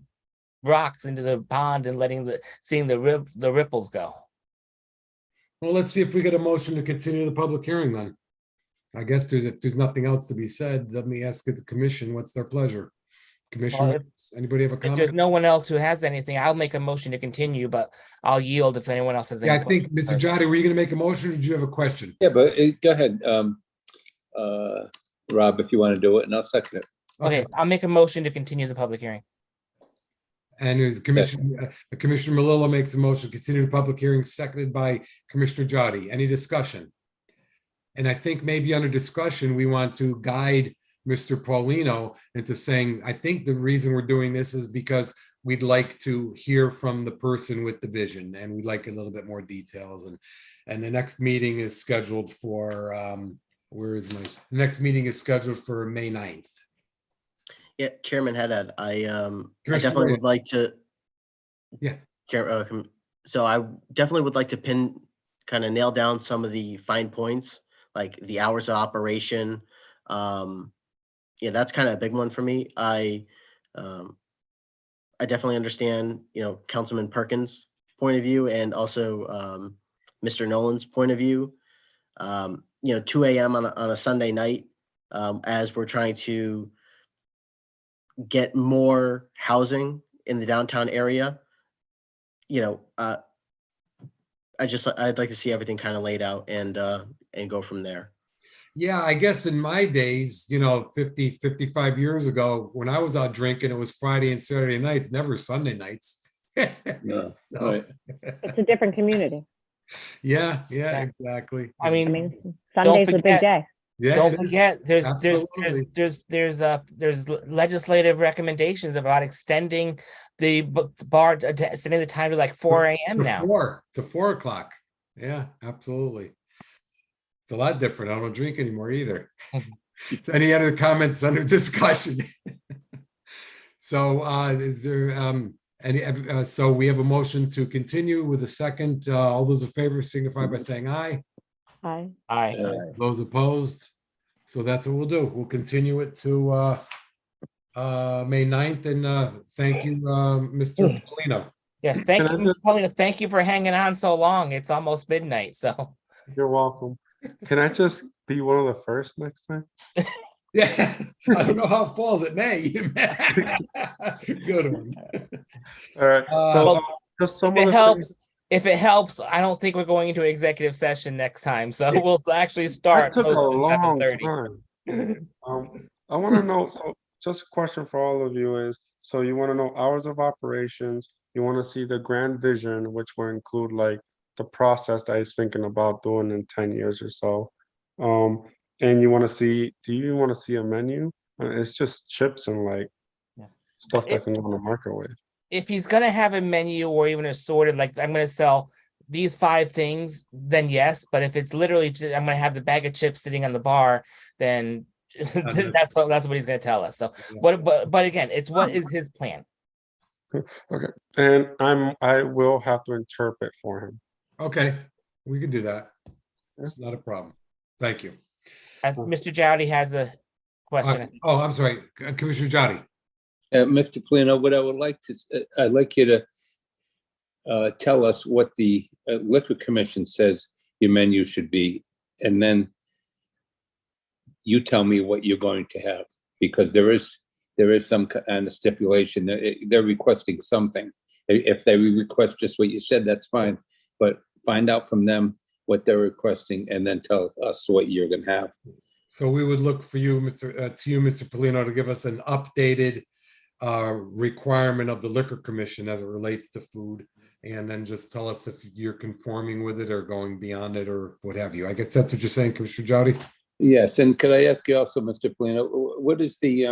rocks into the pond and seeing the ripples go. Well, let's see if we get a motion to continue the public hearing then. I guess if there's nothing else to be said, let me ask the commission, what's their pleasure? Commissioner, anybody have a If there's comment? no one else who has anything, I'll make a motion to continue, but I'll yield if anyone else has any. Yeah, I think, Mr. Jolly, were you gonna make a motion, or did you have a question? Yeah, but go ahead, Rob, if you want to do it, and I'll second it. Okay, I'll make a motion to continue the public hearing. And as Commissioner Malilla makes a motion, continue the public hearing, seconded by Commissioner Jolly. Any discussion? And I think maybe under discussion, we want to guide Mr. Paulino into saying, I think the reason we're doing this is because we'd like to hear from the person with the vision, and we'd like a little bit more details. And the next meeting is scheduled for, the next meeting is scheduled for May 9th. Yeah, Chairman Haddad, I Commissioner definitely Ray. would like to. Yeah. So I definitely would like to kind of nail down some of the fine points, like the hours of operation. Yeah, that's kind of a big one for me. I definitely understand, Councilman Perkins' point of view, and also Mr. Nolan's point of view. 2 a.m. on a Sunday night, as we're trying to get more housing in the downtown area. I'd like to see everything kind of laid out and go from there. Yeah, I guess in my days, 50, 55 years ago, when I was out drinking, it was Friday and Saturday nights, never Sunday nights. No, So- right. It's a different community. Yeah, exactly. I mean, Sunday's a big day. Yeah, Don't it is. forget, Absolutely. there's legislative recommendations about extending the extending the time to like 4 a.m. now. To 4 o'clock. Yeah, absolutely. It's a lot different. I don't drink anymore either. Any other comments under discussion? So is there so we have a motion to continue with a second. All those in favor signify by saying aye. Aye. Aye. Those opposed? So that's what we'll do. We'll continue it to May 9th, and thank you, Mr. Polino. Yes, thank you, Mr. Paulino. Thank you for hanging on so long. It's almost midnight, so. You're welcome. Can I just be one of the first next time? Yeah, I don't know how it falls. It may. Good one. All right. So just some of the things. If it helps, I don't think we're going into executive session next time, so we'll actually start. That took a long 7:30. time. I want to know, so just a question for all of you is, so you want to know hours of operations, you want to see the grand vision, which will include like the process that he's thinking about doing in 10 years or so. And you want to see, do you want to see a menu? It's just chips and like stuff that can go in the microwave. If he's gonna have a menu or even assorted, like I'm gonna sell these 5 things, then yes. But if it's literally just, I'm gonna have the bag of chips sitting on the bar, then that's what he's gonna tell us. So but again, it's what is his plan. Okay, and I will have to interpret for him. Okay, we can do that. It's not a problem. Thank you. Mr. Jowdy has a question. I'm sorry, Commissioner Jowdy. Mr. Polino, what I would like to, I'd like you to tell us what the Liquor Commission says your menu should be, and then you tell me what you're going to have, because there is some kind of stipulation. They're requesting something. If they request just what you said, that's fine, but find out from them what they're requesting and then tell us what you're going to have. So we would look for you, Mr. Polino, to give us an updated requirement of the Liquor Commission as it relates to food, And then just tell us if you're conforming with it or going beyond it or what have you. I guess that's what you're saying, Commissioner Jowdy? Yes, and could I ask you also, Mr. Polino, what is the,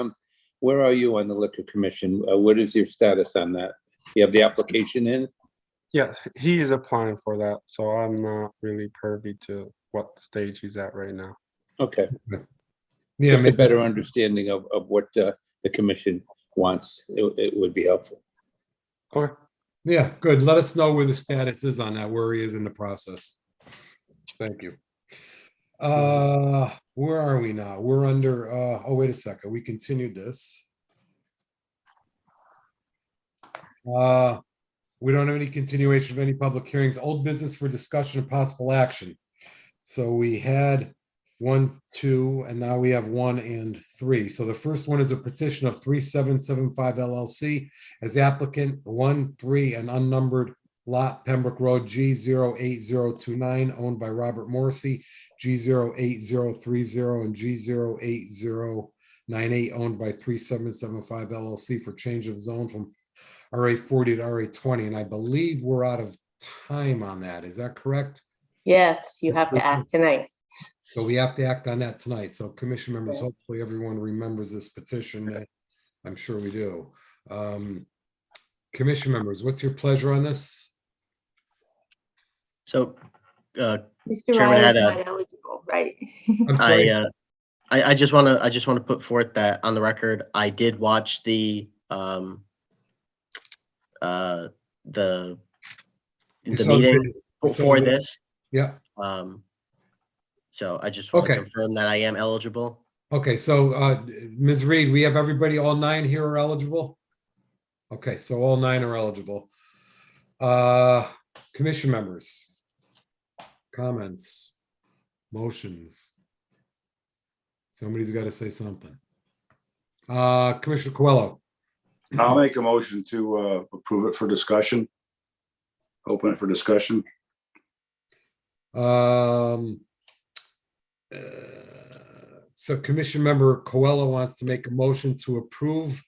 where are you on the Liquor Commission? What is your status on that? You have the application in? Yes, he is applying for that, so I'm not really privy to what stage he's at right now. Okay. Yeah, Just a maybe- better understanding of what the commission wants, it would be helpful. Okay. Yeah, good. Let us know where the status is on that, where he is in the process. Thank you. Where are we now? We're under, oh, wait a second. We continued this. We don't have any continuation of any public hearings, old business for discussion and possible action. So we had 1, 2, and now we have 1 and 3. So the first one is a petition of 3775 LLC as applicant 1, 3, and unnumbered lot Pembroke Road G08029 owned by Robert Morrissey, G08030 and G08098 owned by 3775 LLC for change of zone from RA 40 to RA 20. And I believe we're out of time on that. Is that correct? Yes, you have to act tonight. So we have to act on that tonight. So commission members, hopefully everyone remembers this petition. I'm sure we do. Commission members, what's your pleasure on this? So, Mr. Chairman Riley's had a- not eligible, right? I'm sorry. I just want to put forth that on the record, I did watch the You saw the meeting video. You saw before the video. this. Yeah. So I just want to Okay. confirm that I am eligible. Okay, so Ms. Reed, we have everybody, all 9 here are eligible? Okay, so all 9 are eligible. Commission members. Comments, motions. Somebody's got to say something. Commissioner Coelho, I'll make a motion to approve it for discussion. Open it for discussion. So Commission Member Coelho wants to make a motion to approve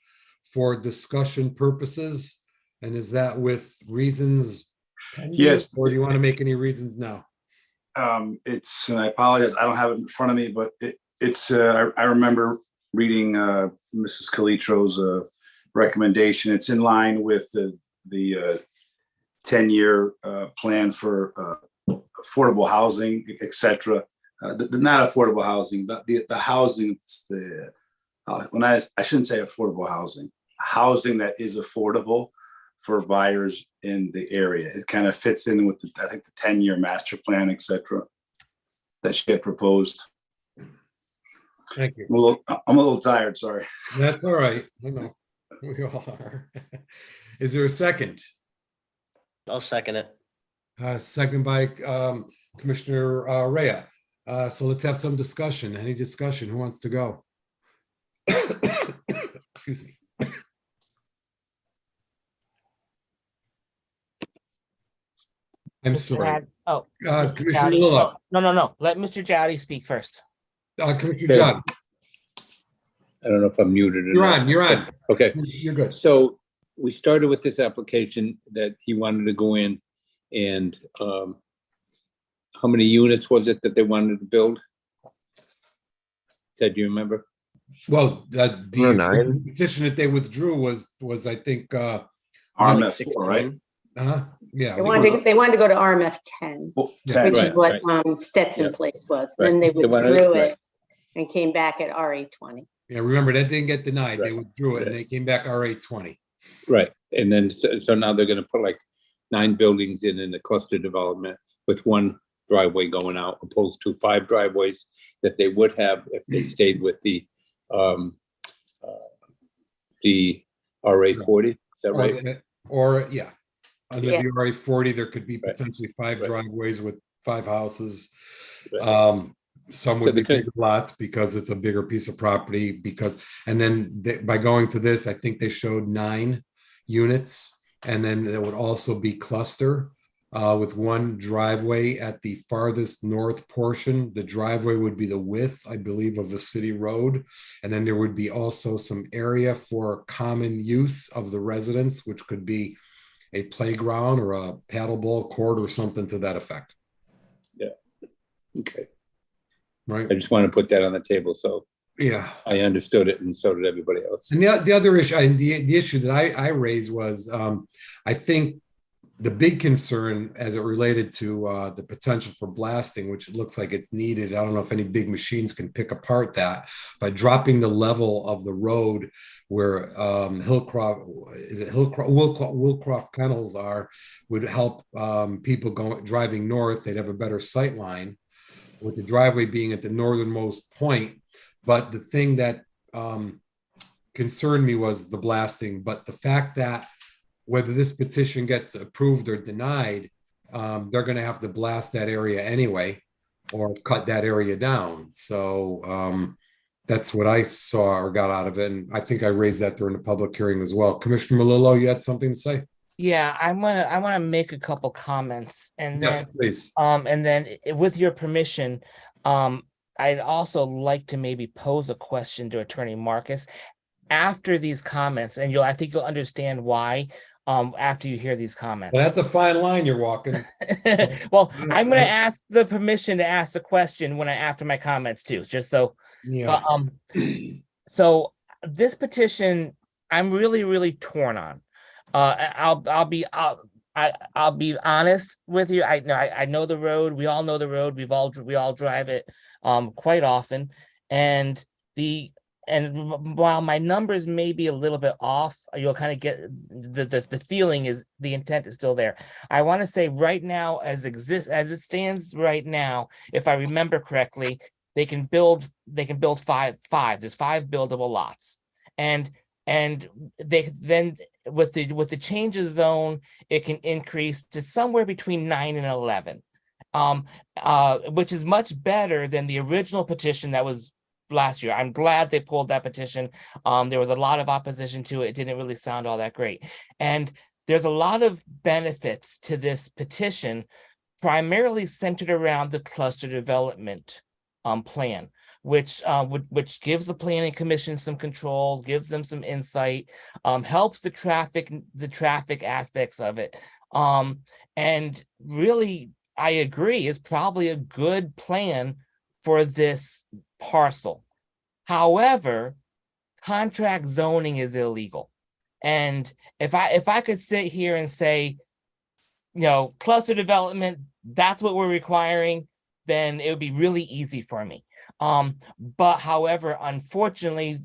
for discussion purposes. And is that with reasons? pending, Yes. Or do you want to make any reasons now? It's, and I apologize, I don't have it in front of me, but I remember reading Mrs. Calitro's recommendation. It's in line with the 10-year plan for affordable housing, et cetera. Not affordable housing, but the housing, I shouldn't say affordable housing that is affordable for buyers in the area. It kind of fits in with I think the 10-year master plan, et cetera, that she had proposed. Thank you. I'm a little tired, sorry. That's all right. I know. We all are. Is there a second? I'll second it. Second by Commissioner Rea. So let's have some discussion. Any discussion? Who wants to go? Excuse me. I'm sorry. Oh. Commissioner Jowdy. Lillo. No. Let Mr. Jowdy speak first. Commissioner John. I don't know if I'm muted. or You're not. on, you're on. Okay. You're good. So we started with this application that he wanted to go in and how many units was it that they wanted to build? Ted, do you remember? Well, Number the 9. petition that they withdrew was I think, RMF 4, right? yeah. They wanted to go to RMF 10, Ten, which is right, what Stetson Yeah. Place was. Right. Then they They wanted- withdrew right. it and came back at RA 20. Yeah, remember, that didn't get denied. They Right. withdrew it and they came back RA 20. Right, and then, so now they're gonna put like 9 buildings in the cluster development with 1 driveway going out, opposed to 5 driveways that they would have if they stayed with the RA 40, is that right? Or, yeah, under Yeah. the RA 40, there could be Right. potentially 5 Right. driveways with 5 houses. Right. Some So would be they could- bigger lots because it's a bigger piece of property and then by going to this, I think they showed 9 units. And then there would also be cluster with 1 driveway at the farthest north portion. The driveway would be the width, I believe, of a city road. And then there would be also some area for common use of the residents, which could be a playground or a paddleball court or something to that effect, Okay, right? I just want to put that on the table, so Yeah. I understood it, and so did everybody else. And the other issue, and the issue that I raised was, I think the big concern as it related to the potential for blasting, which it looks like it's needed. I don't know if any big machines can pick apart that, by dropping the level of the road where Hillcroft, is it Hillcroft, Willcroft Kennels are, would help people driving north. They'd have a better sight line with the driveway being at the northernmost point. But the thing that concerned me was the blasting, but the fact that whether this petition gets approved or denied, they're going to have to blast that area anyway, or cut that area down. So that's what I saw or got out of it. And I think I raised that during the public hearing as well. Commissioner Melillo, you had something to say? Yeah, I wanna make a couple comments, and Yes, then please. and then with your permission, I'd also like to maybe pose a question to Attorney Marcus after these comments, and I think you'll understand why after you hear these comments. Well, that's a fine line you're walking. Well, I'm gonna ask the permission to ask the question after my comments too, just so. Yeah. So this petition, I'm really torn on. I'll be honest with you. I know the road. We all know the road. We all drive it quite often, and while my numbers may be a little bit off, you'll kind of get the feeling is the intent is still there. I want to say right now, as it stands right now, if I remember correctly, they can build five. There's 5 buildable lots, and they then with the change of zone, it can increase to somewhere between 9 and 11, which is much better than the original petition that was last year. I'm glad they pulled that petition. There was a lot of opposition to it. It didn't really sound all that great. And there's a lot of benefits to this petition, primarily centered around the cluster development plan, which gives the planning commission some control, gives them some insight, helps the traffic aspects of it. And really, I agree, is probably a good plan for this parcel. However, contract zoning is illegal. And if I could sit here and say, cluster development, that's what we're requiring, then it would be really easy for me. But however, unfortunately,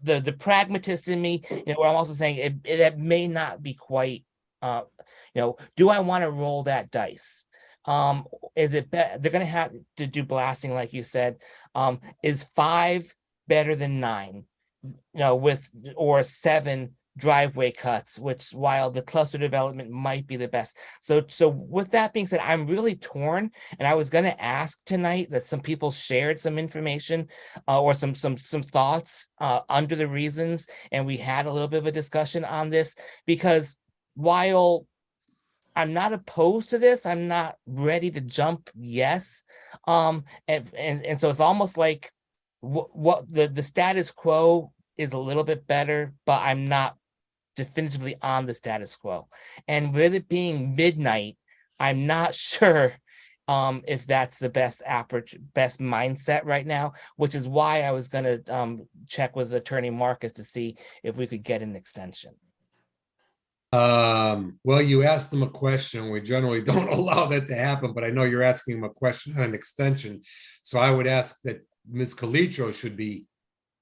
the pragmatist in me, I'm also saying it may not be quite, do I want to roll that dice? Is it they're going to have to do blasting, like you said? Is 5 better than 9? Or 7 driveway cuts, which while the cluster development might be the best. So with that being said, I'm really torn, and I was going to ask tonight that some people shared some information or some thoughts under the reasons, and we had a little bit of a discussion on this, because while I'm not opposed to this, I'm not ready to jump yes. And so it's almost like what the status quo is a little bit better, but I'm not definitively on the status quo. And with it being midnight, I'm not sure if that's the best mindset right now, which is why I was going to check with Attorney Marcus to see if we could get an extension. Well, you asked them a question. We generally don't allow that to happen, but I know you're asking them a question on an extension. So I would ask that Ms. Calitro should be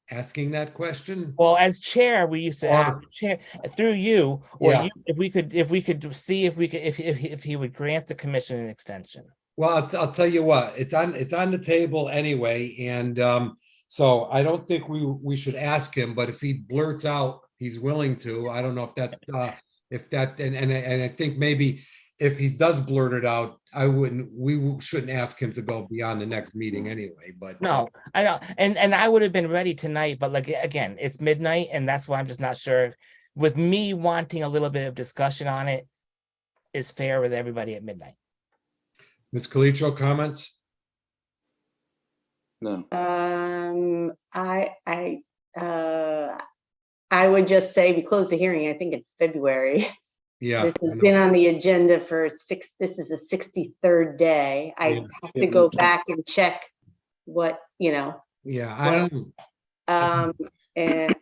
asking that question. Well, as chair, we used to ask chair through you, or if we could see if he would grant the commission an extension. Well, I'll tell you what, it's on the table anyway, and so I don't think we should ask him. But if he blurts out he's willing to, I don't know and I think maybe if he does blurt it out, we shouldn't ask him to go beyond the next meeting anyway. But no, I know, and I would have been ready tonight, but like again, it's midnight, and that's why I'm just not sure. With me wanting a little bit of discussion on it is fair with everybody at midnight. Ms. Calitro, comments? No. I would just say we closed the hearing, I think it's February. Yeah. This I has know. been on the agenda for this is the 63rd day. I Yeah. have to go back and check what, Yeah, I don't, and,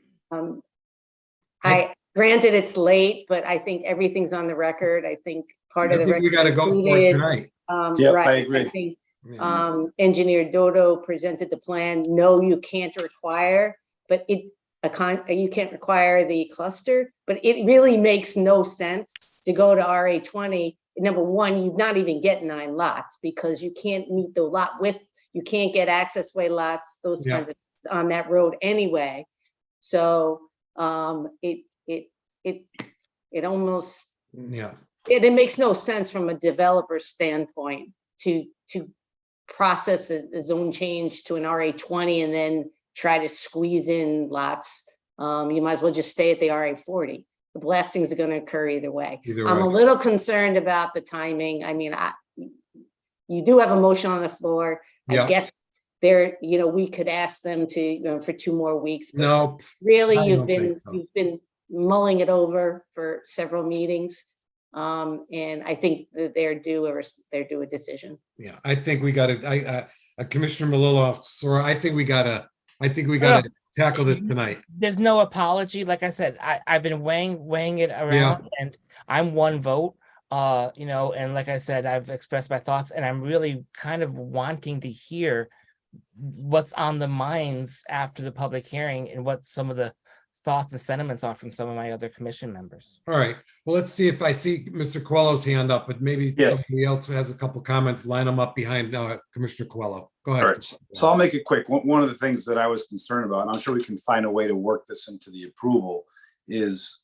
granted it's late, but I think everything's on the record. I think part I of the think we record gotta go for it included, tonight. Yep, right, I agree. think, Yeah. Engineer Dodo presented the plan. No, you can't require, but you can't require the cluster, but it really makes no sense to go to RA 20. Number one, you're not even getting 9 lots because you can't meet the lot width. You can't get access way lots, those Yeah. kinds of on that road anyway. So it almost Yeah, it makes no sense from a developer standpoint to process a zone change to an RA 20 and then try to squeeze in lots. You might as well just stay at the RA 40. The blastings are going to occur either way. Either I'm a way. little concerned about the timing. I mean, you do have a motion on the floor. Yeah. I guess we could ask them to, for 2 more weeks. But no, really, I you've don't think so. been mulling it over for several meetings. And I think that they're due a decision. Yeah, I think we gotta, Commissioner Malillo, sorry, I think we gotta tackle this tonight. There's no apology. Like I said, I've been weighing it around, and I'm one vote. And like I said, I've expressed my thoughts, and I'm really kind of wanting to hear what's on the minds after the public hearing and what some of the thoughts and sentiments are from some of my other commission members. All right, well, let's see if I see Mr. Coelho's hand up, but maybe somebody else who has a couple comments, line them up behind Commissioner Coelho. Go ahead. All right, so I'll make it quick. One of the things that I was concerned about, and I'm sure we can find a way to work this into the approval, is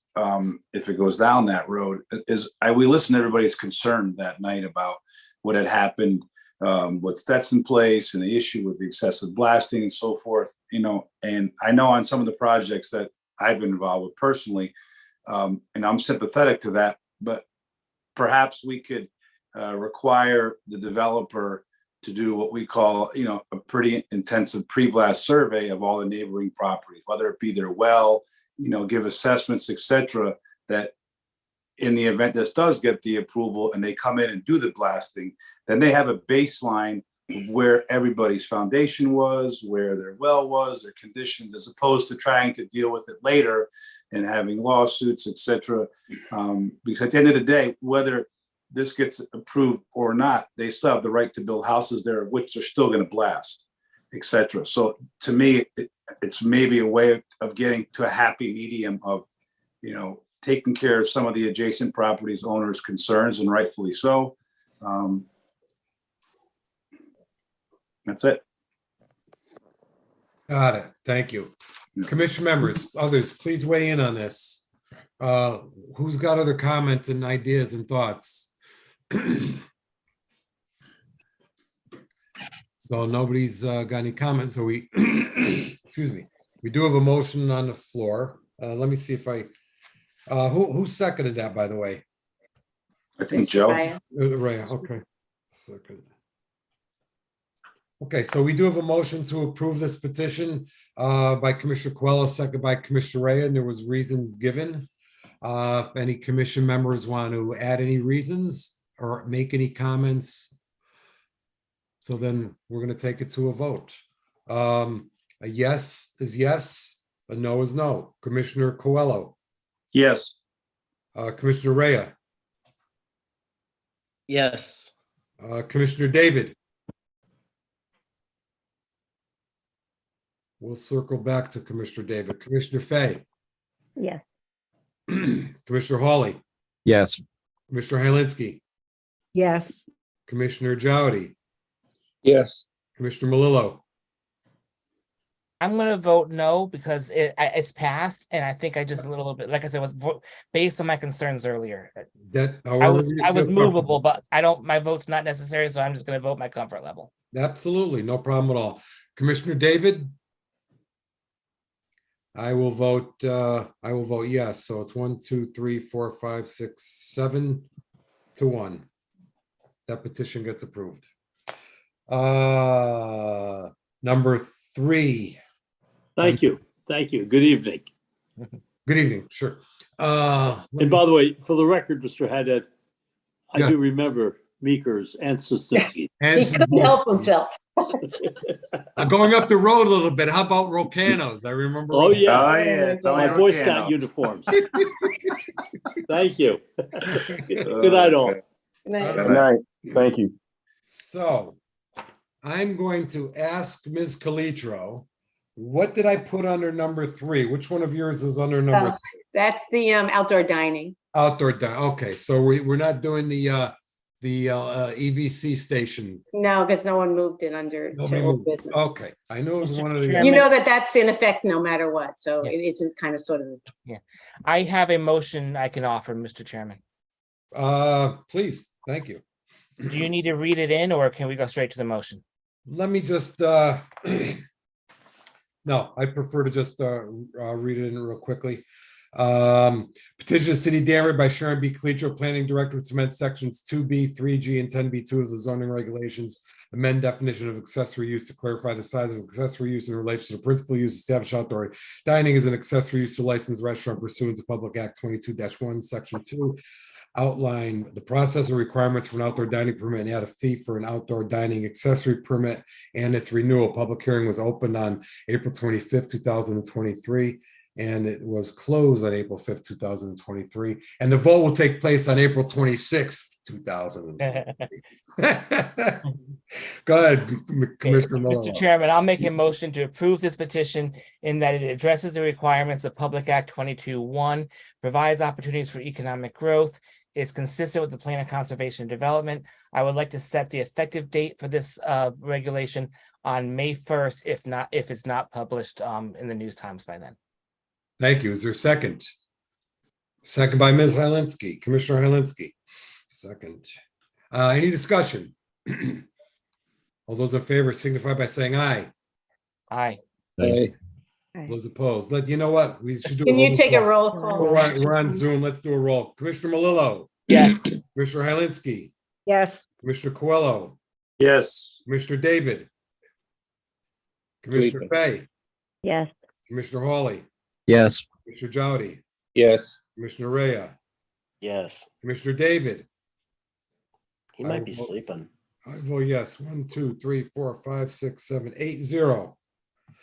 if it goes down that road, we listened to everybody's concern that night about what had happened with Stetson Place and the issue with the excessive blasting and so forth, and I know on some of the projects that I've been involved with personally, and I'm sympathetic to that, but perhaps we could require the developer to do what we call, a pretty intensive pre-blast survey of all the neighboring properties, whether it be their well, give assessments, etc., that in the event this does get the approval and they come in and do the blasting, then they have a baseline of where everybody's foundation was, where their well was, their conditions, as opposed to trying to deal with it later and having lawsuits, etc. Because at the end of the day, whether this gets approved or not, they still have the right to build houses there, which they're still going to blast, etc. So to me, it's maybe a way of getting to a happy medium of, taking care of some of the adjacent properties owners' concerns, and rightfully so. That's it. Got it. Thank you. Commission members, others, please weigh in on this. Who's got other comments and ideas and thoughts? So nobody's got any comments, so we, excuse me, we do have a motion on the floor. Let me see if who seconded that, by the way? I think Joe. Raya, okay. Second. Okay, so we do have a motion to approve this petition by Commissioner Coelho, second by Commissioner Raya, and there was reason given. If any commission members want to add any reasons or make any comments, so then we're going to take it to a vote. A yes is yes, a no is no. Commissioner Coelho. Yes. Commissioner Raya. Yes. Commissioner David. We'll circle back to Commissioner David. Commissioner Fay. Yes. Commissioner Hawley. Yes. Commissioner Helinski. Yes. Commissioner Jowdy. Yes. Commissioner Malillo. I'm going to vote no because it's passed, and I think I just a little bit, like I said, was based on my concerns earlier. I was movable, but my vote's not necessary, so I'm just going to vote my comfort level. Absolutely, no problem at all. Commissioner David. I will vote yes. So it's 1, 2, 3, 4, 5, 6, 7 to 1. That petition gets approved. Number 3. Thank you. Good evening. Good evening, sure. And by the way, for the record, Mr. Haddad, I Yes. do remember Meekers and Sostinski. And He couldn't help himself. going up the road a little bit, how about Rocanos? I remember. Oh, yeah. Oh, yeah. it's only My Boy Rocanos. Scout uniforms. Thank you. Good night, all. Right. night. Thank you. So I'm going to ask Ms. Calitro, what did I put under number 3? Which one of yours is under number Oh, That's the outdoor dining. outdoor? Okay, so we're not doing the EVC station. No, because no one moved it under. to Nobody old moved it. business. Okay, I know it was one of the. You know that's in effect no matter what, so Yeah. it isn't kind of sort of. Yeah, I have a motion I can offer, Mr. Chairman. Please, thank you. Do you need to read it in, or can we go straight to the motion? Let me just, no, I prefer to just read it in real quickly. Petition of City of Danbury by Sharon B. Calitro, Planning Director, to amend sections 2B, 3G, and 10B2 of the zoning regulations, amend definition of accessory use to clarify the size of accessory use in relation to the principal use established outdoor dining as an accessory use to licensed restaurant pursuant to Public Act 22-1, Section 2. Outline the process and requirements for an outdoor dining permit and add a fee for an outdoor dining accessory permit and its renewal. Public hearing was opened on April 25th, 2023, and it was closed on April 5th, 2023. And the vote will take place on April 26th, 2023. Go ahead, Commissioner Malone. Mr. Chairman, I'll make a motion to approve this petition in that it addresses the requirements of Public Act 22-1, provides opportunities for economic growth, is consistent with the plan of conservation and development. I would like to set the effective date for this regulation on May 1st, if it's not published in the news times by then. Thank you. Is there a second? Second by Ms. Hylinski, Commissioner Hylinski. Second. Any discussion? All those in favor signify by saying aye. Aye. Aye. Those opposed, you know what? We should do. Can you take a roll We're call? we're on Zoom. Let's do a roll. Commissioner Malillo. Yes. Commissioner Hylinski. Yes. Commissioner Coelho. Yes. Commissioner David. Commissioner Fay. Yes. Commissioner Hawley. Yes. Commissioner Jowdy. Yes. Commissioner Rea. Yes, Commissioner David. he might be sleeping. I vote yes. 1, 2, 3, 4, 5, 6, 7, 8, 0.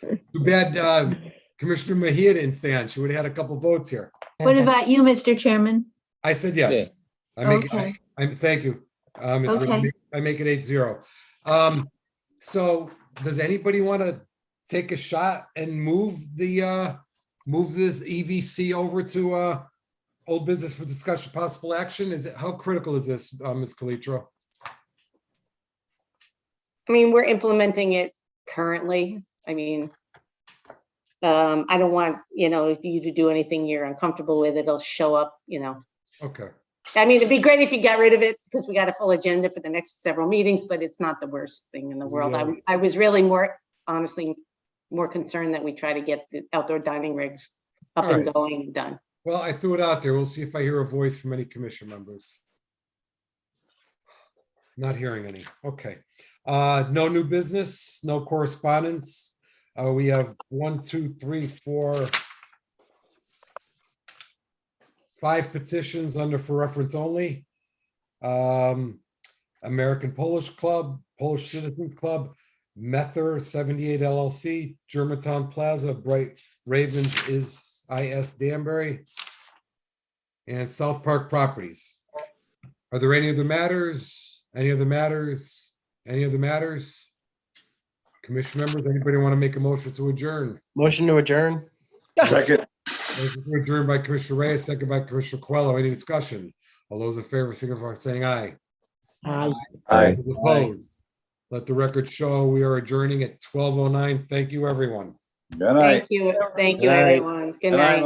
Too bad Commissioner Mejia didn't stay on. She would have had a couple votes here. What about you, Mr. Chairman? I said yes. I make Okay. thank you. Ms. Ridley. Okay. I make it 8-0. So does anybody want to take a shot and move this EVC over to old business for discussion, possible action? How critical is this, Ms. Calitro? I mean, we're implementing it currently. I mean, I don't want, you to do anything you're uncomfortable with. It'll show up, Okay. I mean, it'd be great if you got rid of it because we got a full agenda for the next several meetings, but it's not the worst thing in the world. Yeah. I was really honestly, more concerned that we try to get the outdoor dining rigs up All and right. going and done. Well, I threw it out there. We'll see if I hear a voice from any commission members. Not hearing any. Okay. No new business, no correspondence. We have 1, 2, 3, 4, 5 petitions under for reference only. American Polish Club, Polish Citizens Club, Mether 78 LLC, Germantown Plaza, Bright Ravens is IS Danbury, and South Park Properties. Are there any other matters? Any other matters? Any other matters? Commission members, anybody want to make a motion to adjourn? Motion to adjourn? Second. Motion to adjourn by Commissioner Reyes, second by Commissioner Coelho. Any discussion? All those in favor signify by saying aye. Aye. Aye. Those opposed? Let the record show we are adjourning at 12:09. Thank you, everyone. Good night. Thank you, Good night. everyone. Good Good night. night.